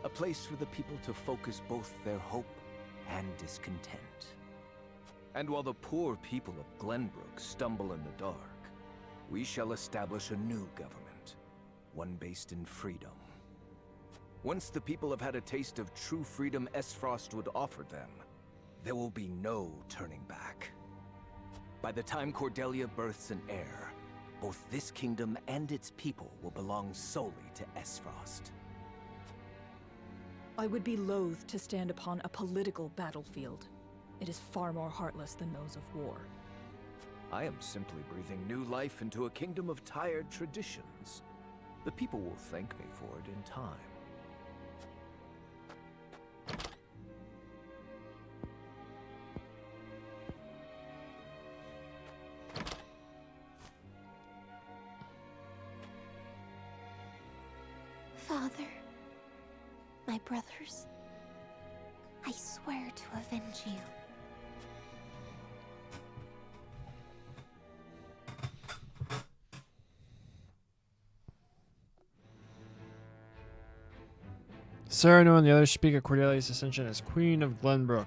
a place for the people to focus both their hope and discontent. And while the poor people of Glenbrook stumble in the dark, we shall establish a new government, one based in freedom. Once the people have had a taste of true freedom Esfrost would offer them, there will be no turning back. By the time Cordelia births an heir, both this kingdom and its people will belong solely to Esfrost. I would be loath to stand upon a political battlefield. It is far more heartless than those of war. I am simply breathing new life into a kingdom of tired traditions. The people will thank me for it in time. Father, my brothers, I swear to avenge you. Cyrano and the others speak of Cordelia's ascension as Queen of Glenbrook.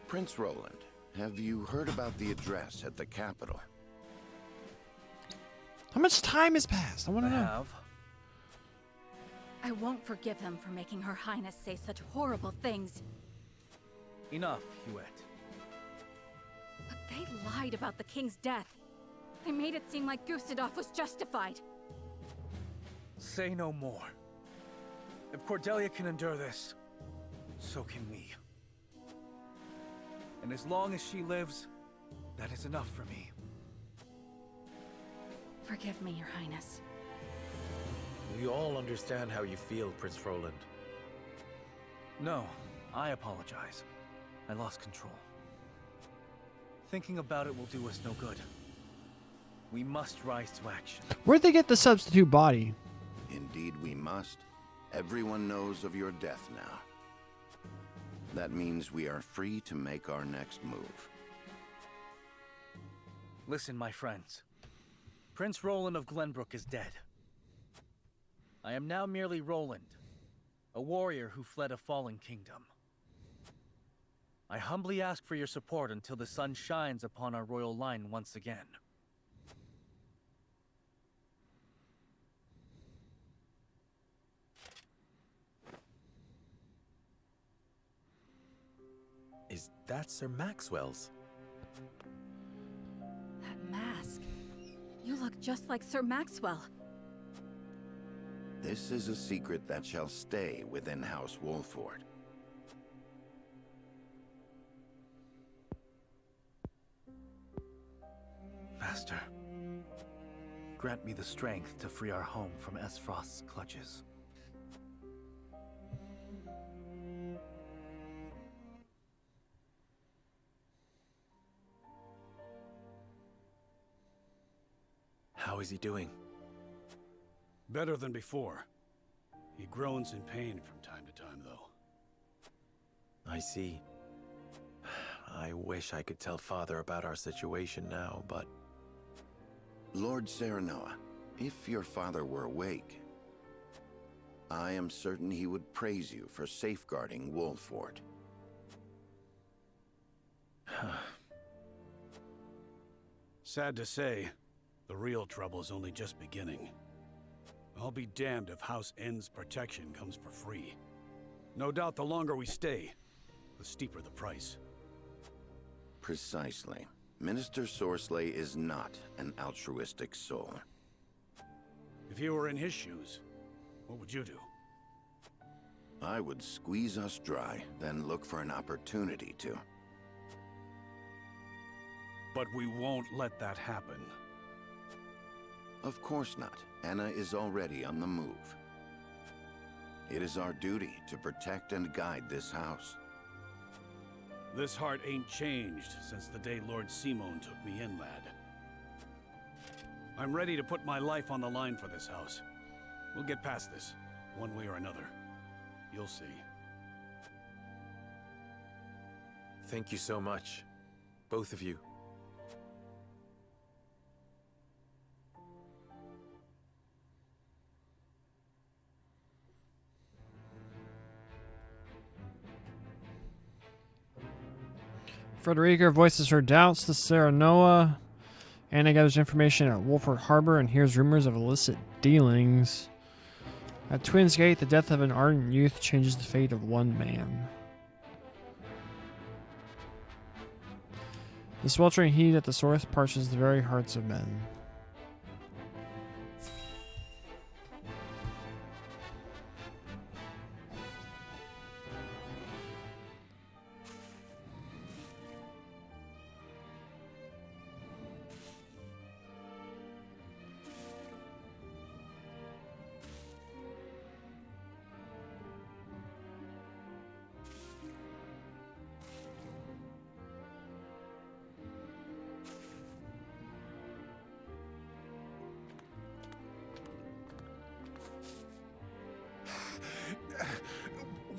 Prince Roland, have you heard about the address at the Capitol? How much time has passed? I want to know. I won't forgive them for making Her Highness say such horrible things. Enough, Huette. But they lied about the king's death. They made it seem like Gustadolf was justified. Say no more. If Cordelia can endure this, so can we. And as long as she lives, that is enough for me. Forgive me, Your Highness. We all understand how you feel, Prince Roland. No, I apologize. I lost control. Thinking about it will do us no good. We must rise to action. Where'd they get the substitute body? Indeed we must. Everyone knows of your death now. That means we are free to make our next move. Listen, my friends. Prince Roland of Glenbrook is dead. I am now merely Roland, a warrior who fled a fallen kingdom. I humbly ask for your support until the sun shines upon our royal line once again. Is that Sir Maxwell's? That mask. You look just like Sir Maxwell. This is a secret that shall stay within House Wolford. Master, grant me the strength to free our home from Esfrost's clutches. How is he doing? Better than before. He groans in pain from time to time, though. I see. I wish I could tell Father about our situation now, but... Lord Serenoa, if your father were awake, I am certain he would praise you for safeguarding Wolford. Sad to say, the real trouble is only just beginning. I'll be damned if House N's protection comes for free. No doubt the longer we stay, the steeper the price. Precisely. Minister Sorsley is not an altruistic soul. If you were in his shoes, what would you do? I would squeeze us dry, then look for an opportunity to. But we won't let that happen. Of course not. Anna is already on the move. It is our duty to protect and guide this house. This heart ain't changed since the day Lord Simon took me in, lad. I'm ready to put my life on the line for this house. We'll get past this, one way or another. You'll see. Thank you so much. Both of you. Frederica voices her doubts to Serenoa. Anna gathers information at Wolford Harbor and hears rumors of illicit dealings. At Twins Gate, the death of an ardent youth changes the fate of one man. The sweltering heat at the source parches the very hearts of men.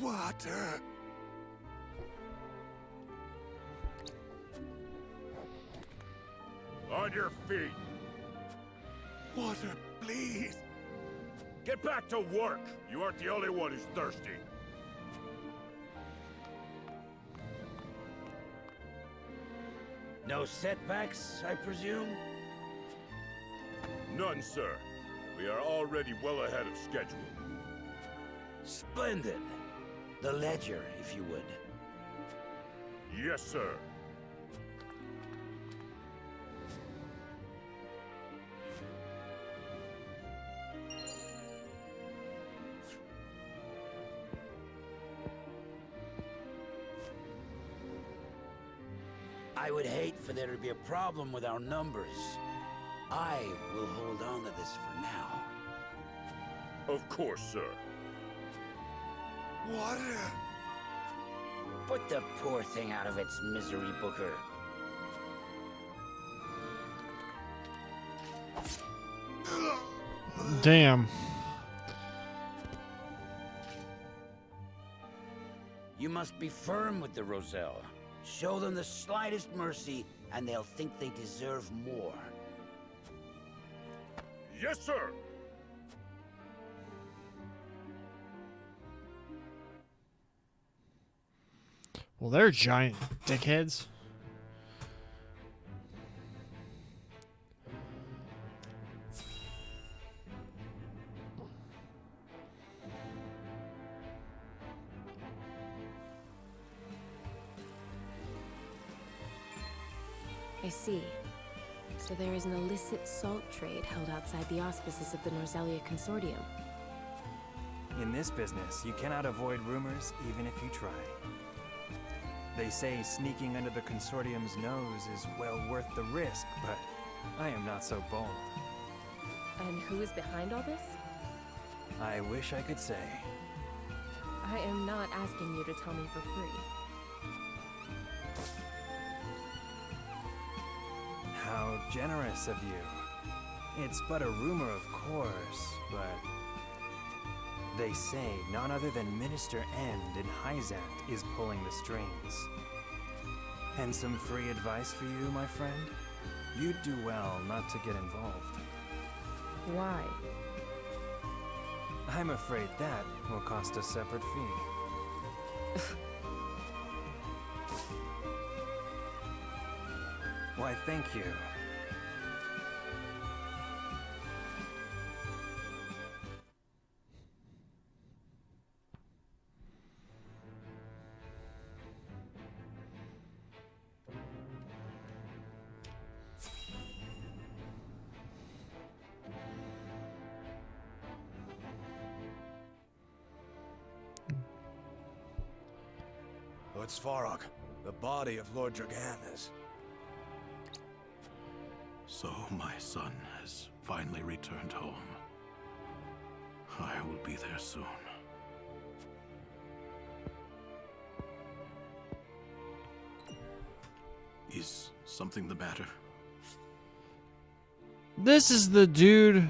Water. On your feet. Water, please. Get back to work. You aren't the only one who's thirsty. No setbacks, I presume? None, sir. We are already well ahead of schedule. Splendid. The ledger, if you would. Yes, sir. I would hate for there to be a problem with our numbers. I will hold on to this for now. Of course, sir. What? Put the poor thing out of its misery, Booker. Damn. You must be firm with the Roselle. Show them the slightest mercy, and they'll think they deserve more. Yes, sir. Well, they're giant dickheads. I see. So there is an illicit salt trade held outside the auspices of the Norzelia Consortium. In this business, you cannot avoid rumors even if you try. They say sneaking under the Consortium's nose is well worth the risk, but I am not so bold. And who is behind all this? I wish I could say. I am not asking you to tell me for free. How generous of you. It's but a rumor, of course, but they say none other than Minister End in Hyzant is pulling the strings. And some free advice for you, my friend? You'd do well not to get involved. Why? I'm afraid that will cost a separate fee. Why, thank you. Lord Svarog, the body of Lord Dragan is... So my son has finally returned home. I will be there soon. Is something the matter? This is the dude.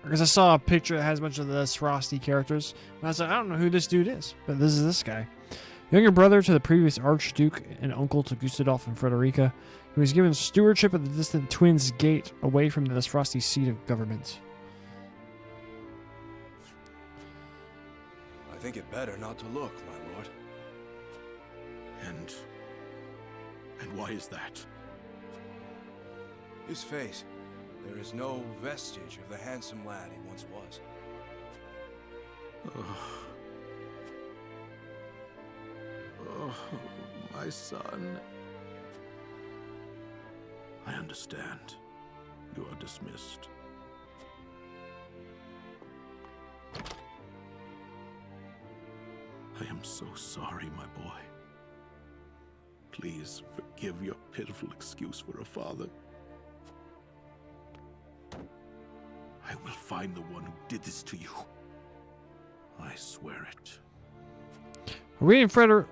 Because I saw a picture that has a bunch of the Frosty characters. And I was like, I don't know who this dude is. But this is this guy. Younger brother to the previous Archduke and uncle to Gustadolf and Frederica, who was given stewardship of the distant twins' gate away from this Frosty seat of government. I think it better not to look, my lord. And why is that? His face. There is no vestige of the handsome lad he once was. Oh, my son. I understand. You are dismissed. I am so sorry, my boy. Please forgive your pitiful excuse for a father. I will find the one who did this to you. I swear it. Are we and Frederick,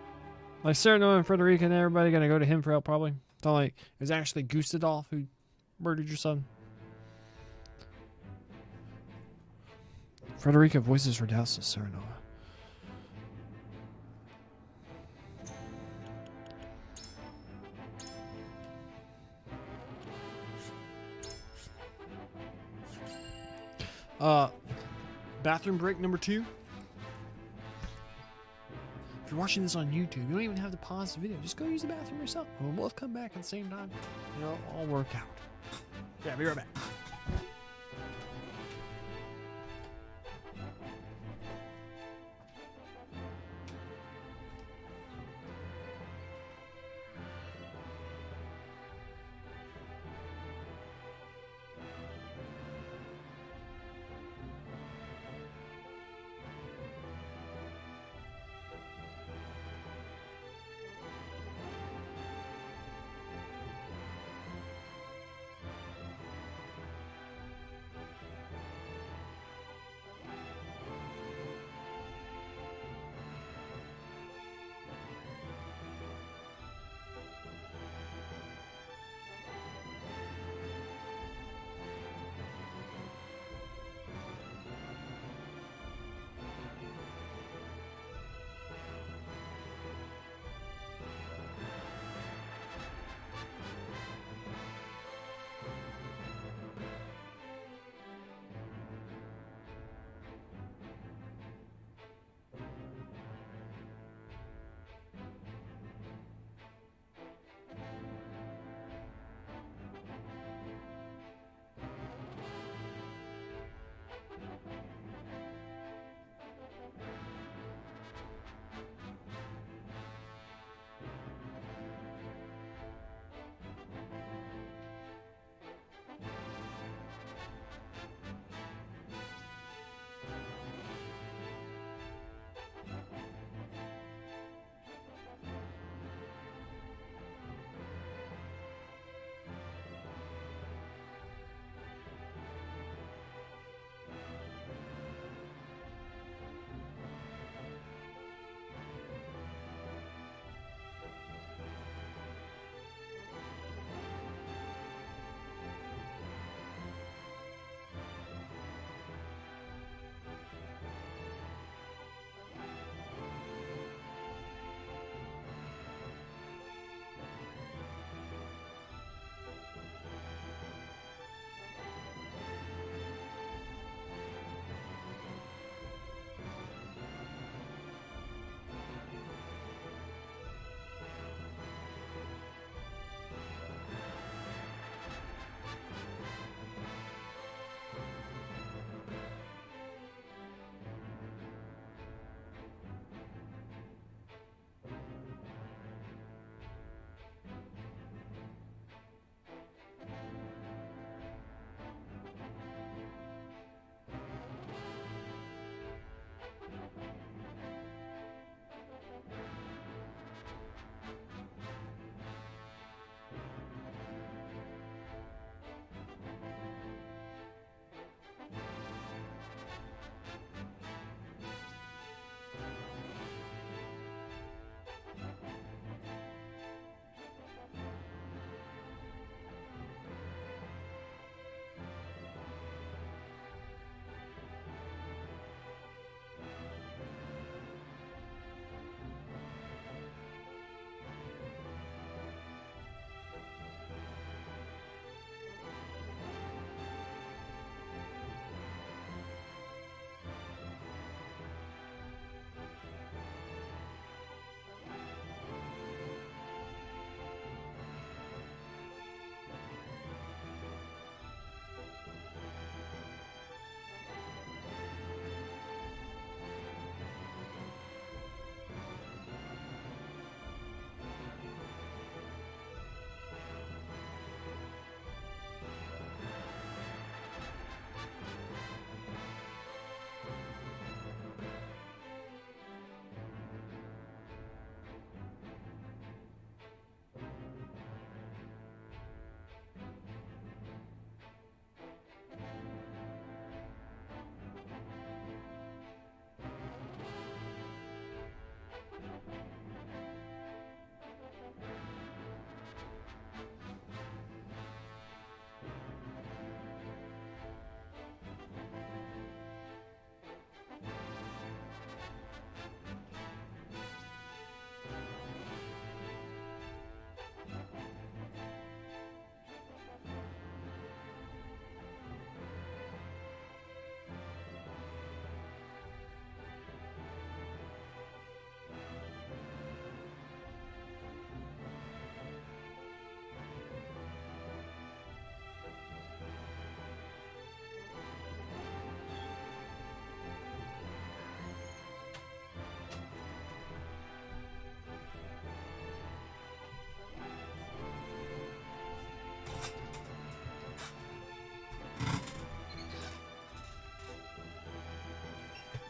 like Serenoa and Frederica and everybody, gonna go to him for help? Probably. It's not like it was actually Gustadolf who murdered your son. Frederica voices her doubts to Serenoa. Bathroom break number 2. If you're watching this on YouTube, you don't even have to pause the video. Just go use the bathroom yourself. We'll both come back at the same time. It'll all work out. Yeah, be right back.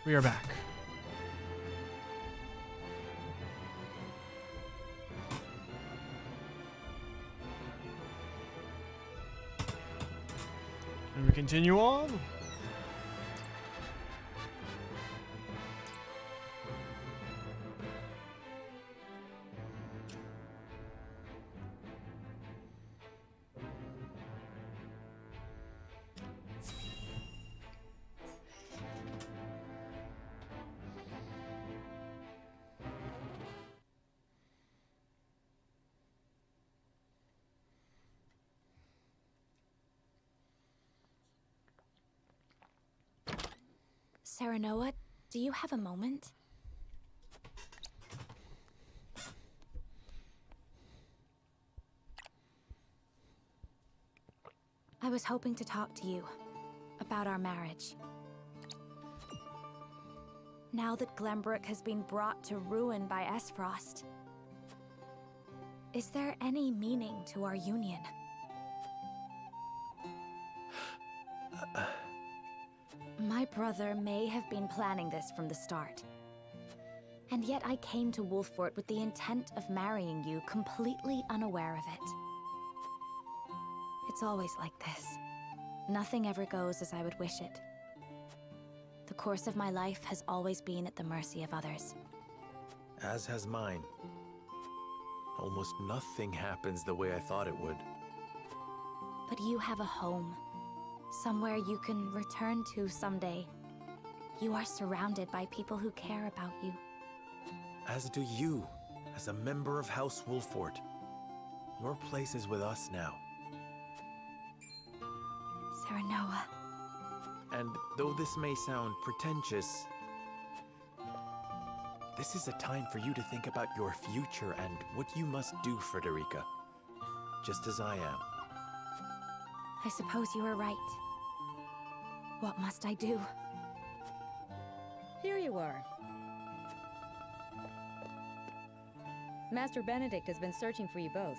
We are back. And we continue on. Serenoa, do you have a moment? I was hoping to talk to you about our marriage. Now that Glenbrook has been brought to ruin by Esfrost, is there any meaning to our union? My brother may have been planning this from the start. And yet I came to Wolffort with the intent of marrying you, completely unaware of it. It's always like this. Nothing ever goes as I would wish it. The course of my life has always been at the mercy of others. As has mine. Almost nothing happens the way I thought it would. But you have a home. Somewhere you can return to someday. You are surrounded by people who care about you. As do you, as a member of House Wolffort. Your place is with us now. Serenoa. And though this may sound pretentious, this is a time for you to think about your future and what you must do, Frederica. Just as I am. I suppose you are right. What must I do? Here you are. Master Benedict has been searching for you both.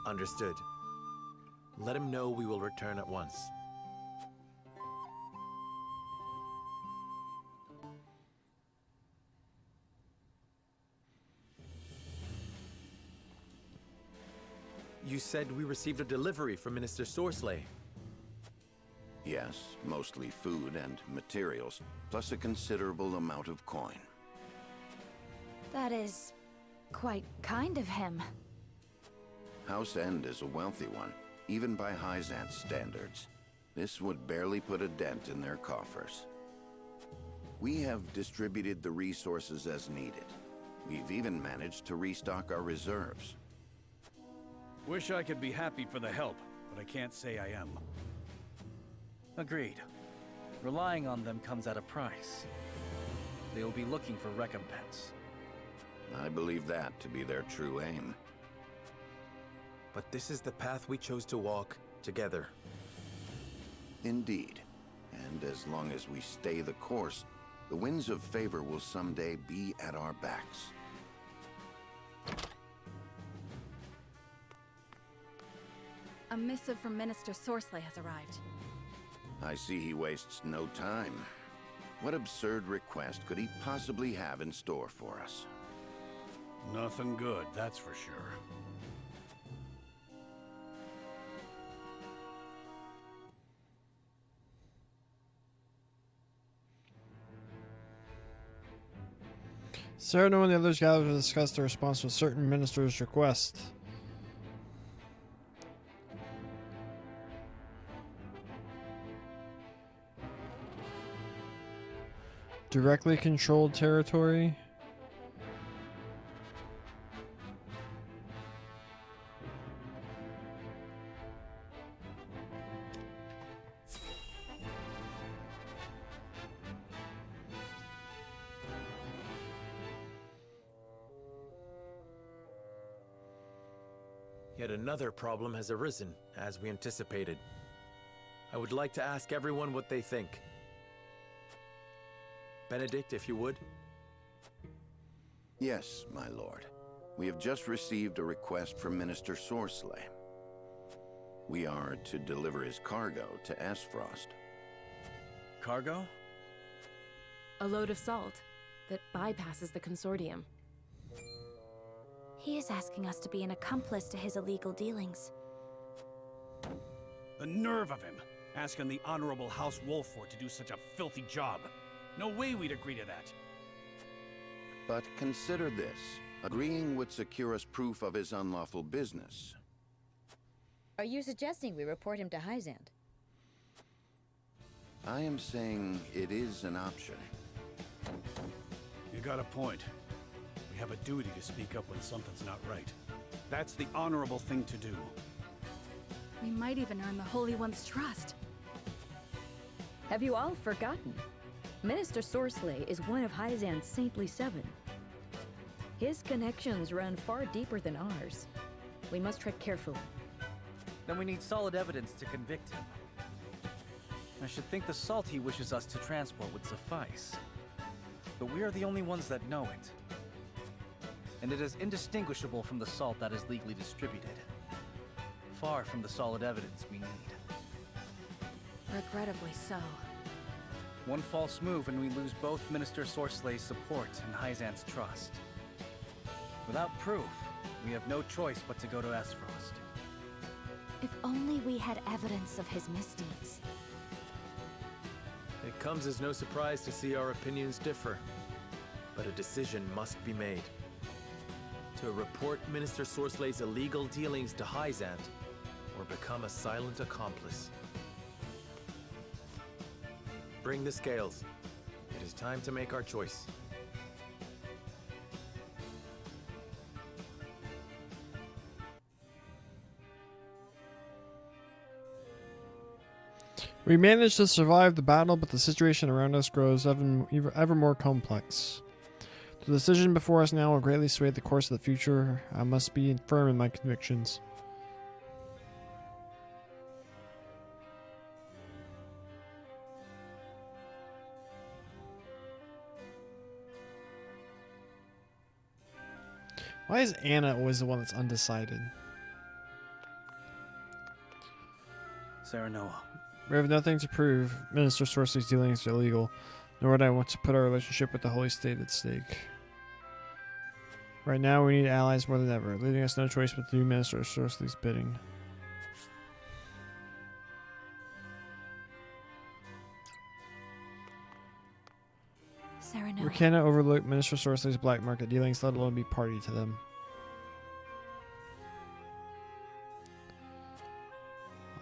Understood. Let him know we will return at once. You said we received a delivery from Minister Sorsley. Yes, mostly food and materials, plus a considerable amount of coin. That is quite kind of him. House End is a wealthy one, even by Hyzant's standards. This would barely put a dent in their coffers. We have distributed the resources as needed. We've even managed to restock our reserves. Wish I could be happy for the help, but I can't say I am. Agreed. Relying on them comes at a price. They will be looking for recompense. I believe that to be their true aim. But this is the path we chose to walk together. Indeed. And as long as we stay the course, the winds of favor will someday be at our backs. A missive from Minister Sorsley has arrived. I see he wastes no time. What absurd request could he possibly have in store for us? Nothing good, that's for sure. Serenoa and the others gathered to discuss the response to a certain minister's request. Directly controlled territory. Yet another problem has arisen, as we anticipated. I would like to ask everyone what they think. Benedict, if you would. Yes, my lord. We have just received a request from Minister Sorsley. We are to deliver his cargo to Esfrost. Cargo? A load of salt that bypasses the consortium. He is asking us to be an accomplice to his illegal dealings. The nerve of him, asking the Honorable House Wolford to do such a filthy job. No way we'd agree to that. But consider this. Agreeing would secure us proof of his unlawful business. Are you suggesting we report him to Hyzant? I am saying it is an option. You got a point. We have a duty to speak up when something's not right. That's the honorable thing to do. We might even earn the Holy One's trust. Have you all forgotten? Minister Sorsley is one of Hyzant's Saintly Seven. His connections run far deeper than ours. We must tread carefully. Then we need solid evidence to convict him. I should think the salt he wishes us to transport would suffice. But we are the only ones that know it. And it is indistinguishable from the salt that is legally distributed. Far from the solid evidence we need. Regrettably so. One false move and we lose both Minister Sorsley's support and Hyzant's trust. Without proof, we have no choice but to go to Esfrost. If only we had evidence of his misdeeds. It comes as no surprise to see our opinions differ. But a decision must be made. To report Minister Sorsley's illegal dealings to Hyzant, or become a silent accomplice. Bring the scales. It is time to make our choice. We managed to survive the battle, but the situation around us grows ever more complex. The decision before us now will greatly sway the course of the future. I must be firm in my convictions. Why is Anna always the one that's undecided? Serenoa. We have nothing to prove. Minister Sorsley's dealings are illegal, nor would I want to put our relationship with the Holy State at stake. Right now, we need allies more than ever, leaving us no choice but to do Minister Sorsley's bidding. Serenoa. We cannot overlook Minister Sorsley's black market dealings, let alone be party to them.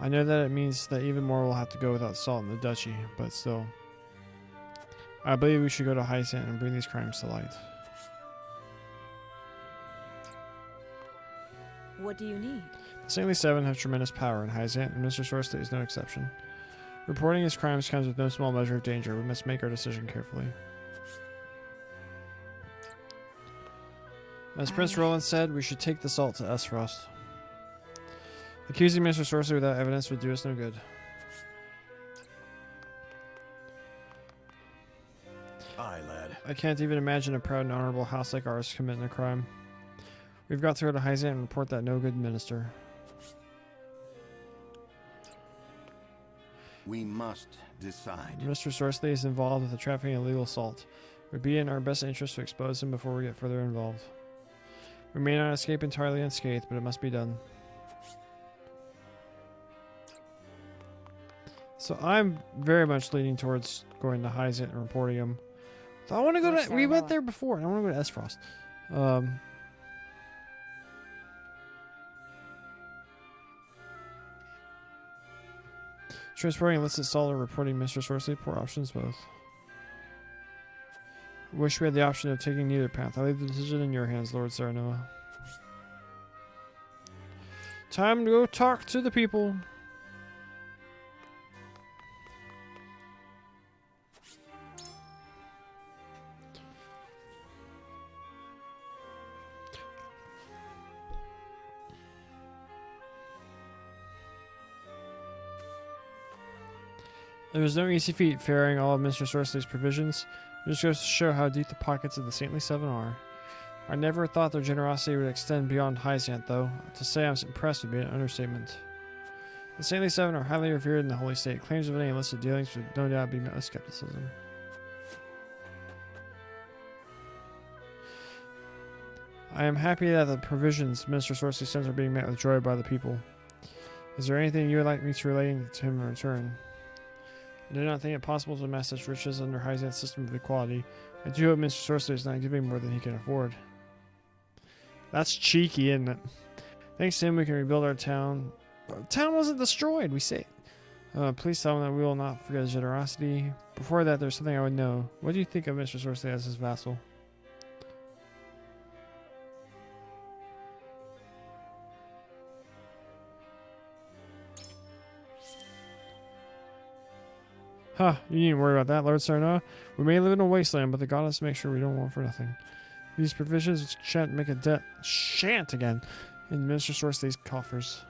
I know that it means that even more will have to go without salt in the duchy, but still. I believe we should go to Hyzant and bring these crimes to light. What do you need? The Saintly Seven have tremendous power in Hyzant, and Mr. Sorsley is no exception. Reporting his crimes comes with no small measure of danger. We must make our decision carefully. As Prince Roland said, we should take the salt to Esfrost. Accusing Mr. Sorsley without evidence would do us no good. Aye, lad. I can't even imagine a proud and honorable house like ours committing a crime. We've got to go to Hyzant and report that no good minister. We must decide. Mr. Sorsley is involved with the trafficking of illegal salt. It would be in our best interest to expose him before we get further involved. We may not escape entirely unscathed, but it must be done. So I'm very much leaning towards going to Hyzant and reporting him. So I want to go to. We went there before, and I want to go to Esfrost. Transporting illicit salt or reporting Mr. Sorsley, poor options both. Wish we had the option of taking neither path. I leave the decision in your hands, Lord Serenoa. Time to go talk to the people. It was no easy feat ferrying all of Mr. Sorsley's provisions. It just goes to show how deep the pockets of the Saintly Seven are. I never thought their generosity would extend beyond Hyzant, though. To say I'm impressed would be an understatement. The Saintly Seven are highly revered in the Holy State. Claims of any illicit dealings would no doubt be met with skepticism. I am happy that the provisions Minister Sorcery sends are being met with joy by the people. Is there anything you would like me to relay to him in return? I do not think it possible to amass such riches under Hyzant's system of equality. I do hope Mr. Sorcery is not giving more than he can afford. That's cheeky, isn't it? Thanks to him, we can rebuild our town. The town wasn't destroyed, we say. Please tell him that we will not forget his generosity. Before that, there's something I would know. What do you think of Mr. Sorcery as his vassal? Huh, you needn't worry about that, Lord Sarnoa. We may live in a wasteland, but the goddess makes sure we don't want for nothing. These provisions shan't make a debt. Shan't again. In Mr. Sorceley's coffers.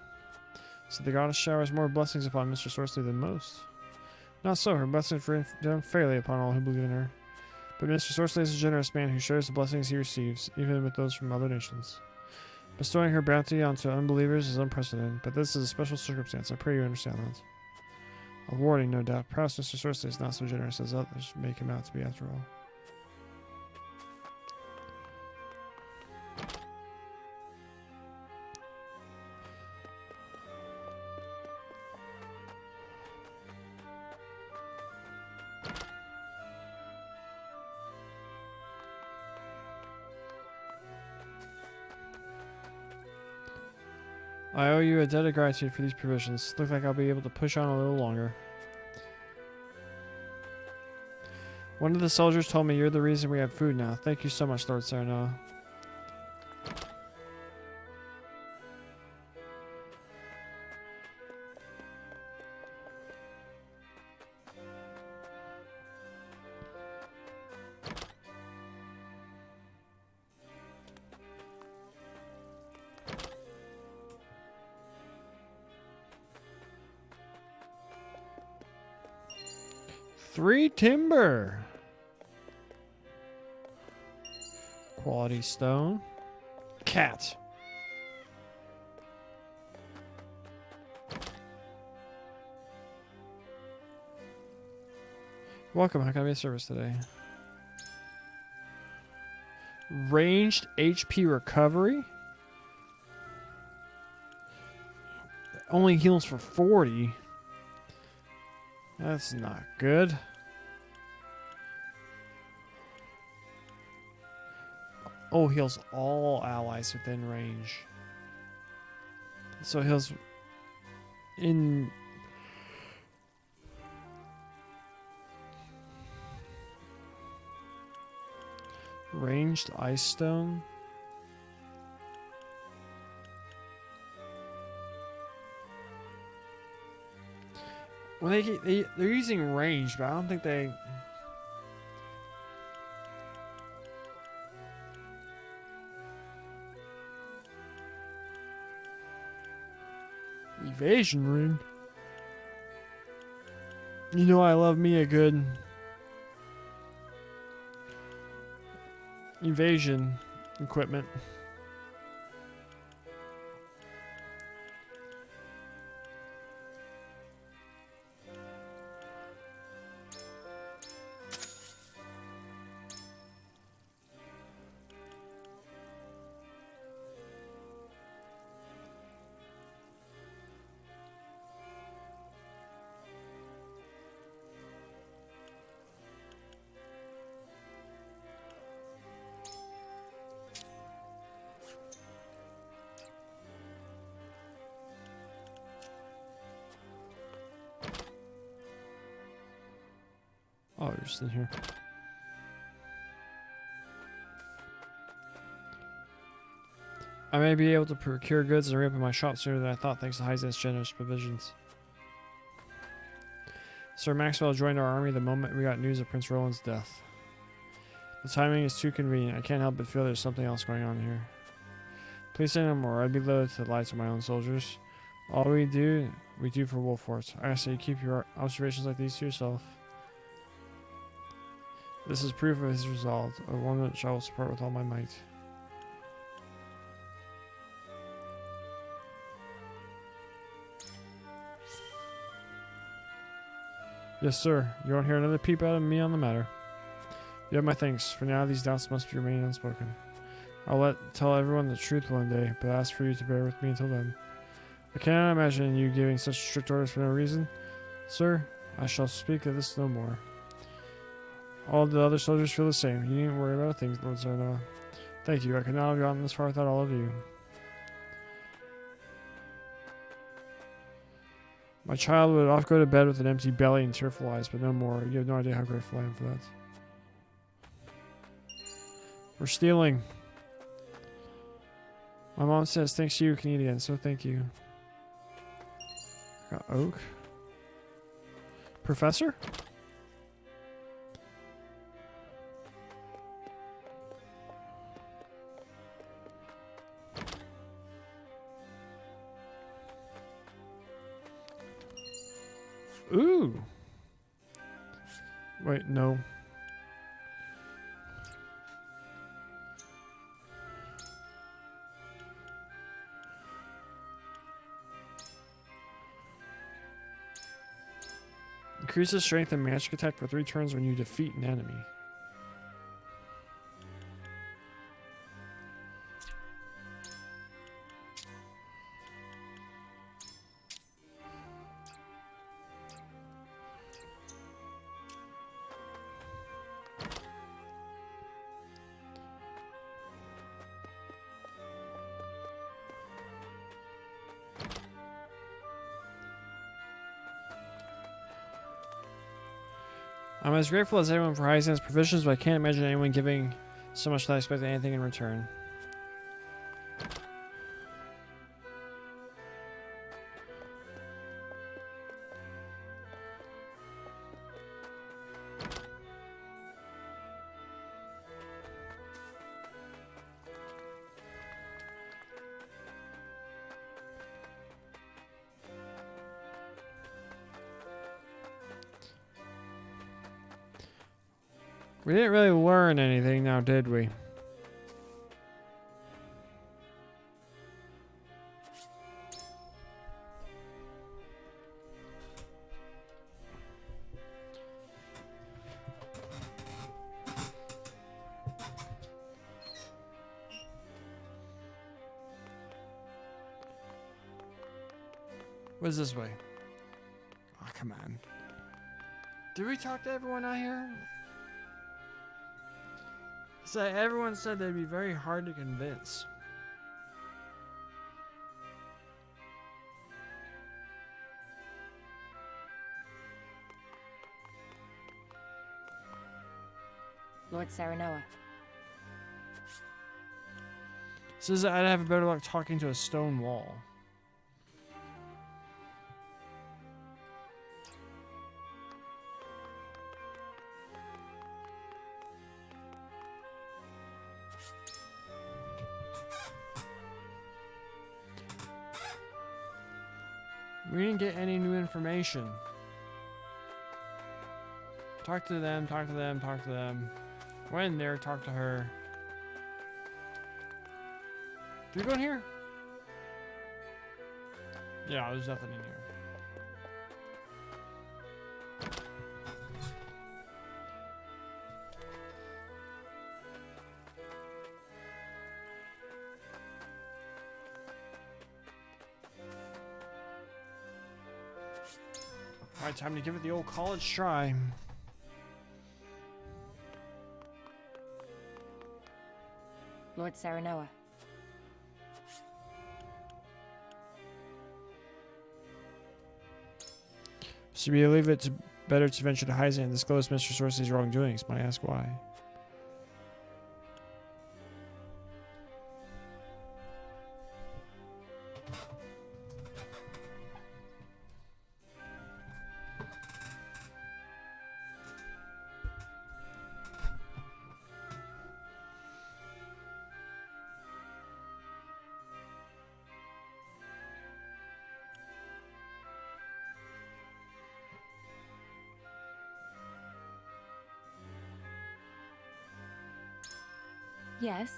So the goddess showers more blessings upon Mr. Sorceley than most. Not so, her blessings rain down fairly upon all who believe in her. But Mr. Sorceley is a generous man who shares the blessings he receives, even with those from other nations. Bestowing her bounty onto unbelievers is unprecedented, but this is a special circumstance. I pray you understand that. A warning, no doubt. Perhaps Mr. Sorceley is not so generous as others make him out to be after all. I owe you a debt of gratitude for these provisions. Look like I'll be able to push on a little longer. One of the soldiers told me you're the reason we have food now. Thank you so much, Lord Sarnoa. Three timber. Quality stone. Cat. Welcome. How can I be of service today? Ranged HP recovery. Only heals for 40. That's not good. Oh, heals all allies within range. So heals in... Ranged ice stone. Well, they're using range, but I don't think they... Evasion ring. You know I love me a good evasion equipment. Oh, you're just in here. I may be able to procure goods and reopen my shop sooner than I thought thanks to Hyzant's generous provisions. Sir Maxwell joined our army the moment we got news of Prince Roland's death. The timing is too convenient. I can't help but feel there's something else going on here. Please say no more. I'd be loath to lie to my own soldiers. All we do for Wolfort. I ask that you keep your observations like these to yourself. This is proof of his resolve, a one which I will support with all my might. Yes, sir. You won't hear another peep out of me on the matter. You have my thanks. For now, these doubts must remain unspoken. I'll tell everyone the truth one day, but I ask for you to bear with me until then. I cannot imagine you giving such strict orders for no reason. Sir, I shall speak of this no more. All the other soldiers feel the same. You needn't worry about things, Lord Zarnoa. Thank you. I could not have gotten this far without all of you. My child would often go to bed with an empty belly and tearful eyes, but no more. You have no idea how grateful I am for that. We're stealing. My mom says, thanks to you, Canadian, so thank you. Got Oak. Professor? Ooh. Wait, no. Increases strength and magic attack for 3 turns when you defeat an enemy. I'm as grateful as anyone for Hyzan's provisions, but I can't imagine anyone giving so much that I expect anything in return. We didn't really learn anything now, did we? What's this way? Oh, come on. Did we talk to everyone out here? So everyone said they'd be very hard to convince. Lord Saranoa. Says I'd have better luck talking to a stone wall. We didn't get any new information. Talk to them, talk to them, talk to them. Went in there, talk to her. Did we go in here? Yeah, there's nothing in here. Alright, time to give it the old college try. Lord Saranoa. So we believe it's better to venture to Hyzan and disclose Mr. Sorcery's wrongdoings. Might I ask why? Yes.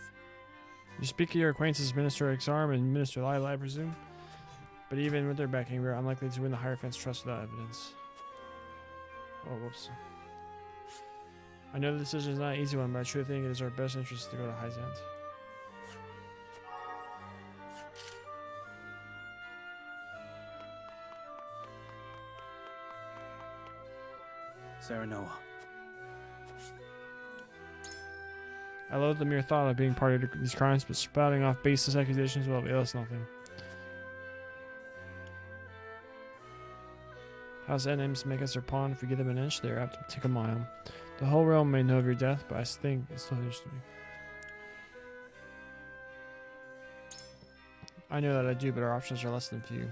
You speak of your acquaintances Minister Exarm and Minister Lila, I presume? But even with their backing, we're unlikely to win the Hierophant's trust without evidence. Oh, whoops. I know the decision is not an easy one, but I truly think it is our best interest to go to Hyzant. Serenoa. I loathe the mere thought of being party to these crimes, but spouting off baseless accusations will avail us nothing. House N aims to make us their pawn. If we give them an inch, they are apt to take a mile. The whole realm may know of your death, but I think it's still interesting to me. I know that I do, but our options are less than few.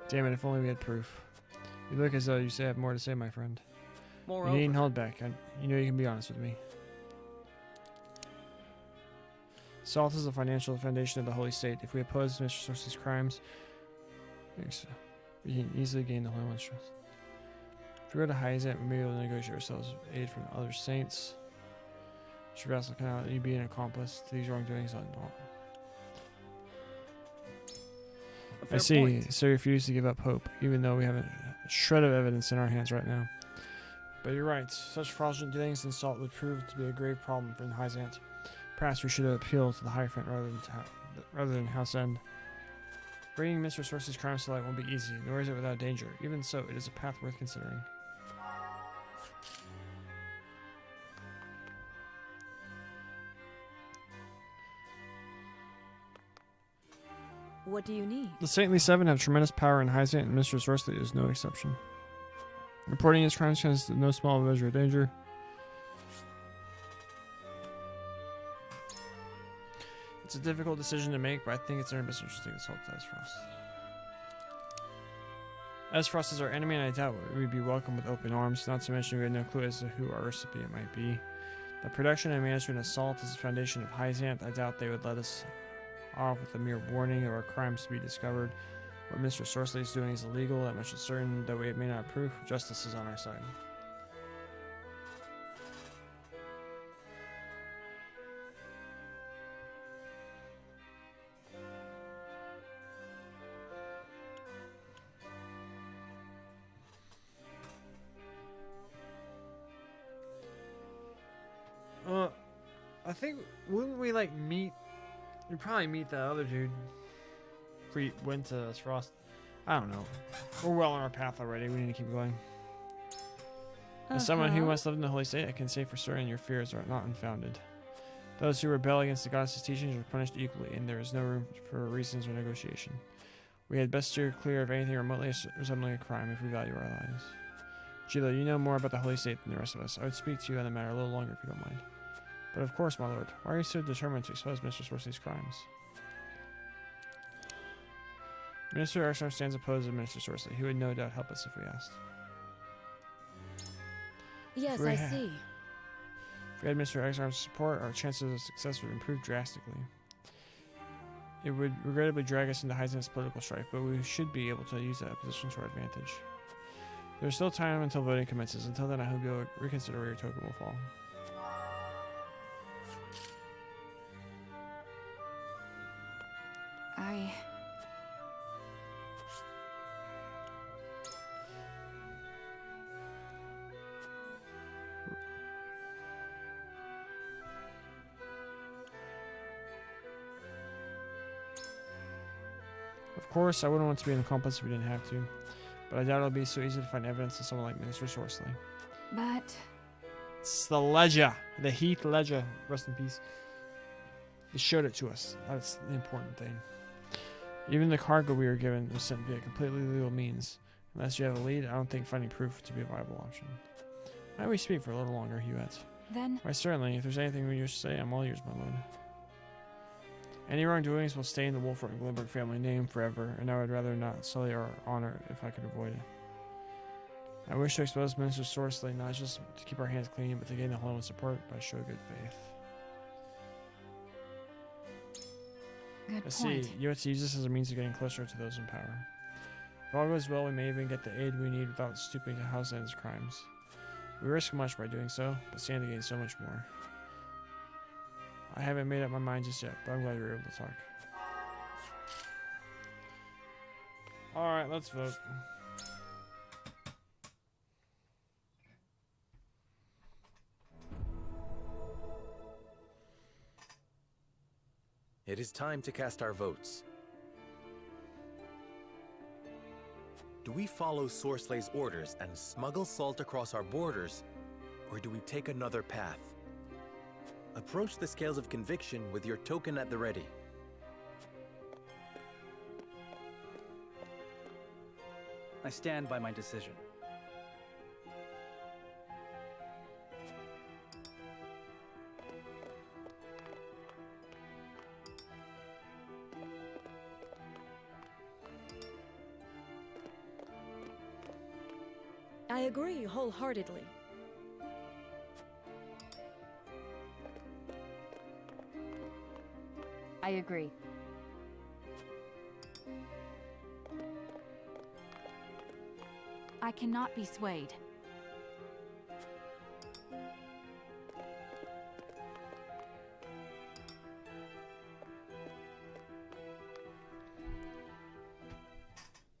Damn it, if only we had proof. You look as though you say I have more to say, my friend. Moreover, You needn't hold back. You know you can be honest with me. Salt is the financial foundation of the Holy State. If we oppose Mr. Source's crimes, we can easily gain the Holy One's trust. If we go to Hyzant, we may be able to negotiate ourselves aid from other saints. Mr. Vassal cannot let you be an accomplice to these wrongdoings. I see. point. So you refuse to give up hope, even though we have a shred of evidence in our hands right now. But you're right. Such fraudulent dealings in Salt would prove to be a grave problem for Hyzant. Perhaps we should appeal to the Hierophant rather than House End. Bringing Mr. Source's crimes to light won't be easy, nor is it without danger. Even so, it is a path worth considering. What do you need? The Saintly Seven have tremendous power in Hyzant, and Mr. Sorceley is no exception. Reporting his crimes comes to no small measure of danger. It's a difficult decision to make, but I think it's in our best interest to take this whole to Esfrost. Esfrost is our enemy, and I doubt we'd be welcomed with open arms, not to mention we had no clue as to who our recipient might be. The production and management of Salt is the foundation of Hyzant. I doubt they would let us off with a mere warning of our crimes to be discovered. What Mr. Sorceley is doing is illegal, that much is certain, though we may not approve. Justice is on our side. I think, wouldn't we like meet? We'd probably meet that other dude if we went to Frost. I don't know. We're well on our path already. We need to keep going. As someone who once lived in the Holy State, I can say for certain your fears are not unfounded. Those who rebel against the goddess's teachings are punished equally, and there is no room for reasons or negotiation. We had best steer clear of anything remotely resembling a crime if we value our lives. Gilo, you know more about the Holy State than the rest of us. I would speak to you on the matter a little longer if you don't mind. But of course, my lord, why are you so determined to expose Mr. Sorceley's crimes? Minister Erskine stands opposed to Minister Sorceley. He would no doubt help us if we asked. Yes, I see. If we had Mr. Exarm's support, our chances of success would improve drastically. It would regrettably drag us into Hyzant's political strife, but we should be able to use that position to our advantage. There's still time until voting commences. Until then, I hope you'll reconsider where your token will fall. Of course, I wouldn't want to be an accomplice if we didn't have to, but I doubt it'll be so easy to find evidence of someone like Minister Sorceley. But it's the Ledger, the Heath Ledger, rest in peace. They showed it to us. That's the important thing. Even the cargo we were given was sent via completely legal means. Unless you have a lead, I don't think finding proof to be a viable option. Might we speak for a little longer, Huette? Then? Why, certainly. If there's anything we wish to say, I'm all ears, my lord. Any wrongdoings will stay in the Wolford and Glenbrook family name forever, and I would rather not sully our honor if I could avoid it. I wish to expose Minister Sorceley not just to keep our hands clean, but to gain the Holy One's support by show of good faith. Good I see. You have to use this as a means of getting closer to those in power. If all goes well, we may even get the aid we need without stooping to House End's crimes. We risk much by doing so, but stand to gain so much more. I haven't made up my mind just yet, but I'm glad we were able to talk. Alright, let's vote. It is time to cast our votes. Do we follow Sorslay's orders and smuggle salt across our borders, or do we take another path? Approach the scales of conviction with your token at the ready. I stand by my decision. I agree wholeheartedly. I agree. I cannot be swayed.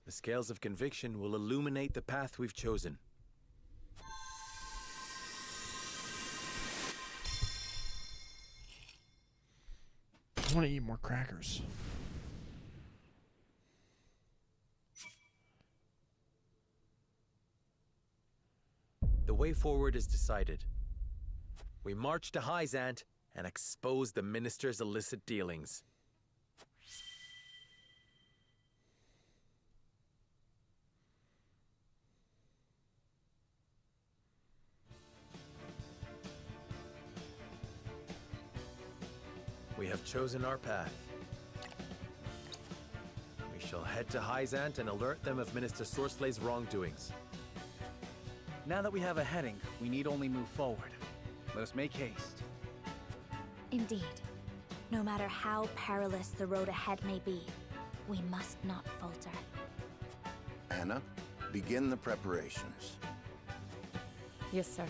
The scales of conviction will illuminate the path we've chosen. I want to eat more crackers. The way forward is decided. We march to Hyzant and expose the minister's illicit dealings. We have chosen our path. We shall head to Hyzant and alert them of Minister Sorslay's wrongdoings. Now that we have a heading, we need only move forward. Let us make haste. Indeed. No matter how perilous the road ahead may be, we must not falter. Anna, begin the preparations. Yes, sir.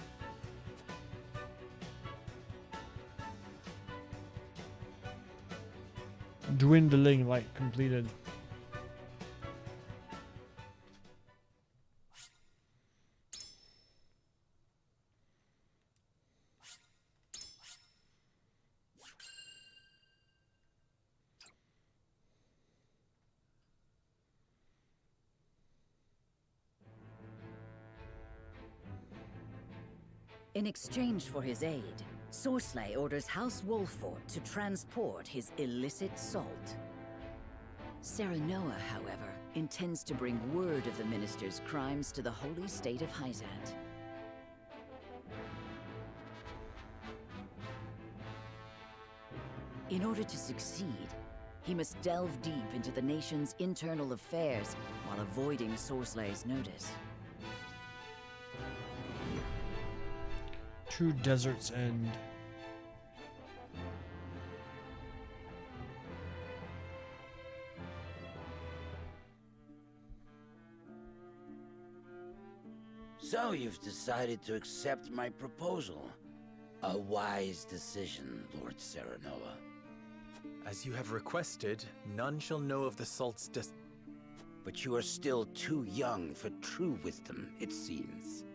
Dwindling light completed. In exchange for his aid, Sorsley orders House Wolford to transport his illicit salt. Serenoa, however, intends to bring word of the minister's crimes to the holy state of Hyzant. In order to succeed, he must delve deep into the nation's internal affairs while avoiding Sorsley's notice. Two deserts end. So you've decided to accept my proposal. A wise decision, Lord Serenoa. As you have requested, none shall know of the salt's But you are still too young for true wisdom, it seems.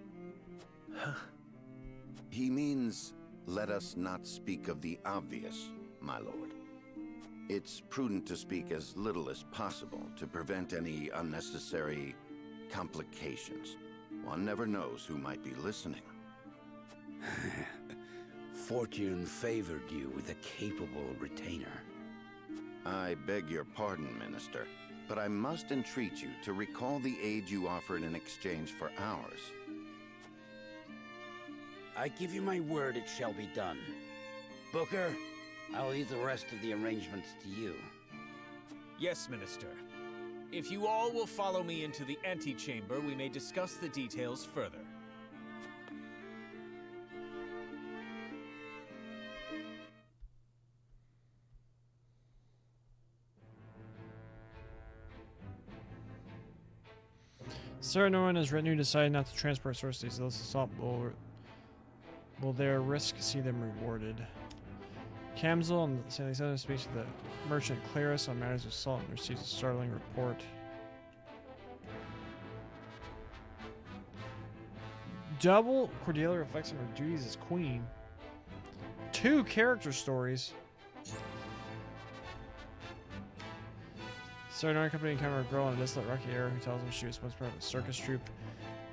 He means, let us not speak of the obvious, my lord. It's prudent to speak as little as possible to prevent any unnecessary complications. One never knows who might be listening. Fortune favored you with a capable retainer. I beg your pardon, Minister, but I must entreat you to recall the aid you offered in exchange for ours. I give you my word it shall be done. Booker, I will leave the rest of the arrangements to you. Yes, Minister. If you all will follow me into the antechamber, we may discuss the details further. Serenoa and his retinue decided not to transport Sorsley's illicit salt. Will their risk see them rewarded? Camzel and St. Southern speaks to the merchant Claris on matters of salt and receives a startling report. Double Cordelia reflects on her duties as queen. 2 character stories. Serenora Company encounter a girl in a desolate rocky area who tells them she was once part of a circus troupe.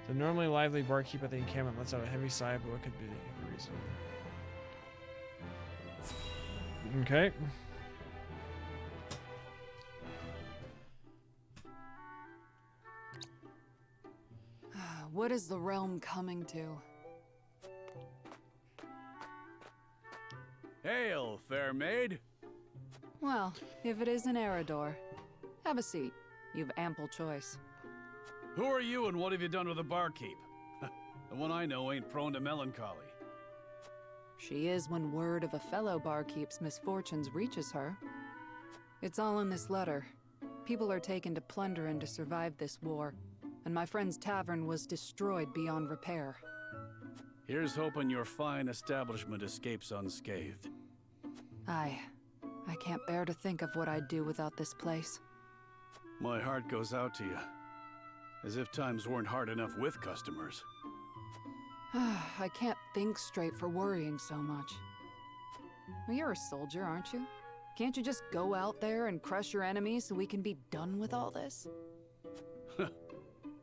The normally lively barkeep at the encampment lets out a heavy sigh, but what could be the reason? Okay. What is the realm coming to? Hail, fair maid. Well, if it is an Eridor, have a seat. You've ample choice. Who are you and what have you done with the barkeep? The one I know ain't prone to melancholy. She is when word of a fellow barkeep's misfortunes reaches her. It's all in this letter. People are taken to plunder and to survive this war, and my friend's tavern was destroyed beyond repair. Here's hoping your fine establishment escapes unscathed. I can't bear to think of what I'd do without this place. My heart goes out to you. As if times weren't hard enough with customers. I can't think straight for worrying so much. Well, you're a soldier, aren't you? Can't you just go out there and crush your enemies so we can be done with all this?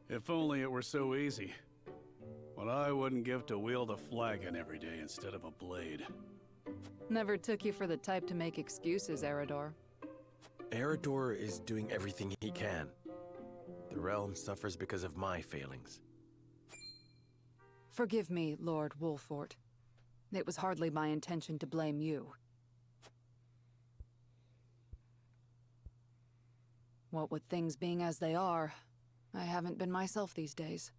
If only it were so easy. What I wouldn't give to wield a flagon every day instead of a blade. Never took you for the type to make excuses, Eridor. Eridor is doing everything he can. The realm suffers because of my failings. Forgive me, Lord Wolfort. It was hardly my intention to blame you. What with things being as they are, I haven't been myself these days.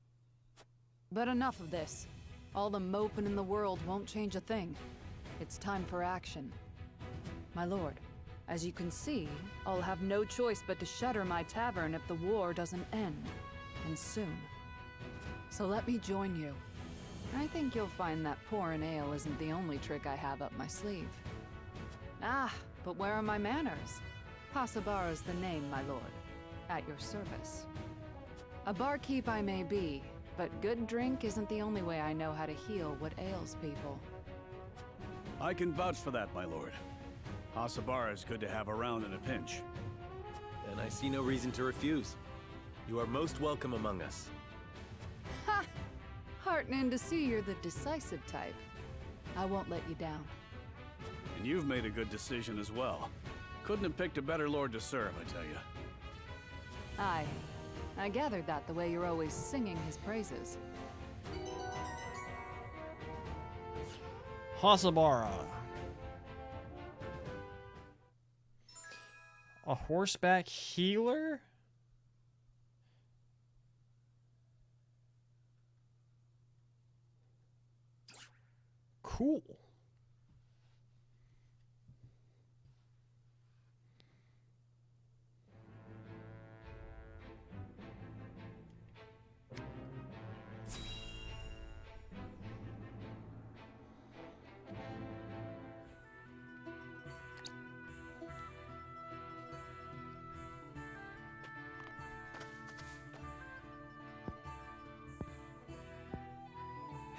But enough of this. All the moping in the world won't change a thing. It's time for action. My lord, as you can see, I'll have no choice but to shutter my tavern if the war doesn't end, and soon. So let me join you. I think you'll find that pouring ale isn't the only trick I have up my sleeve. Ah, but where are my manners? Pasabara's the name, my lord. At your service. A barkeep I may be, but good drink isn't the only way I know how to heal what ails people. I can vouch for that, my lord. Hasabara is good to have around in a pinch. And I see no reason to refuse. You are most welcome among us. Ha! Heartening to see you're the decisive type. I won't let you down. And you've made a good decision as well. Couldn't have picked a better lord to serve, I tell you. I gathered that the way you're always singing his praises. Hasabara. A horseback healer? Cool.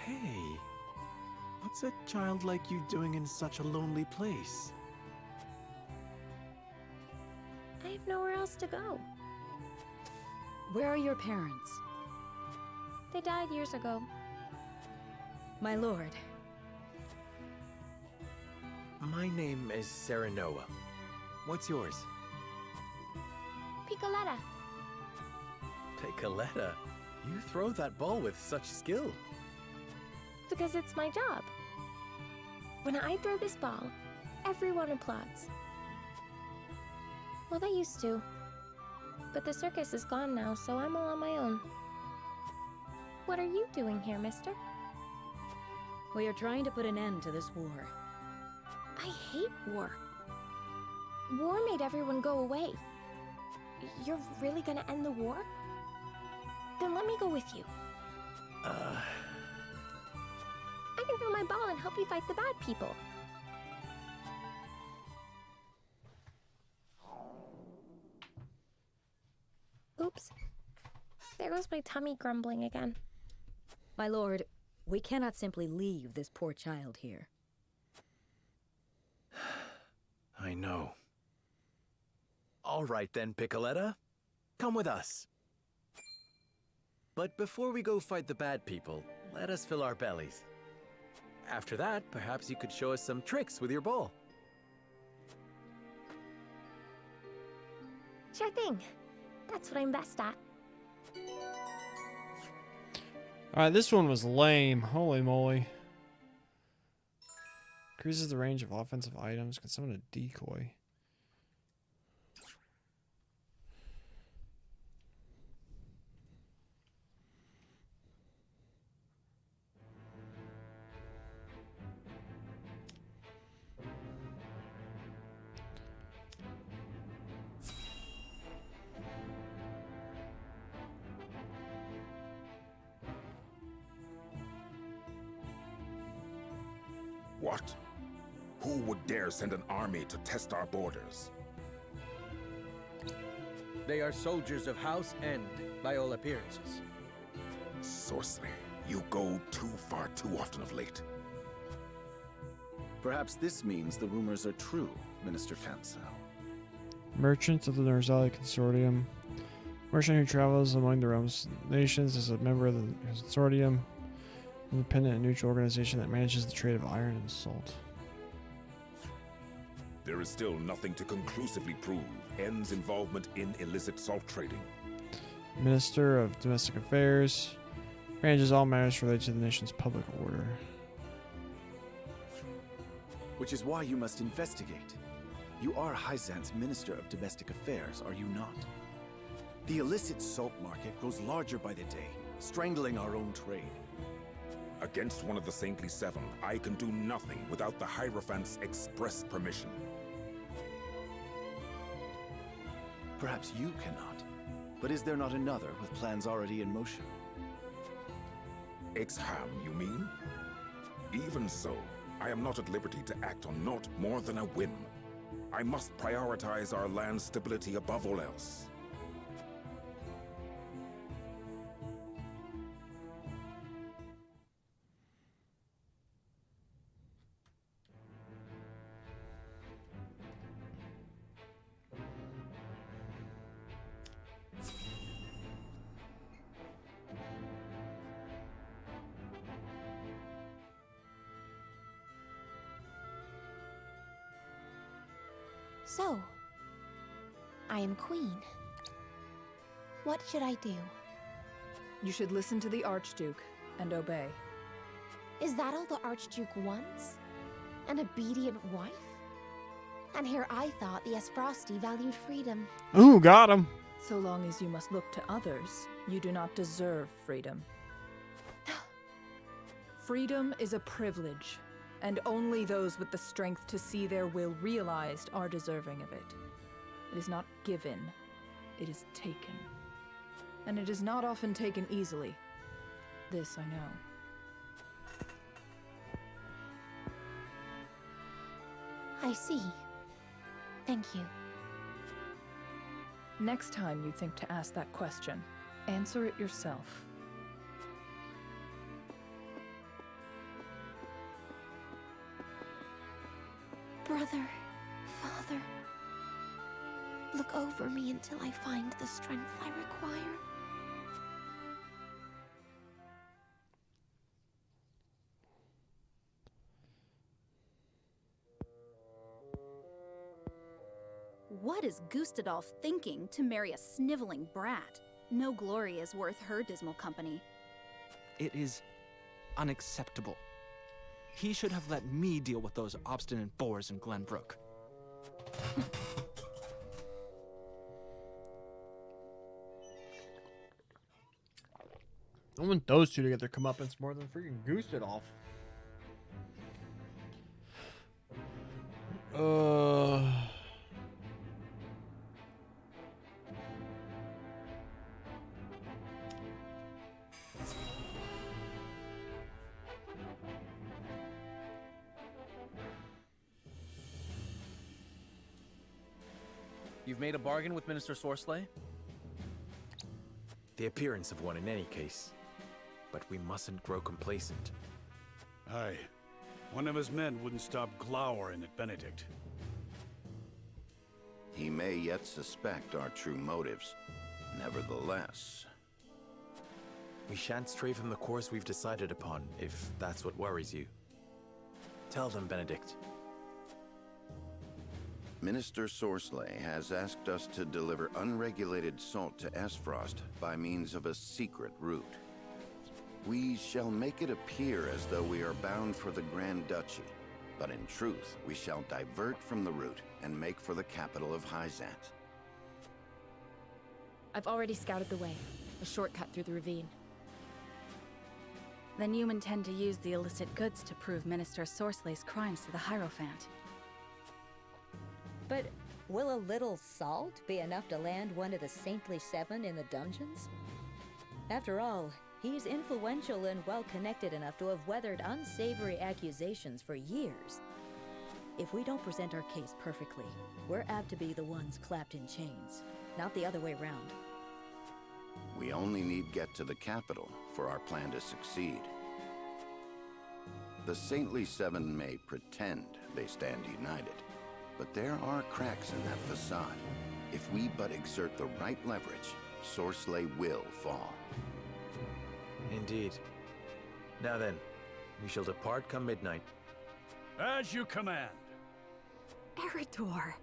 Hey, what's a child like you doing in such a lonely place? I have nowhere else to go. Where are your parents? They died years ago. My lord. My name is Serenora. What's yours? Picoletta. Picoletta? You throw that ball with such skill. Because it's my job. When I throw this ball, everyone applauds. Well, they used to. But the circus is gone now, so I'm all on my own. What are you doing here, mister? We are trying to put an end to this war. I hate war. War made everyone go away. You're really gonna end the war? Then let me go with you. I can throw my ball and help you fight the bad people. Oops. There goes my tummy grumbling again. My lord, we cannot simply leave this poor child here. I know. All right then, Piccoletta. Come with us. But before we go fight the bad people, let us fill our bellies. After that, perhaps you could show us some tricks with your bowl. Sure thing. That's what I'm best at. Alright, this one was lame. Holy moly. Increases the range of offensive items. Can summon a decoy. What? Who would dare send an army to test our borders? They are soldiers of House End, by all appearances. Sorcery, you go too far too often of late. Perhaps this means the rumors are true, Minister Cancel. Merchant of the Norzalia Consortium. Merchant who travels among the realm's nations is a member of the Consortium. Independent and neutral organization that manages the trade of iron and salt. There is still nothing to conclusively prove End's involvement in illicit salt trading. Minister of Domestic Affairs. Manages all matters related to the nation's public order. Which is why you must investigate. You are Hyzant's Minister of Domestic Affairs, are you not? The illicit salt market grows larger by the day, strangling our own trade. Against one of the Saintly Seven, I can do nothing without the Hierophant's express permission. Perhaps you cannot. But is there not another with plans already in motion? Exham, you mean? Even so, I am not at liberty to act on naught more than a whim. I must prioritize our land's stability above all else. So, I am queen. What should I do? You should listen to the Archduke and obey. Is that all the Archduke wants? An obedient wife? And here I thought the Esfrosti valued freedom. Ooh, got him. So long as you must look to others, you do not deserve freedom. Freedom is a privilege, and only those with the strength to see their will realized are deserving of it. It is not given, it is taken. And it is not often taken easily. This I know. I see. Thank you. Next time you think to ask that question, answer it yourself. Brother, Father, look over me until I find the strength I require. What is Gustadolf thinking to marry a sniveling brat? No glory is worth her dismal company. It is unacceptable. He should have let me deal with those obstinate boors in Glenbrook. I want those two to get their comeuppance more than freaking Gustadolf. You've made a bargain with Minister Sorcelet? The appearance of one in any case. But we mustn't grow complacent. Aye. One of his men wouldn't stop glowering at Benedict. He may yet suspect our true motives. Nevertheless... We shan't stray from the course we've decided upon, if that's what worries you. Tell them, Benedict. Minister Sorcelet has asked us to deliver unregulated salt to Esfrost by means of a secret route. We shall make it appear as though we are bound for the Grand Duchy, but in truth, we shall divert from the route and make for the capital of Hyzant. I've already scouted the way. A shortcut through the ravine. Then you intend to use the illicit goods to prove Minister Sorcelet's crimes to the Hierophant. But will a little salt be enough to land one of the Saintly Seven in the dungeons? After all, he's influential and well-connected enough to have weathered unsavory accusations for years. If we don't present our case perfectly, we're apt to be the ones clapped in chains, not the other way around. We only need get to the capital for our plan to succeed. The Saintly Seven may pretend they stand united, but there are cracks in that facade. If we but exert the right leverage, Sorcelet will fall. Indeed. Now then, we shall depart come midnight. As you command. Eridor!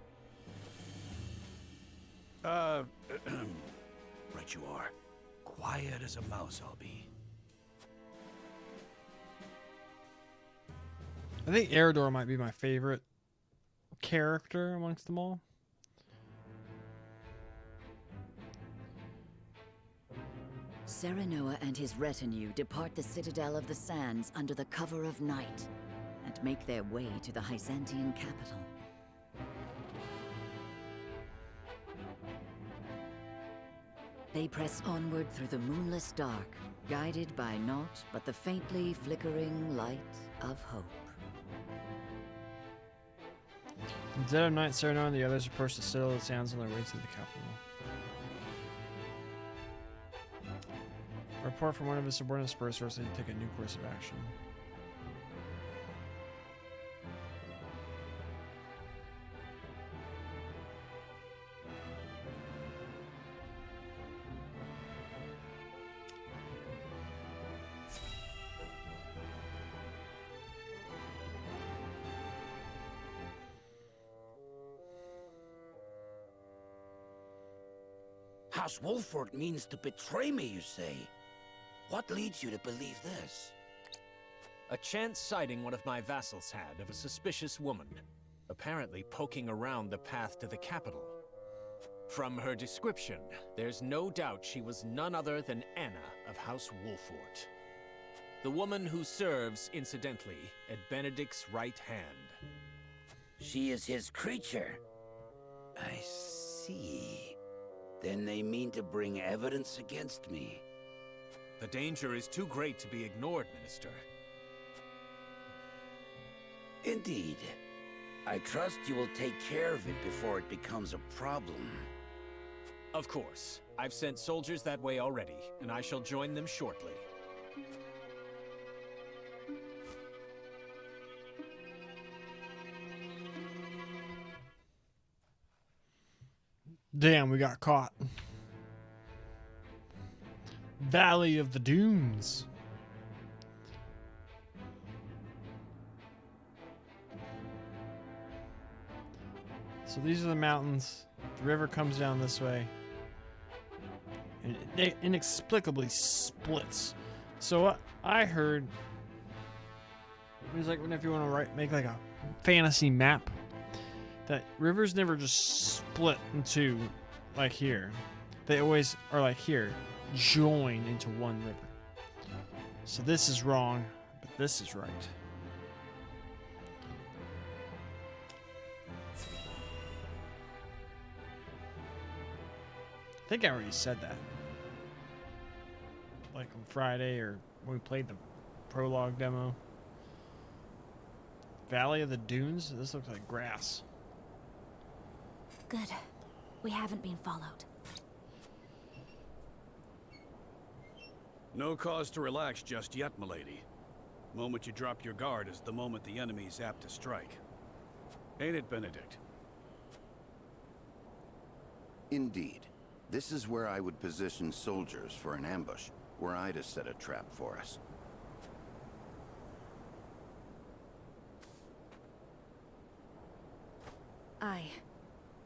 Right you are. Quiet as a mouse I'll be. I think Eridor might be my favorite character amongst them all. Serenoa and his retinue depart the Citadel of the Sands under the cover of night and make their way to the Hyzantian capital. They press onward through the moonless dark, guided by naught but the faintly flickering light of hope. In the dead of night, Serenoa and the others approach the Citadel of the Sands on their way to the capital. A report from one of his subordinates spurs Sorcelet to take a new course of action. House Wolford means to betray me, you say? What leads you to believe this? A chance sighting one of my vassals had of a suspicious woman, apparently poking around the path to the capital. From her description, there's no doubt she was none other than Anna of House Wolford. The woman who serves, incidentally, at Benedict's right hand. She is his creature. I see. Then they mean to bring evidence against me. The danger is too great to be ignored, Minister. Indeed. I trust you will take care of it before it becomes a problem. Of course. I've sent soldiers that way already, and I shall join them shortly. Damn, we got caught. Valley of the Dunes. So these are the mountains. The river comes down this way. And it inexplicably splits. So what I heard was like whenever you want to make like a fantasy map, that rivers never just split into like here. They always are like here, join into one river. So this is wrong, but this is right. I think I already said that. Like on Friday or when we played the prologue demo. Valley of the Dunes? This looks like grass. Good. We haven't been followed. No cause to relax just yet, milady. Moment you drop your guard is the moment the enemy's apt to strike. Ain't it, Benedict? Indeed. This is where I would position soldiers for an ambush, were I to set a trap for us.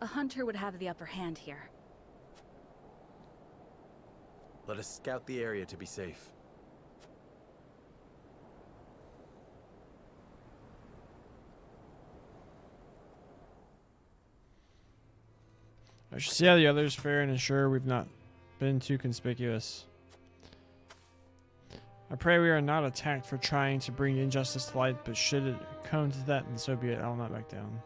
A hunter would have the upper hand here. Let us scout the area to be safe. I should see how the others fare and ensure we've not been too conspicuous. I pray we are not attacked for trying to bring injustice to light, but should it come to that, then so be it. I will not back down.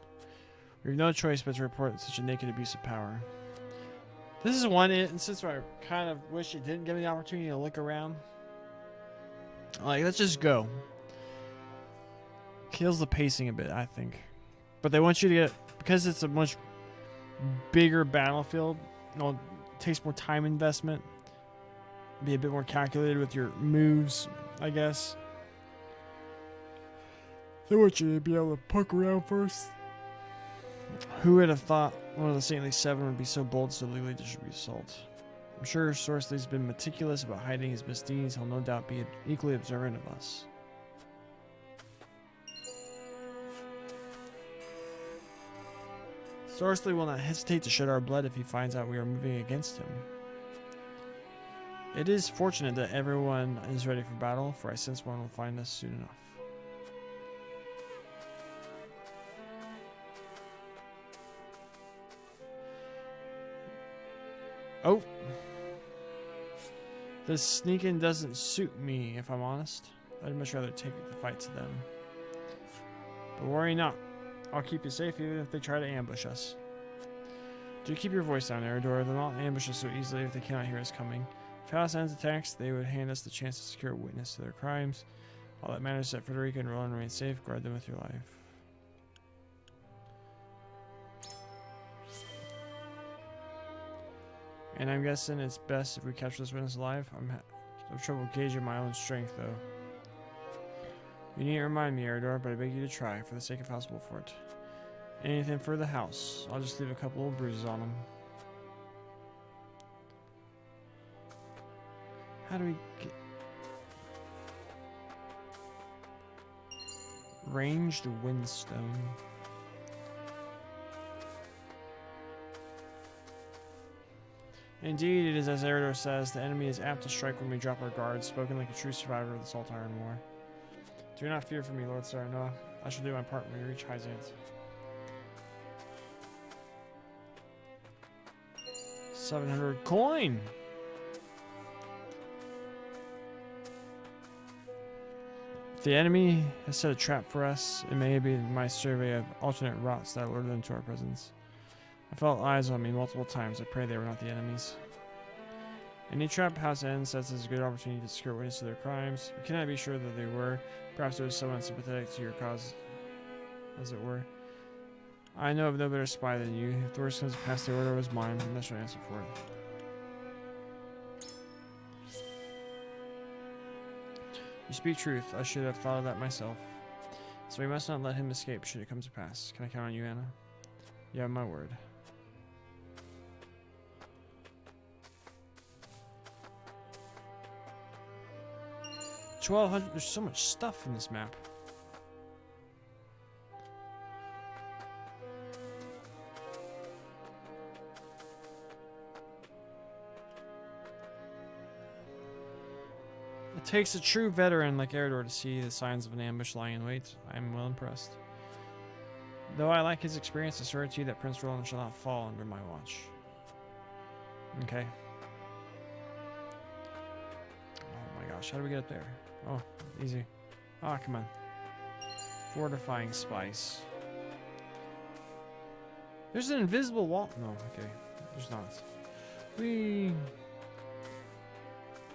We have no choice but to report such a naked abuse of power. This is one instance where I kind of wish it didn't give me the opportunity to look around. Like, let's just go. Kills the pacing a bit, I think. But they want you to get, because it's a much bigger battlefield, you know, it takes more time investment. Be a bit more calculated with your moves, I guess. They want you to be able to poke around first. Who would have thought one of the Saintly Seven would be so bold to legally distribute salt? I'm sure Sorsley's been meticulous about hiding his misdeeds. He'll no doubt be equally observant of us. Sorsley will not hesitate to shed our blood if he finds out we are moving against him. It is fortunate that everyone is ready for battle, for I sense one will find us soon enough. Oh. This sneaking doesn't suit me, if I'm honest. I'd much rather take the fight to them. But worry not. I'll keep you safe even if they try to ambush us. Do keep your voice down, Eridor. They'll not ambush us so easily if they cannot hear us coming. If House ends attacks, they would hand us the chance to secure a witness to their crimes. All that matters is that Frederica and Roland remain safe. Guard them with your life. And I'm guessing it's best if we capture this witness alive. I'm having trouble gauging my own strength, though. You needn't remind me, Eridor, but I beg you to try, for the sake of House Wolfort. Anything for the house. I'll just leave a couple old bruises on them. How do we get... Ranged Windstone. Indeed, it is as Eridor says, the enemy is apt to strike when we drop our guards, spoken like a true survivor of the Salt Iron War. Do not fear for me, Lord Saranoa. I shall do my part when we reach Hyzant. 700 coin! If the enemy has set a trap for us, it may be my survey of alternate routes that lured them to our presence. I felt eyes on me multiple times. I pray they were not the enemies. Any trap House ends sets us a good opportunity to secure witness to their crimes. We cannot be sure that they were. Perhaps there was someone sympathetic to your cause, as it were. I know of no better spy than you. If the worst comes to pass, the order was mine, and I shall answer for it. You speak truth. I should have thought of that myself. So we must not let him escape should it come to pass. Can I count on you, Anna? You have my word. $1,200. There's so much stuff in this map. It takes a true veteran like Eridor to see the signs of an ambush lying in wait. I am well impressed. Though I like his experience, I swear to you that Prince Roland shall not fall under my watch. Okay. Oh my gosh, how do we get up there? Oh, easy. Ah, come on. Fortifying spice. There's an invisible wall. No, okay. There's not. Whee!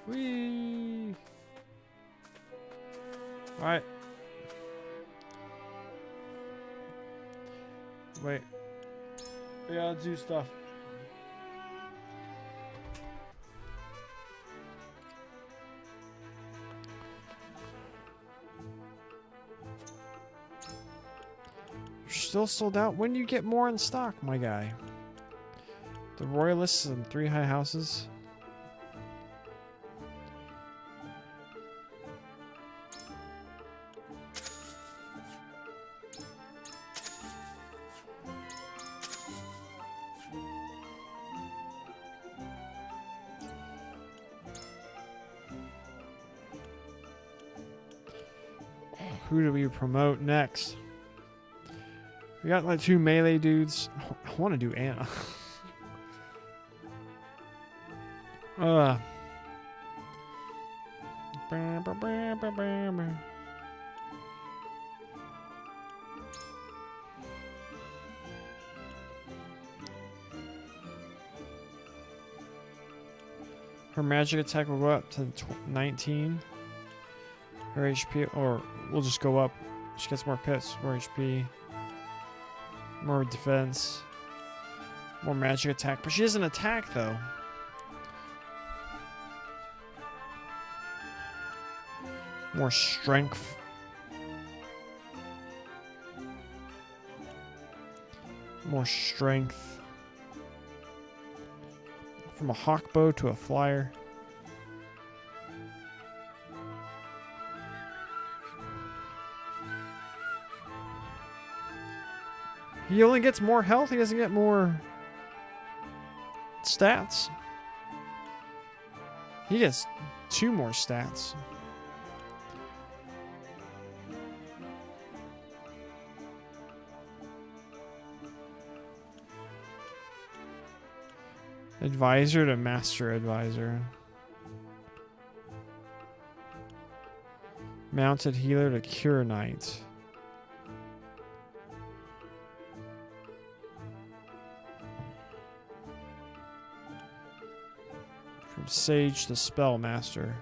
Whee! Alright. Wait. We gotta do stuff. You're still sold out? When do you get more in stock, my guy? The Royalists and 3 high houses. Who do we promote next? We got like 2 melee dudes. I want to do Anna. Her magic attack will go up to 19. Her HP, or we'll just go up. She gets more pips, more HP, more defense, more magic attack. But she doesn't attack though. More strength. More strength. From a hawk bow to a flyer. He only gets more health, he doesn't get more stats. He gets 2 more stats. Advisor to Master Advisor. Mounted Healer to Cure Knight. From Sage to Spellmaster.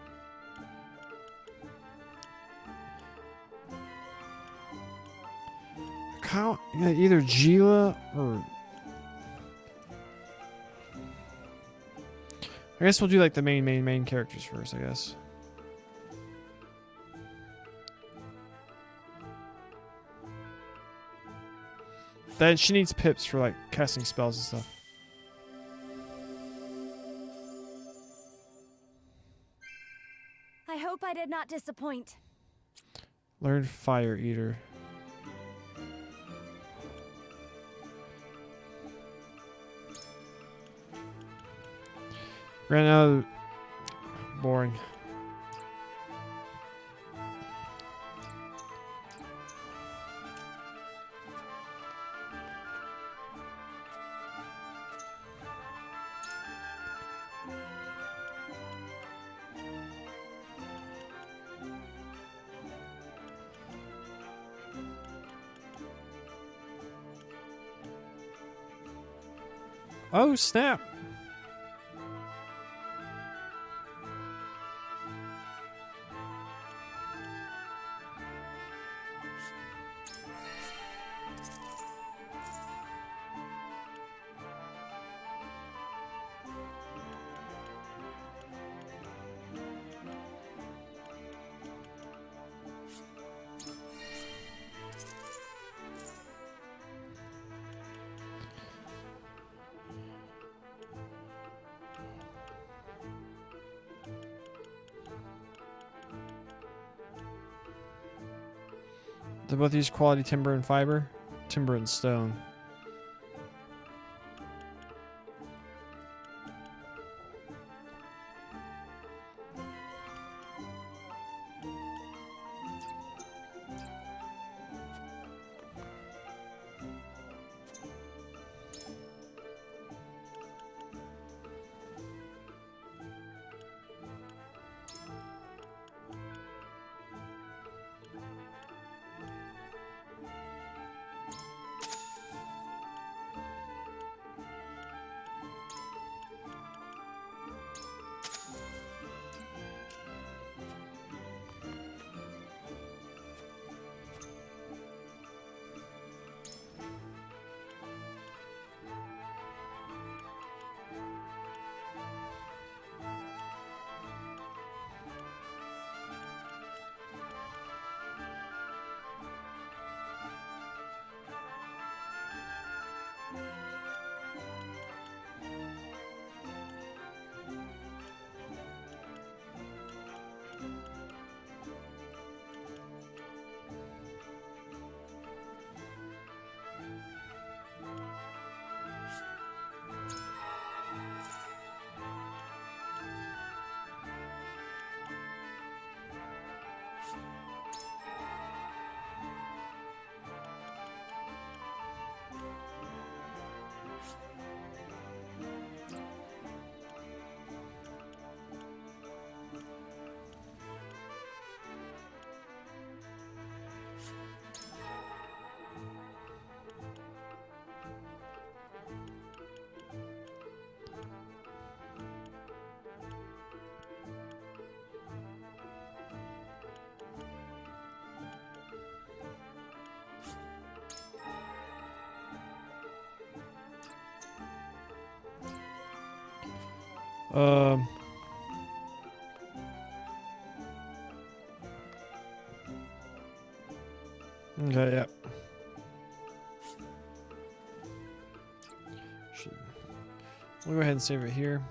Either Gila or... I guess we'll do like the main characters first, I guess. Then she needs pips for like casting spells and stuff. I hope I did not disappoint. Learn Fire Eater. Ran out of... Boring. Oh, snap. They both use quality timber and fiber. Timber and stone. Okay, yeah. We'll go ahead and save it here.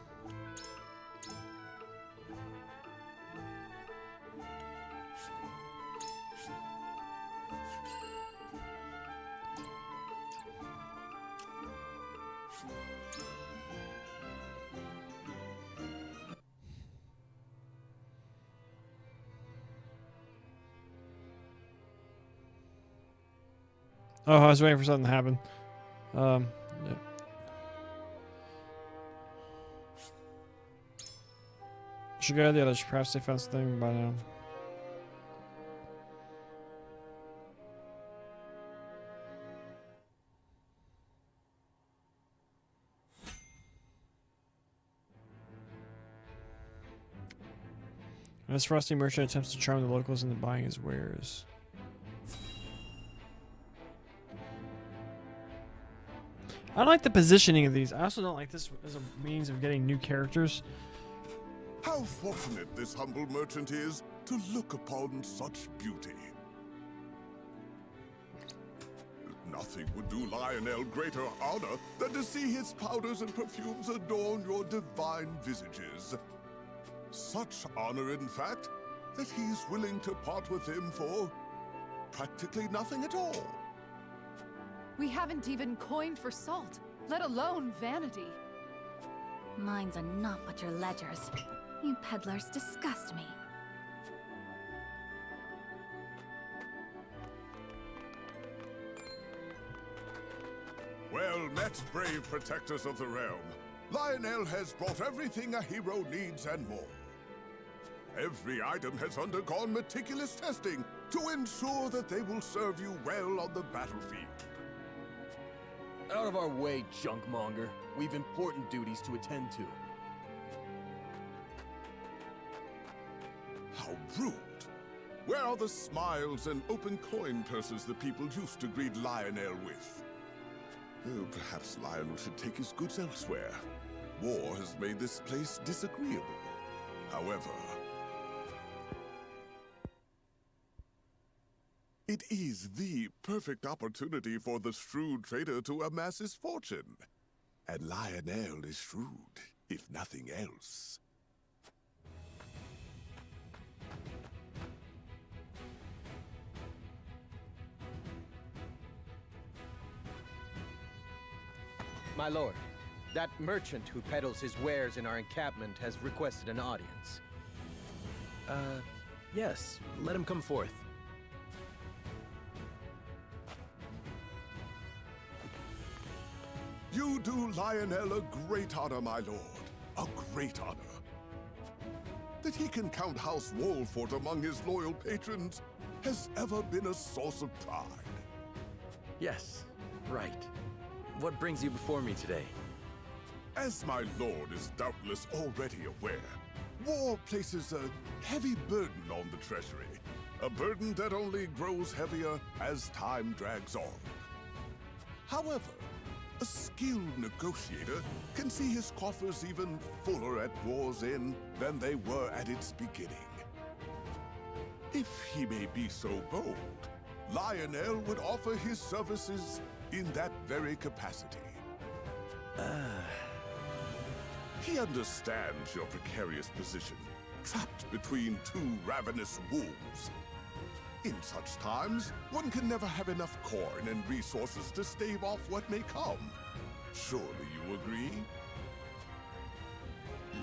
Oh, I was waiting for something to happen. Yeah. Should go to the other perhaps they found something by now. This frosty merchant attempts to charm the locals into buying his wares. I don't like the positioning of these. I also don't like this as a means of getting new characters. How fortunate this humble merchant is to look upon such beauty. Nothing would do Lionel greater honor than to see his powders and perfumes adorn your divine visages. Such honor, in fact, that he's willing to part with him for practically nothing at all. We haven't even coined for salt, let alone vanity. Mines are not but your ledgers. You peddlers disgust me. Well met, brave protectors of the realm. Lionel has brought everything a hero needs and more. Every item has undergone meticulous testing to ensure that they will serve you well on the battlefield. Out of our way, junkmonger. We've important duties to attend to. How rude. Where are the smiles and open coin purses the people used to greet Lionel with? Oh, perhaps Lionel should take his goods elsewhere. War has made this place disagreeable. However, it is the perfect opportunity for the shrewd trader to amass his fortune. And Lionel is shrewd, if nothing else. My lord, that merchant who peddles his wares in our encampment has requested an audience. Yes. Let him come forth. You do Lionel a great honor, my lord. A great honor. That he can count House Wolford among his loyal patrons has ever been a source of pride. Yes, right. What brings you before me today? As my lord is doubtless already aware, war places a heavy burden on the treasury. A burden that only grows heavier as time drags on. However, a skilled negotiator can see his coffers even fuller at war's end than they were at its beginning. If he may be so bold, Lionel would offer his services in that very capacity. He understands your precarious position, trapped between two ravenous wolves. In such times, one can never have enough coin and resources to stave off what may come. Surely you agree?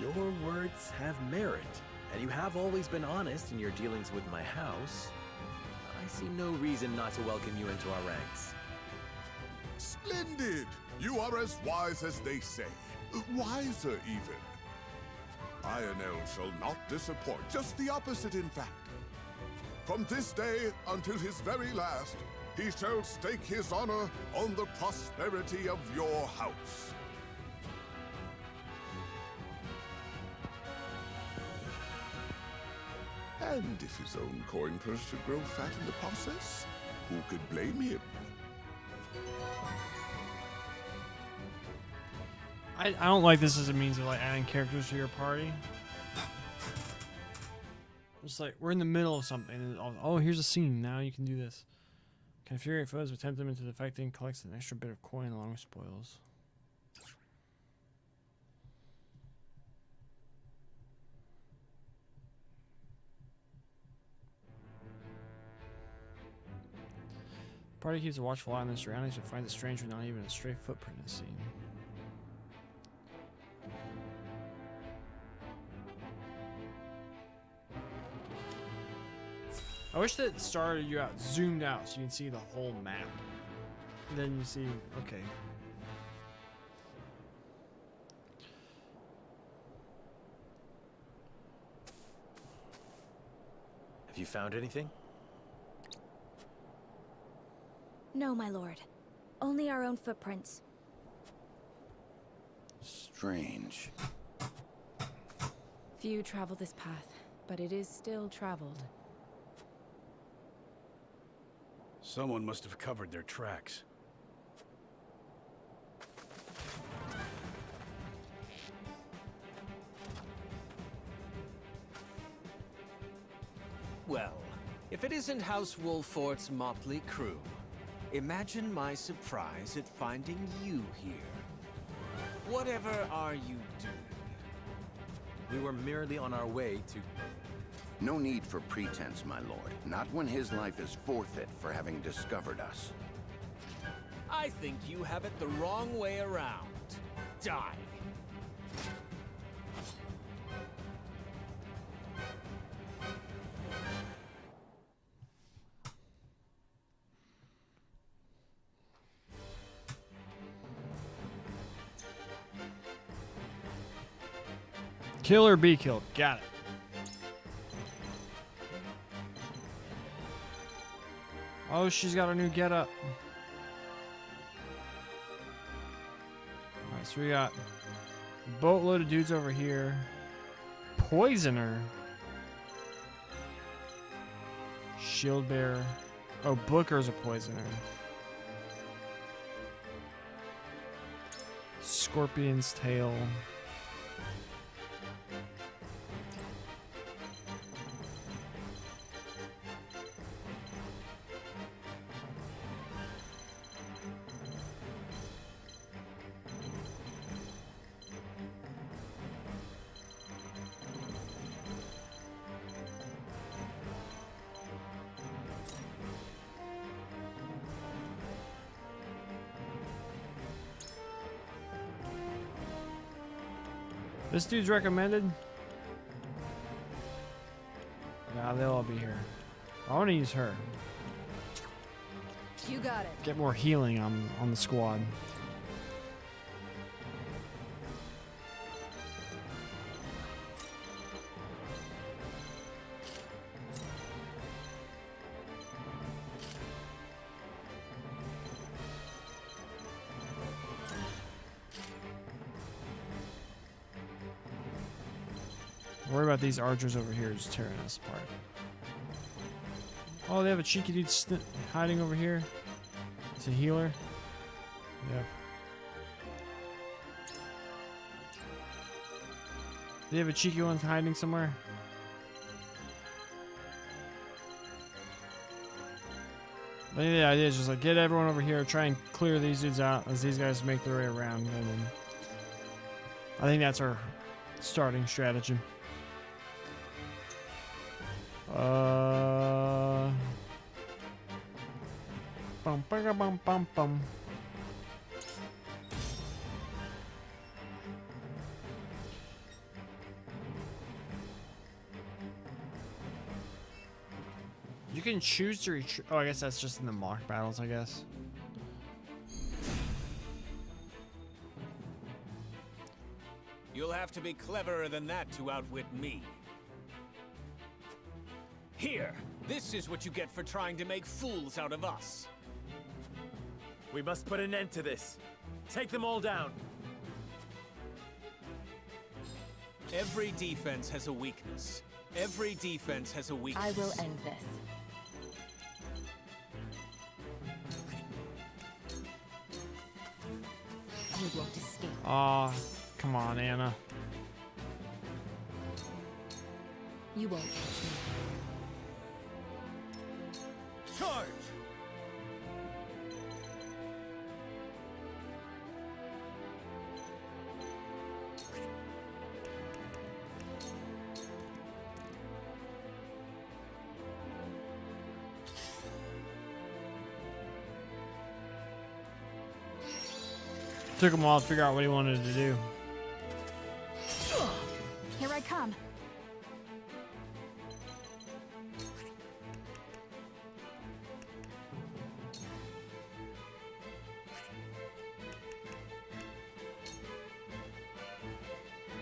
Your words have merit, and you have always been honest in your dealings with my house. I see no reason not to welcome you into our ranks. Splendid! You are as wise as they say. Wiser, even. Lionel shall not disappoint. Just the opposite, in fact. From this day until his very last, he shall stake his honor on the prosperity of your house. And if his own coin purse should grow fat in the process, who could blame him? I don't like this as a means of like adding characters to your party. It's like we're in the middle of something, and oh, here's a scene. Now you can do this. Can infuriate foes, tempt them into defecting, collects an extra bit of coin along with spoils. Party keeps a watchful eye on their surroundings and finds it strange when not even a stray footprint is seen. I wish that it started you out, zoomed out, so you can see the whole map. And then you see, okay. Have you found anything? No, my lord. Only our own footprints. Strange. Few travel this path, but it is still traveled. Someone must have covered their tracks. Well, if it isn't House Wolfort's motley crew, imagine my surprise at finding you here. Whatever are you doing? We were merely on our way to... No need for pretense, my lord. Not when his life is forfeit for having discovered us. I think you have it the wrong way around. Die. Kill or be killed. Got it. Oh, she's got a new getup. Alright, so we got a boatload of dudes over here. Poisoner. Shield bearer. Oh, Booker's a poisoner. Scorpion's tail. This dude's recommended. Nah, they'll all be here. I want to use her. You got it. Get more healing on the squad. Worry about these archers over here just tearing us apart. Oh, they have a cheeky dude hiding over here. It's a healer. Yep. They have a cheeky one hiding somewhere. But yeah, the idea is just like get everyone over here, try and clear these dudes out as these guys make their way around, and then I think that's our starting strategy. Bum, bum, bum, bum, bum. You can choose to retreat. Oh, I guess that's just in the mock battles, I guess. You'll have to be cleverer than that to outwit me. Here, this is what you get for trying to make fools out of us. We must put an end to this. Take them all down. Every defense has a weakness. Every defense has a weakness. I will end this. You won't escape. Aw, come on, Anna. You won't catch me. Charge! Took him a while to figure out what he wanted to do. Here I come.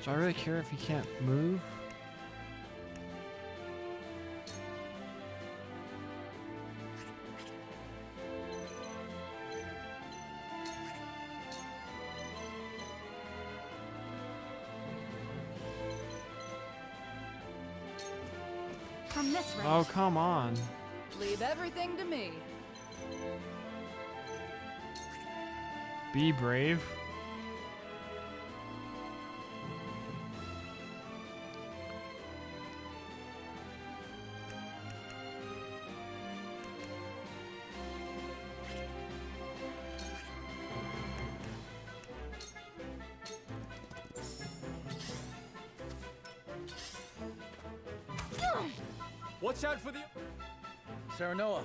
Do I really care if he can't move? From this range. Oh, come on. Leave everything to me. Be brave. Watch out for the... Serenoa.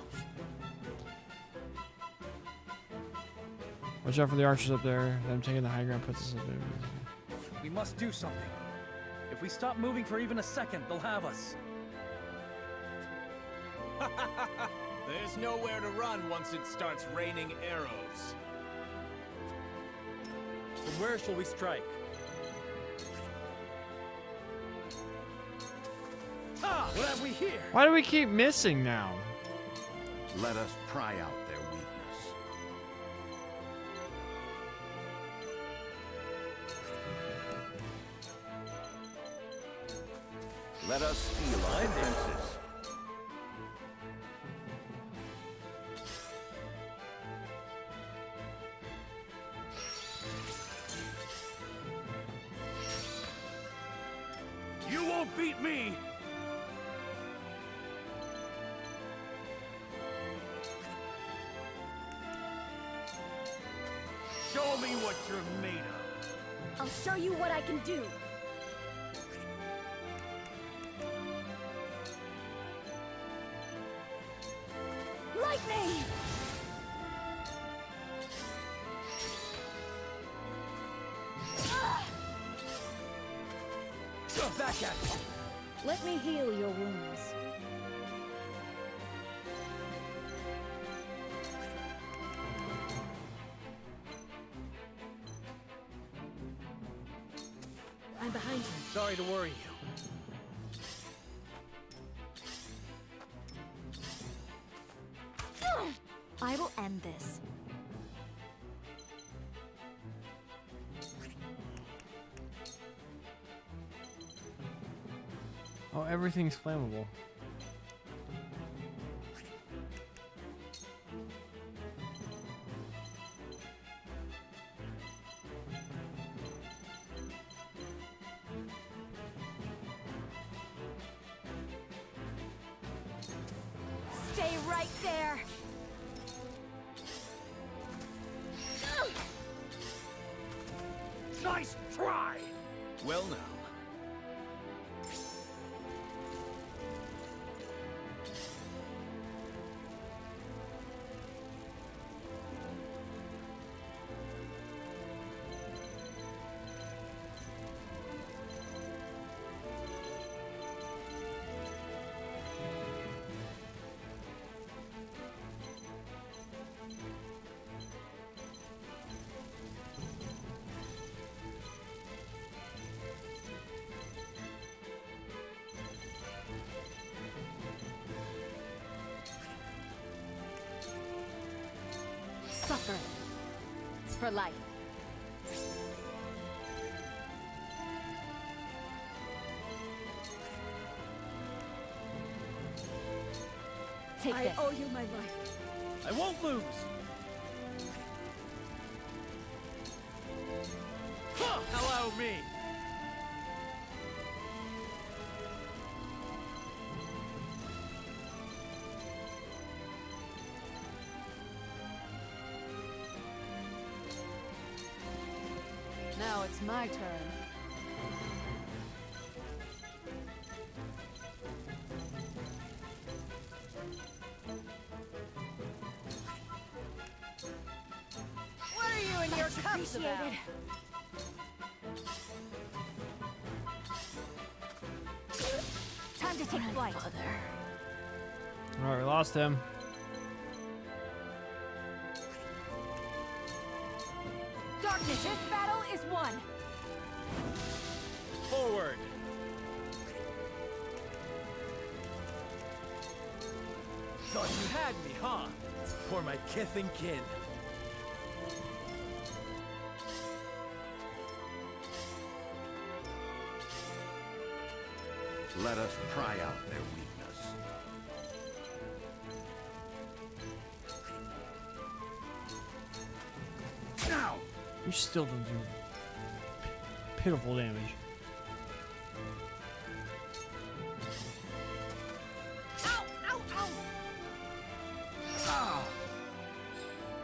Watch out for the archers up there. Them taking the high ground puts us up. We must do something. If we stop moving for even a second, they'll have us. There's nowhere to run once it starts raining arrows. From where shall we strike? Ah! What have we here? Why do we keep missing now? Let us pry out their weakness. Let us steal our defenses. You won't beat me! Show me what you're made of. I'll show you what I can do. Lightning! Back at you. Let me heal your wounds. I'm behind you. Sorry to worry you. I will end this. Oh, everything's flammable. Stay right there. Nice try! Well now. Suffer. For life. Take I this. owe you my life. I won't lose. Allow me! Now it's my turn. What are you in your cups about? Time to take flight. Alright, we lost him. Darkness, this battle is won. Forward! Thought you had me, huh? For my kith and kin. Let us try out their weakness. Now! You still don't do pitiful damage. Ow! Ow! Ow! Ah!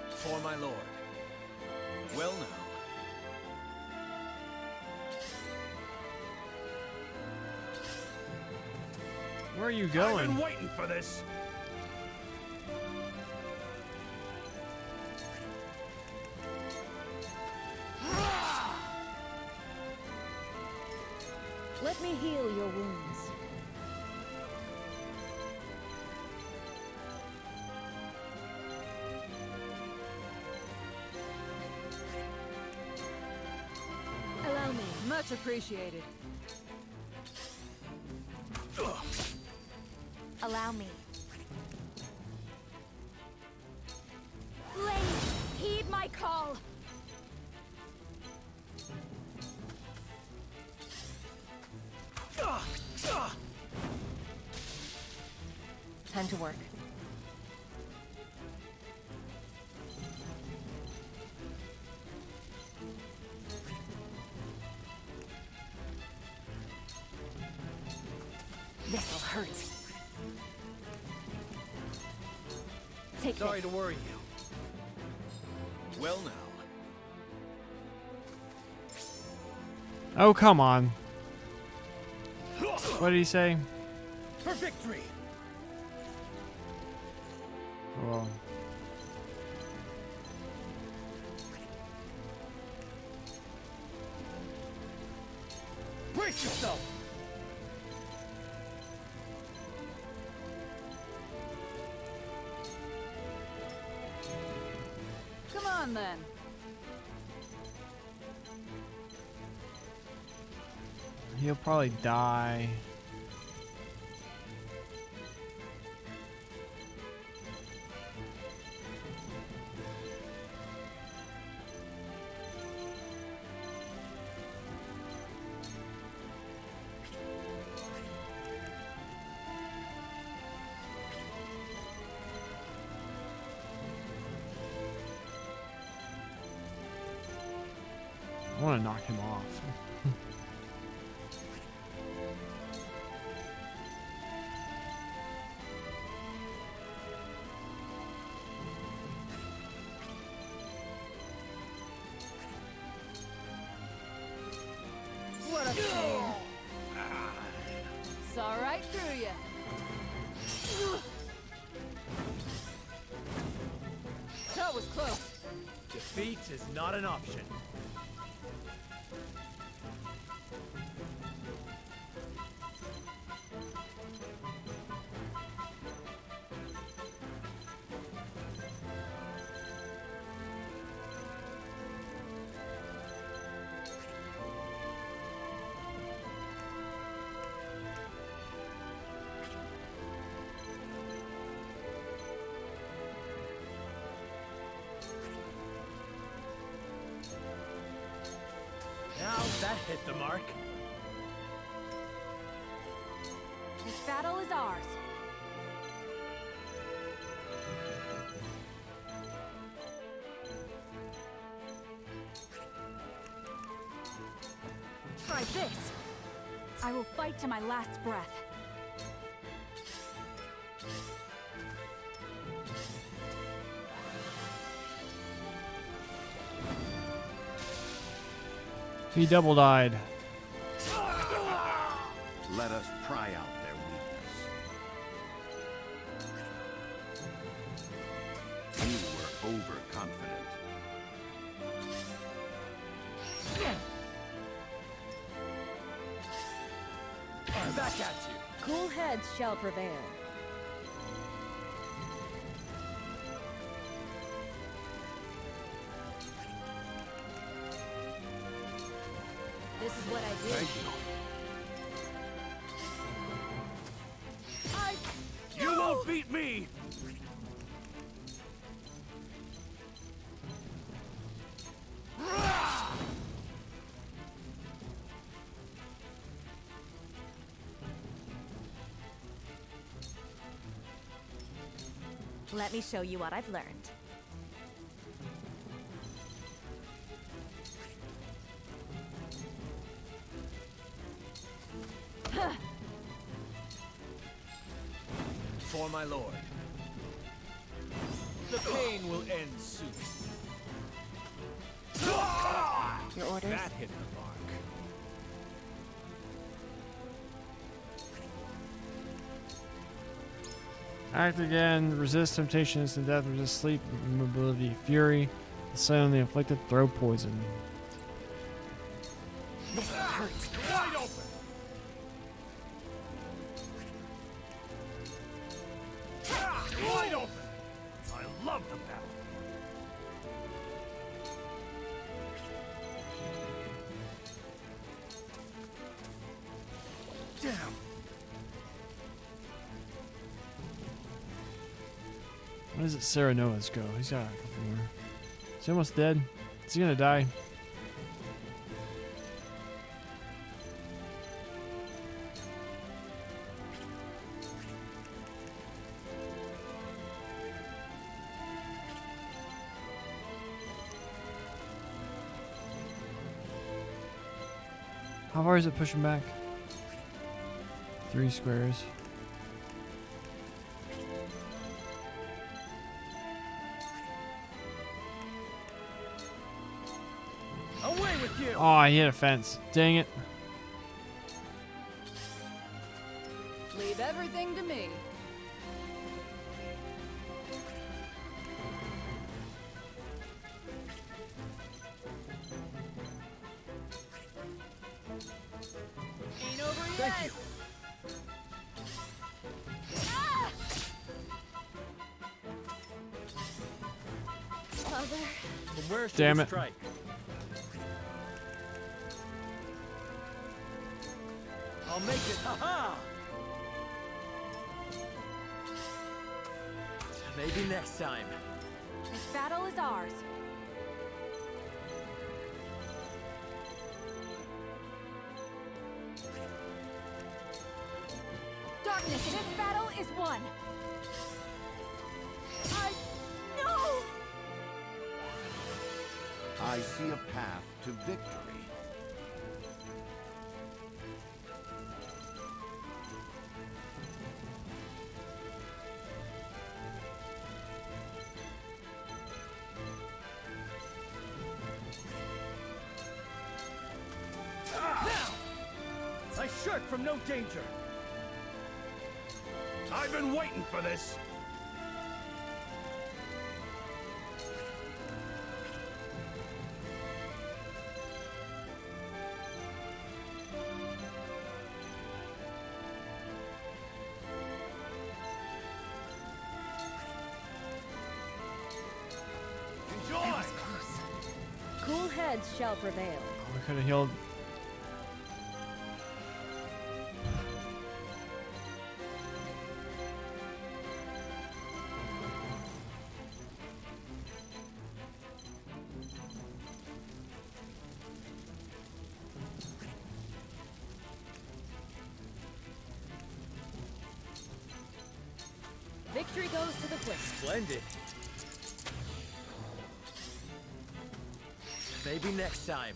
For my lord. Well now. Where are you I've going? been waiting for this. Let me heal your wounds. Allow me. Much appreciated. Allow me. Blade, heed my call. Time to work. This'll hurt. Take Sorry this. to worry you. Well now. Oh, come on. What did he say? For victory! Well, Brace yourself! Come on then. he'll probably die. I want to knock him off. What a pain. Saw right through you. That was close. Defeat is not an option. Now that hit the mark. This battle is ours. Try this! I will fight to my last breath. He double died. Let us pry out their weakness. You were overconfident. Back at you. Cool heads shall prevail. This is what I do. Thank you. You won't beat me! Let me show you what I've learned. For my lord. The pain will end soon. Your orders? That hit the mark. Act again. Resist temptation, instant death. Resist sleep, immobility, fury. Silently inflicted. Throw poison. This hurts. Wide open! Wide open! I love the battle. Damn. What is it? Sarah Noah's go. He's got a couple more. Is he almost dead? Is he gonna die? How far is it pushing back? 3 squares. Away with you! Oh, I hit a fence. Dang it. Leave everything to me. Ain't over Thank yet. you. Mother. From where should Damn we it. strike? I'll make it. Ha-ha! Maybe next time. This battle is ours. Darkness, this battle is won. No! I see a path to victory. I shirk from no danger. I've been waiting for this. Enjoy! That was close. Cool heads shall prevail. Oh, we could have healed. Victory goes to the Quest. Splendid. Maybe next time.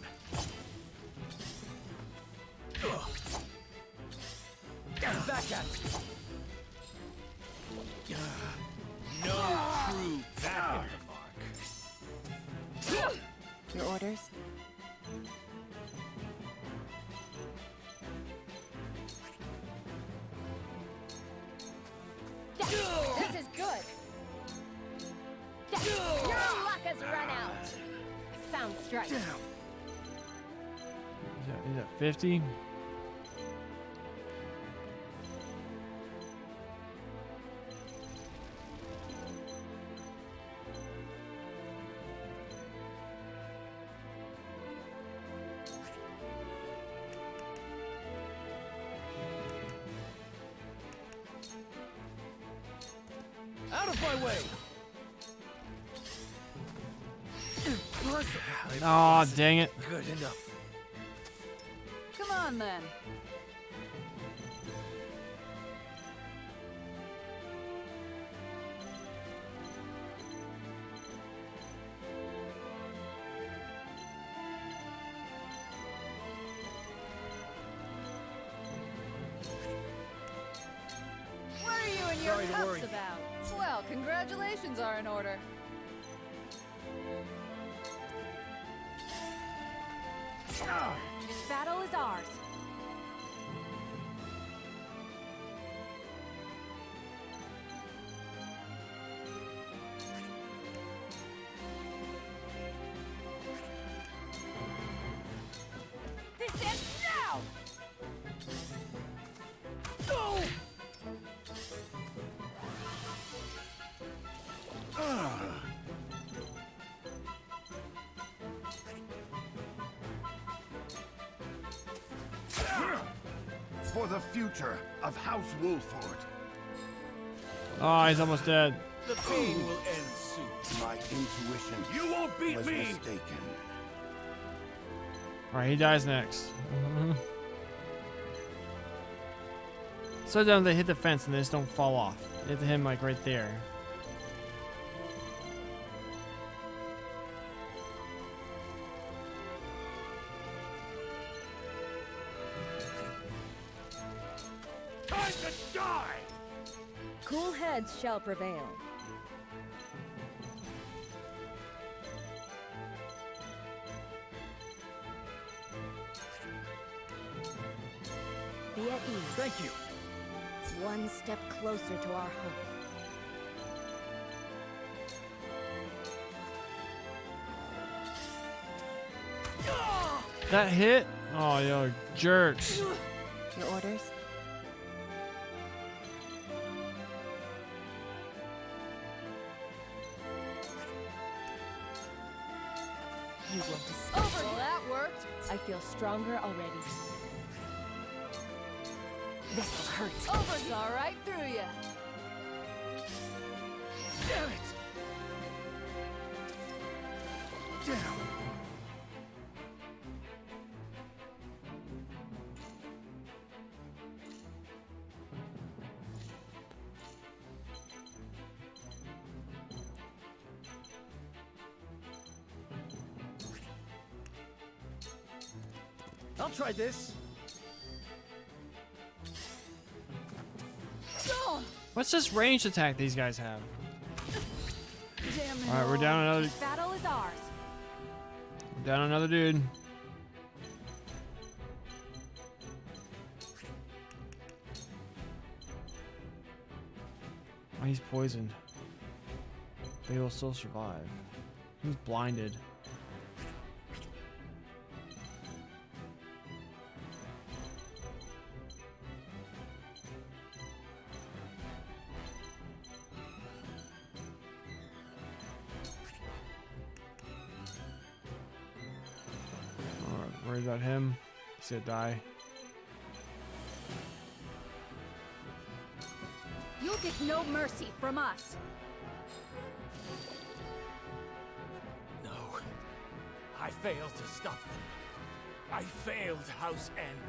Back at you. No true back in the mark. Your orders? This is good. Your luck has run out. Sound strike. He's at 50. Out of my way! Oh, dang it. Good enough. Come on then. What are you and your Sorry to cups worry. about? Well, congratulations are in order. This battle is ours. This ends now! Go! For the future of House Wolford. Oh, he's almost dead. The pain will end soon. My intuition You won't beat was me! mistaken. Alright, he dies next. So dumb they hit the fence and they just don't fall off. You have to hit him like right there. Time to die! Cool heads shall prevail. Be at ease. Thank you. One step closer to our hope. That hit? Oh, yo, jerks. Your orders? You will despair. Well, that worked. I feel stronger already. This will hurt. Over saw right through you. Damn it! Damn. I'll try this. What's this ranged attack these guys have? Damn. Alright, we're down another This battle is ours. dude. Oh, he's poisoned. But he will still survive. He's blinded. Alright, worried about him. He's gonna die. You'll get no mercy from us. No. I failed to stop them. I failed House End.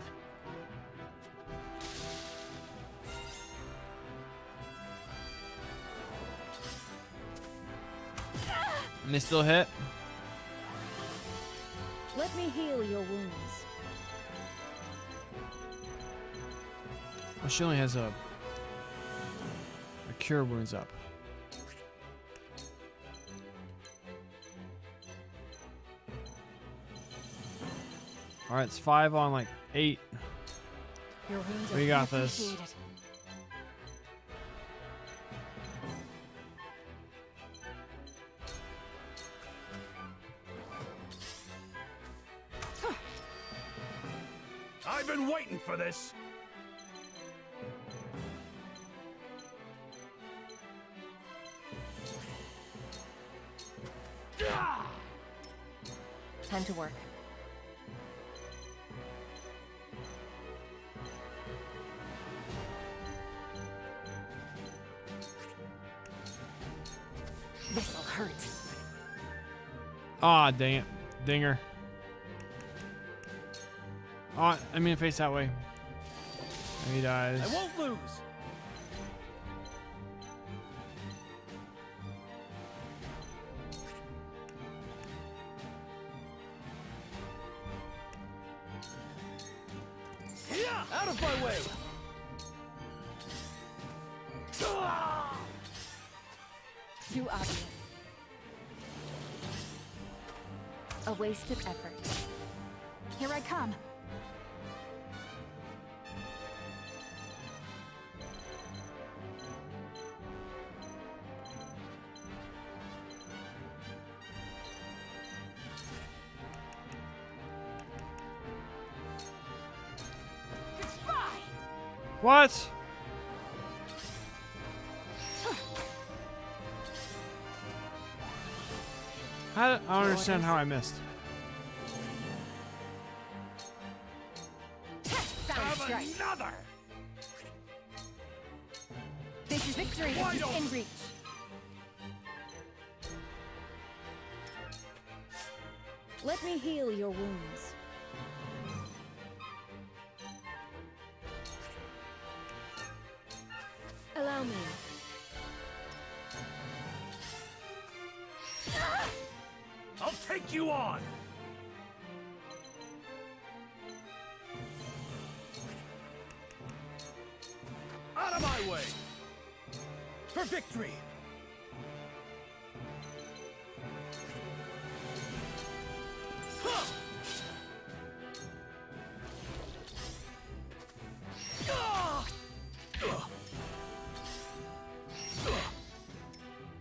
And they still hit? Let me heal your wounds. Well, she only has a cure wounds up. All right, it's 5 on like 8. Your wounds We are got this. appreciated. I've been waiting for this. Time to work. This'll hurt. Ah, dang it. Dinger. Oh, I mean face that way. And he dies. I won't lose. Out of my way! Too obvious. A wasted effort. Here I come. What? I don't understand how I missed. Another! This victory is in reach. Let me heal your wounds. Allow me. I'll take you on! Out of my way! For victory!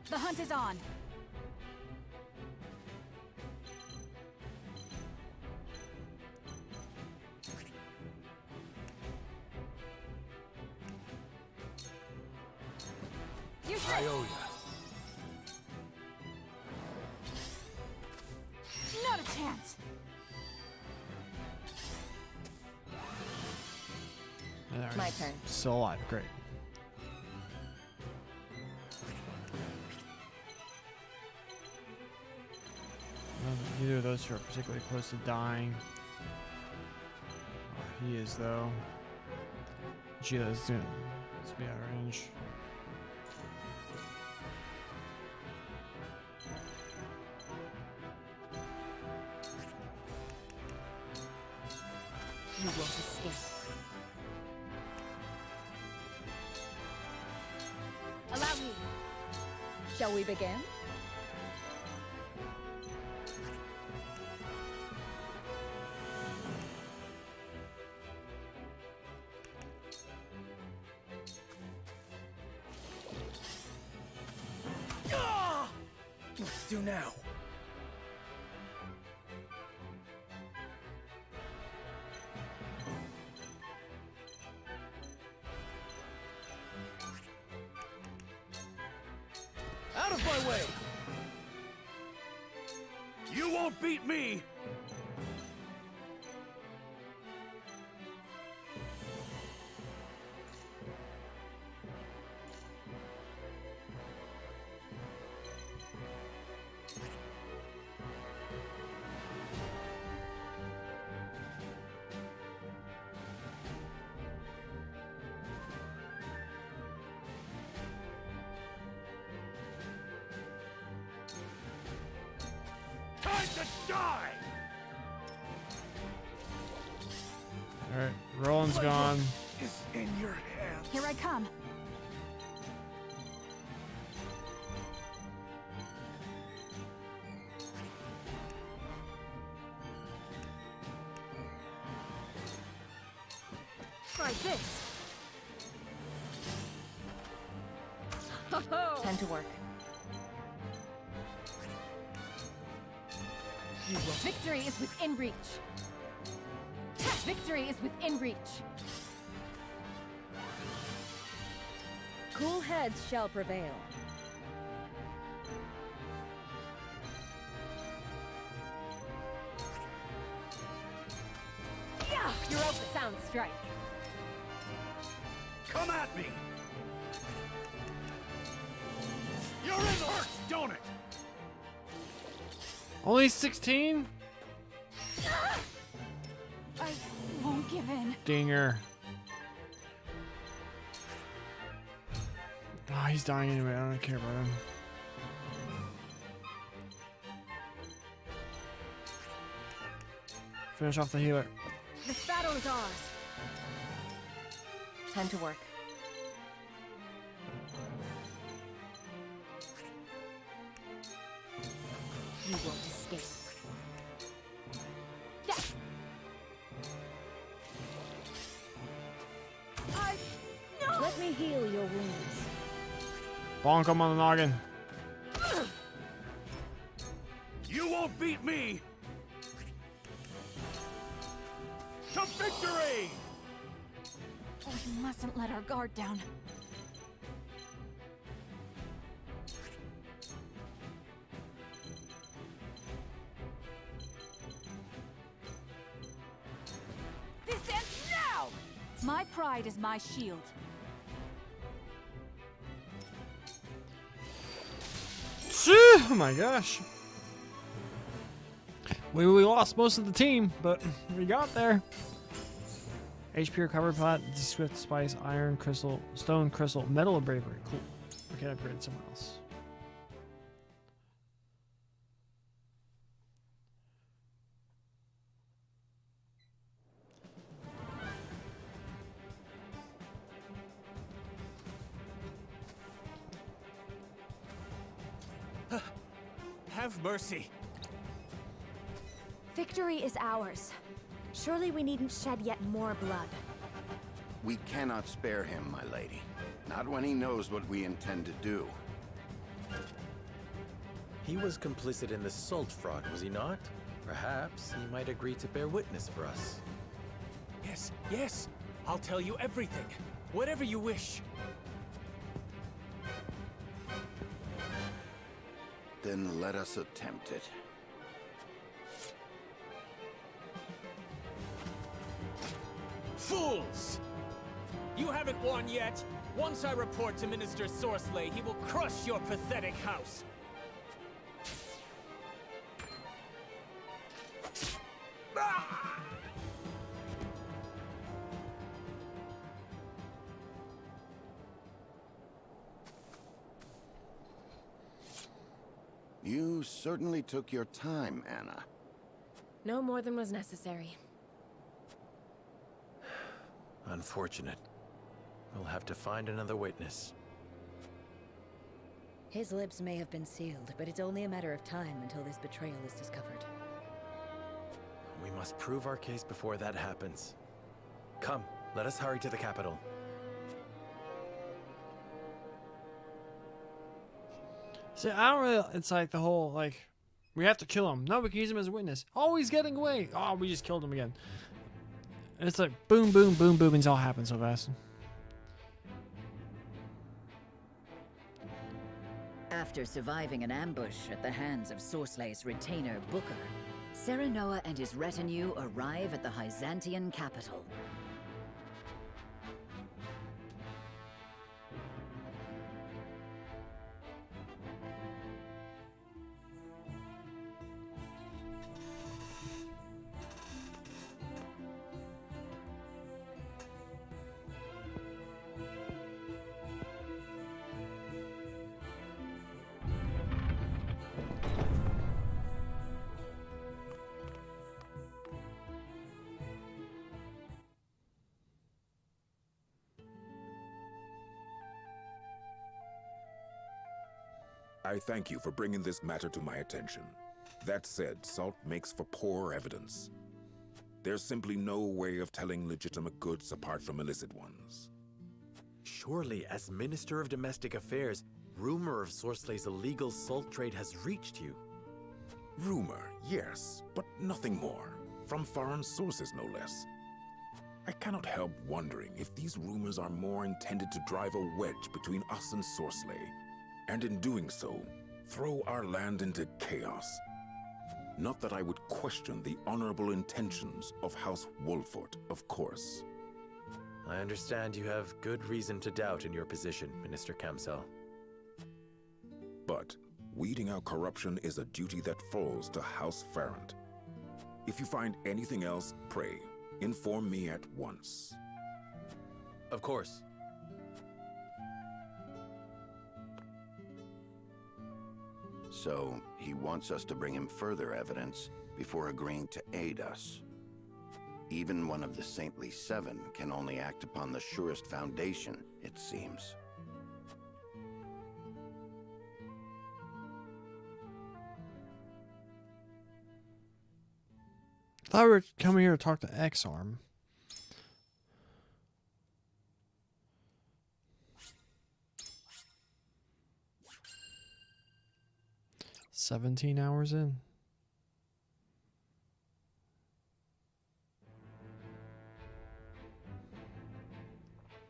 The hunt is on. You I owe you. Not a chance. My turn. Still alive. Great. Neither of those two are particularly close to dying. Oh, he is, though. Gee, that's going to be out of range. You won't escape. Allow me. Shall we begin? Let's do now. Out of my way! You won't beat me! Time to die! Alright, Roland's gone. is in your hands. Here I come. Try this. Time to work. Victory is within reach. Victory is within reach. Cool heads shall prevail. Yeah, you're out the sound strike. Come at me! You're in the works, don't it? Only 16? I won't give in. Dinger. Oh, he's dying anyway. I don't care about him. Finish off the healer. This battle is ours. Time to work. You won't escape. Let me heal your wounds. Bonk him on the noggin. You won't beat me! To victory! We mustn't let our guard down. This ends now! My pride is my shield. Oh my gosh. We lost most of the team, but we got there. HP recovered pot, swift spice, iron, crystal, stone, crystal, metal of bravery. Cool. We can upgrade someone else. Have mercy. Victory is ours. Surely we needn't shed yet more blood. We cannot spare him, my lady. Not when he knows what we intend to do. He was complicit in the salt fraud, was he not? Perhaps he might agree to bear witness for us. Yes, yes. I'll tell you everything. Whatever you wish. Then let us attempt it. Fools! You haven't won yet. Once I report to Minister Sorsley, he will crush your pathetic house. You certainly took your time, Anna. No more than was necessary. Unfortunate. We'll have to find another witness. His lips may have been sealed, but it's only a matter of time until this betrayal is discovered. We must prove our case before that happens. Come, let us hurry to the capital. See, I don't really. It's like the whole like, we have to kill him. No, we can use him as a witness. Oh, he's getting away. Oh, we just killed him again. And it's like boom, boom, boom, boom, and it's all happened so fast. After surviving an ambush at the hands of Sorslay's retainer, Booker, Serenoa and his retinue arrive at the Hyzantian capital. I thank you for bringing this matter to my attention. That said, salt makes for poor evidence. There's simply no way of telling legitimate goods apart from illicit ones. Surely, as Minister of Domestic Affairs, rumor of Sorslay's illegal salt trade has reached you. Rumor, yes, but nothing more. From foreign sources, no less. I cannot help wondering if these rumors are more intended to drive a wedge between us and Sorsley, and in doing so, throw our land into chaos. Not that I would question the honorable intentions of House Wolfort, of course. I understand you have good reason to doubt in your position, Minister Kamsel. But weeding out corruption is a duty that falls to House Farrant. If you find anything else, pray, inform me at once. Of course. So, he wants us to bring him further evidence before agreeing to aid us. Even one of the Saintly Seven can only act upon the surest foundation, it seems. I thought we were coming here to talk to X-Arm. "17 hours in."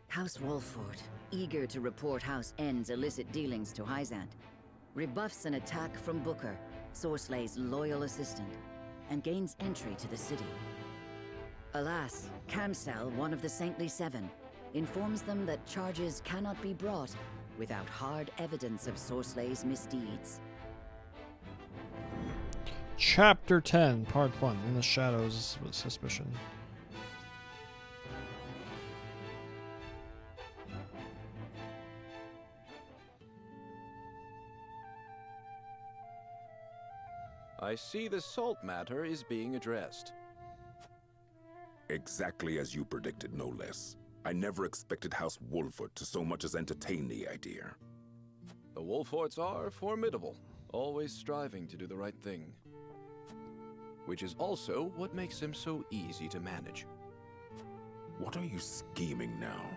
House Wolfort, eager to report House N's illicit dealings to Hyzant, rebuffs an attack from Booker, Sorslay's loyal assistant, and gains entry to the city. Alas, Kamsel, one of the Saintly Seven, informs them that charges cannot be brought without hard evidence of Sorslay's misdeeds. Chapter 10, Part 1, In the Shadows with Suspicion. I see the salt matter is being addressed. Exactly as you predicted, no less. I never expected House Wolfort to so much as entertain the idea. The Wolforts are formidable, always striving to do the right thing. Which is also what makes them so easy to manage. What are you scheming now?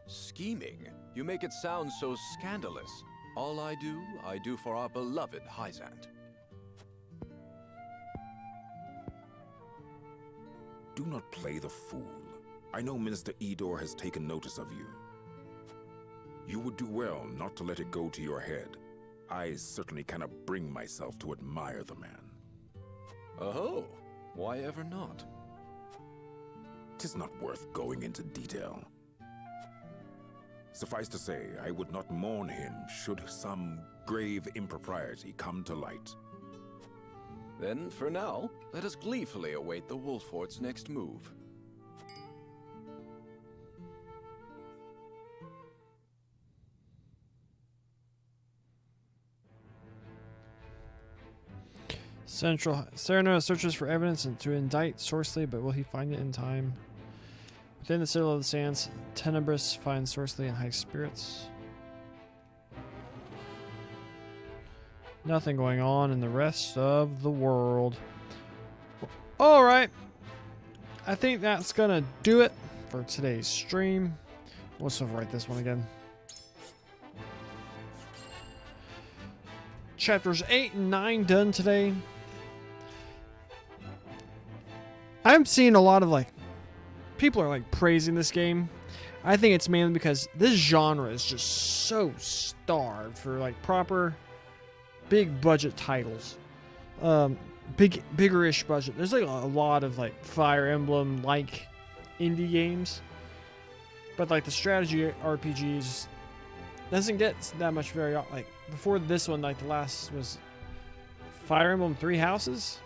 Scheming? You make it sound so scandalous. All I do for our beloved Hyzant. Do not play the fool. I know Minister Edor has taken notice of you. You would do well not to let it go to your head. I certainly cannot bring myself to admire the man. Oh, why ever not? 'Tis not worth going into detail. Suffice to say, I would not mourn him should some grave impropriety come to light. Then, for now, let us gleefully await the Wolfort's next move. Sereno searches for evidence and to indict Sorsley, but will he find it in time? Within the Citadel of the Sands, Tenebris finds Sorsley in high spirits. Nothing going on in the rest of the world. Alright. I think that's gonna do it for today's stream. Let's overwrite this one again. Chapters 8 and 9 done today. I'm seeing a lot of people are praising this game. I think it's mainly because this genre is just so starved for proper big budget titles. Bigger-ish budget. There's a lot of Fire Emblem indie games. But the strategy RPGs doesn't get that much very before this one, the last was Fire Emblem Three Houses.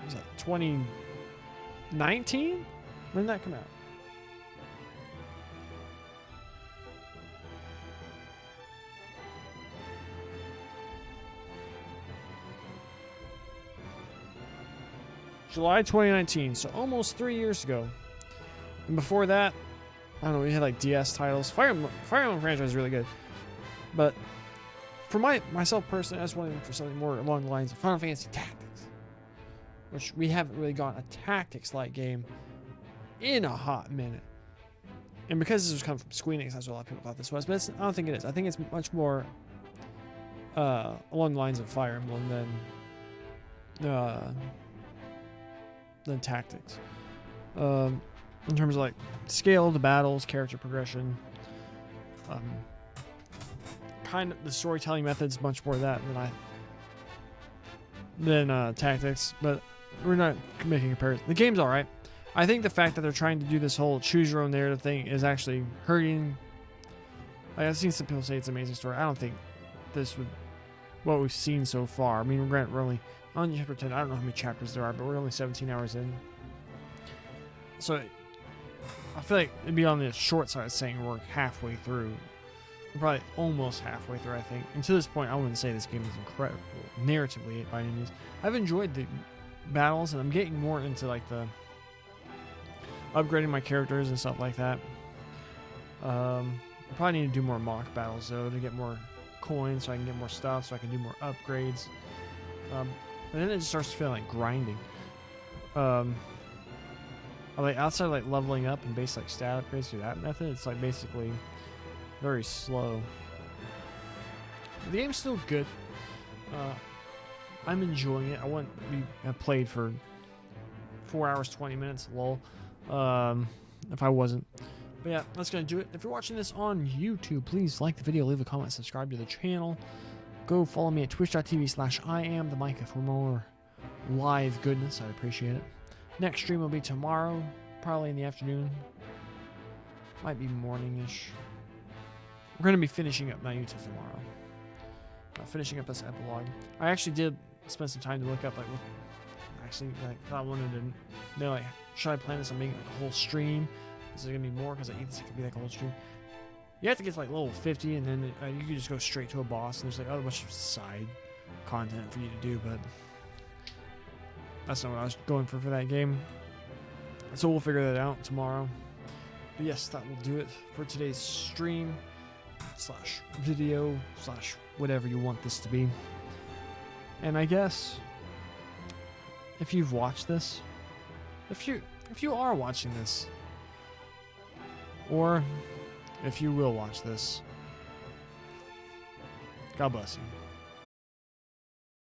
Was that 2019? When did that come out? July 2019, so almost 3 years ago. And before that, I don't know, we had DS titles. Fire Emblem franchise is really good. But for myself personally, I just wanted for something more along the lines of Final Fantasy Tactics, which we haven't really gotten a tactics-like game in a hot minute. And because this was coming from Square Enix, that's what a lot of people thought this was, but I don't think it is. I think it's much more along the lines of Fire Emblem than Tactics. In terms of like scale of the battles, character progression, kind of the storytelling methods, much more of that than Tactics. But we're not making comparison. The game's all right. I think the fact that they're trying to do this whole choose your own narrative thing is actually hurting. Like, I've seen some people say it's an amazing story. I don't think this would what we've seen so far. I mean, we're only on chapter 10. I don't know how many chapters there are, but we're only 17 hours in. So I feel like it'd be on the short side saying we're halfway through. We're probably almost halfway through, I think. And to this point, I wouldn't say this game is incredible narratively by any means. I've enjoyed the battles, and I'm getting more into like the upgrading my characters and stuff like that. I probably need to do more mock battles though to get more coins, so I can get more stuff, so I can do more upgrades. And then it just starts to feel like grinding. Like outside of like leveling up and base like stat upgrades through that method, it's like basically very slow. But the game's still good. I'm enjoying it. I wouldn't have played for 4 hours 20 minutes, lol. If I wasn't. But yeah, that's gonna do it. If you're watching this on YouTube, please like the video, leave a comment, subscribe to the channel. Go follow me at twitch.tv/IamTheMicah for more live goodness. I'd appreciate it. Next stream will be tomorrow, probably in the afternoon. Might be morning-ish. We're going to be finishing up Naruto tomorrow. Finishing up this epilogue. I actually did spend some time to look up, like, I wanted to know, like, should I plan this on making like a whole stream? Is there going to be more? Because it could be like a whole stream. You have to get to like level 50, and then you can just go straight to a boss, and there's like a bunch of side content for you to do, but that's not what I was going for that game. So we'll figure that out tomorrow. But yes, that will do it for today's stream / video / whatever you want this to be. And I guess if you've watched this, if you are watching this, or if you will watch this, God bless you.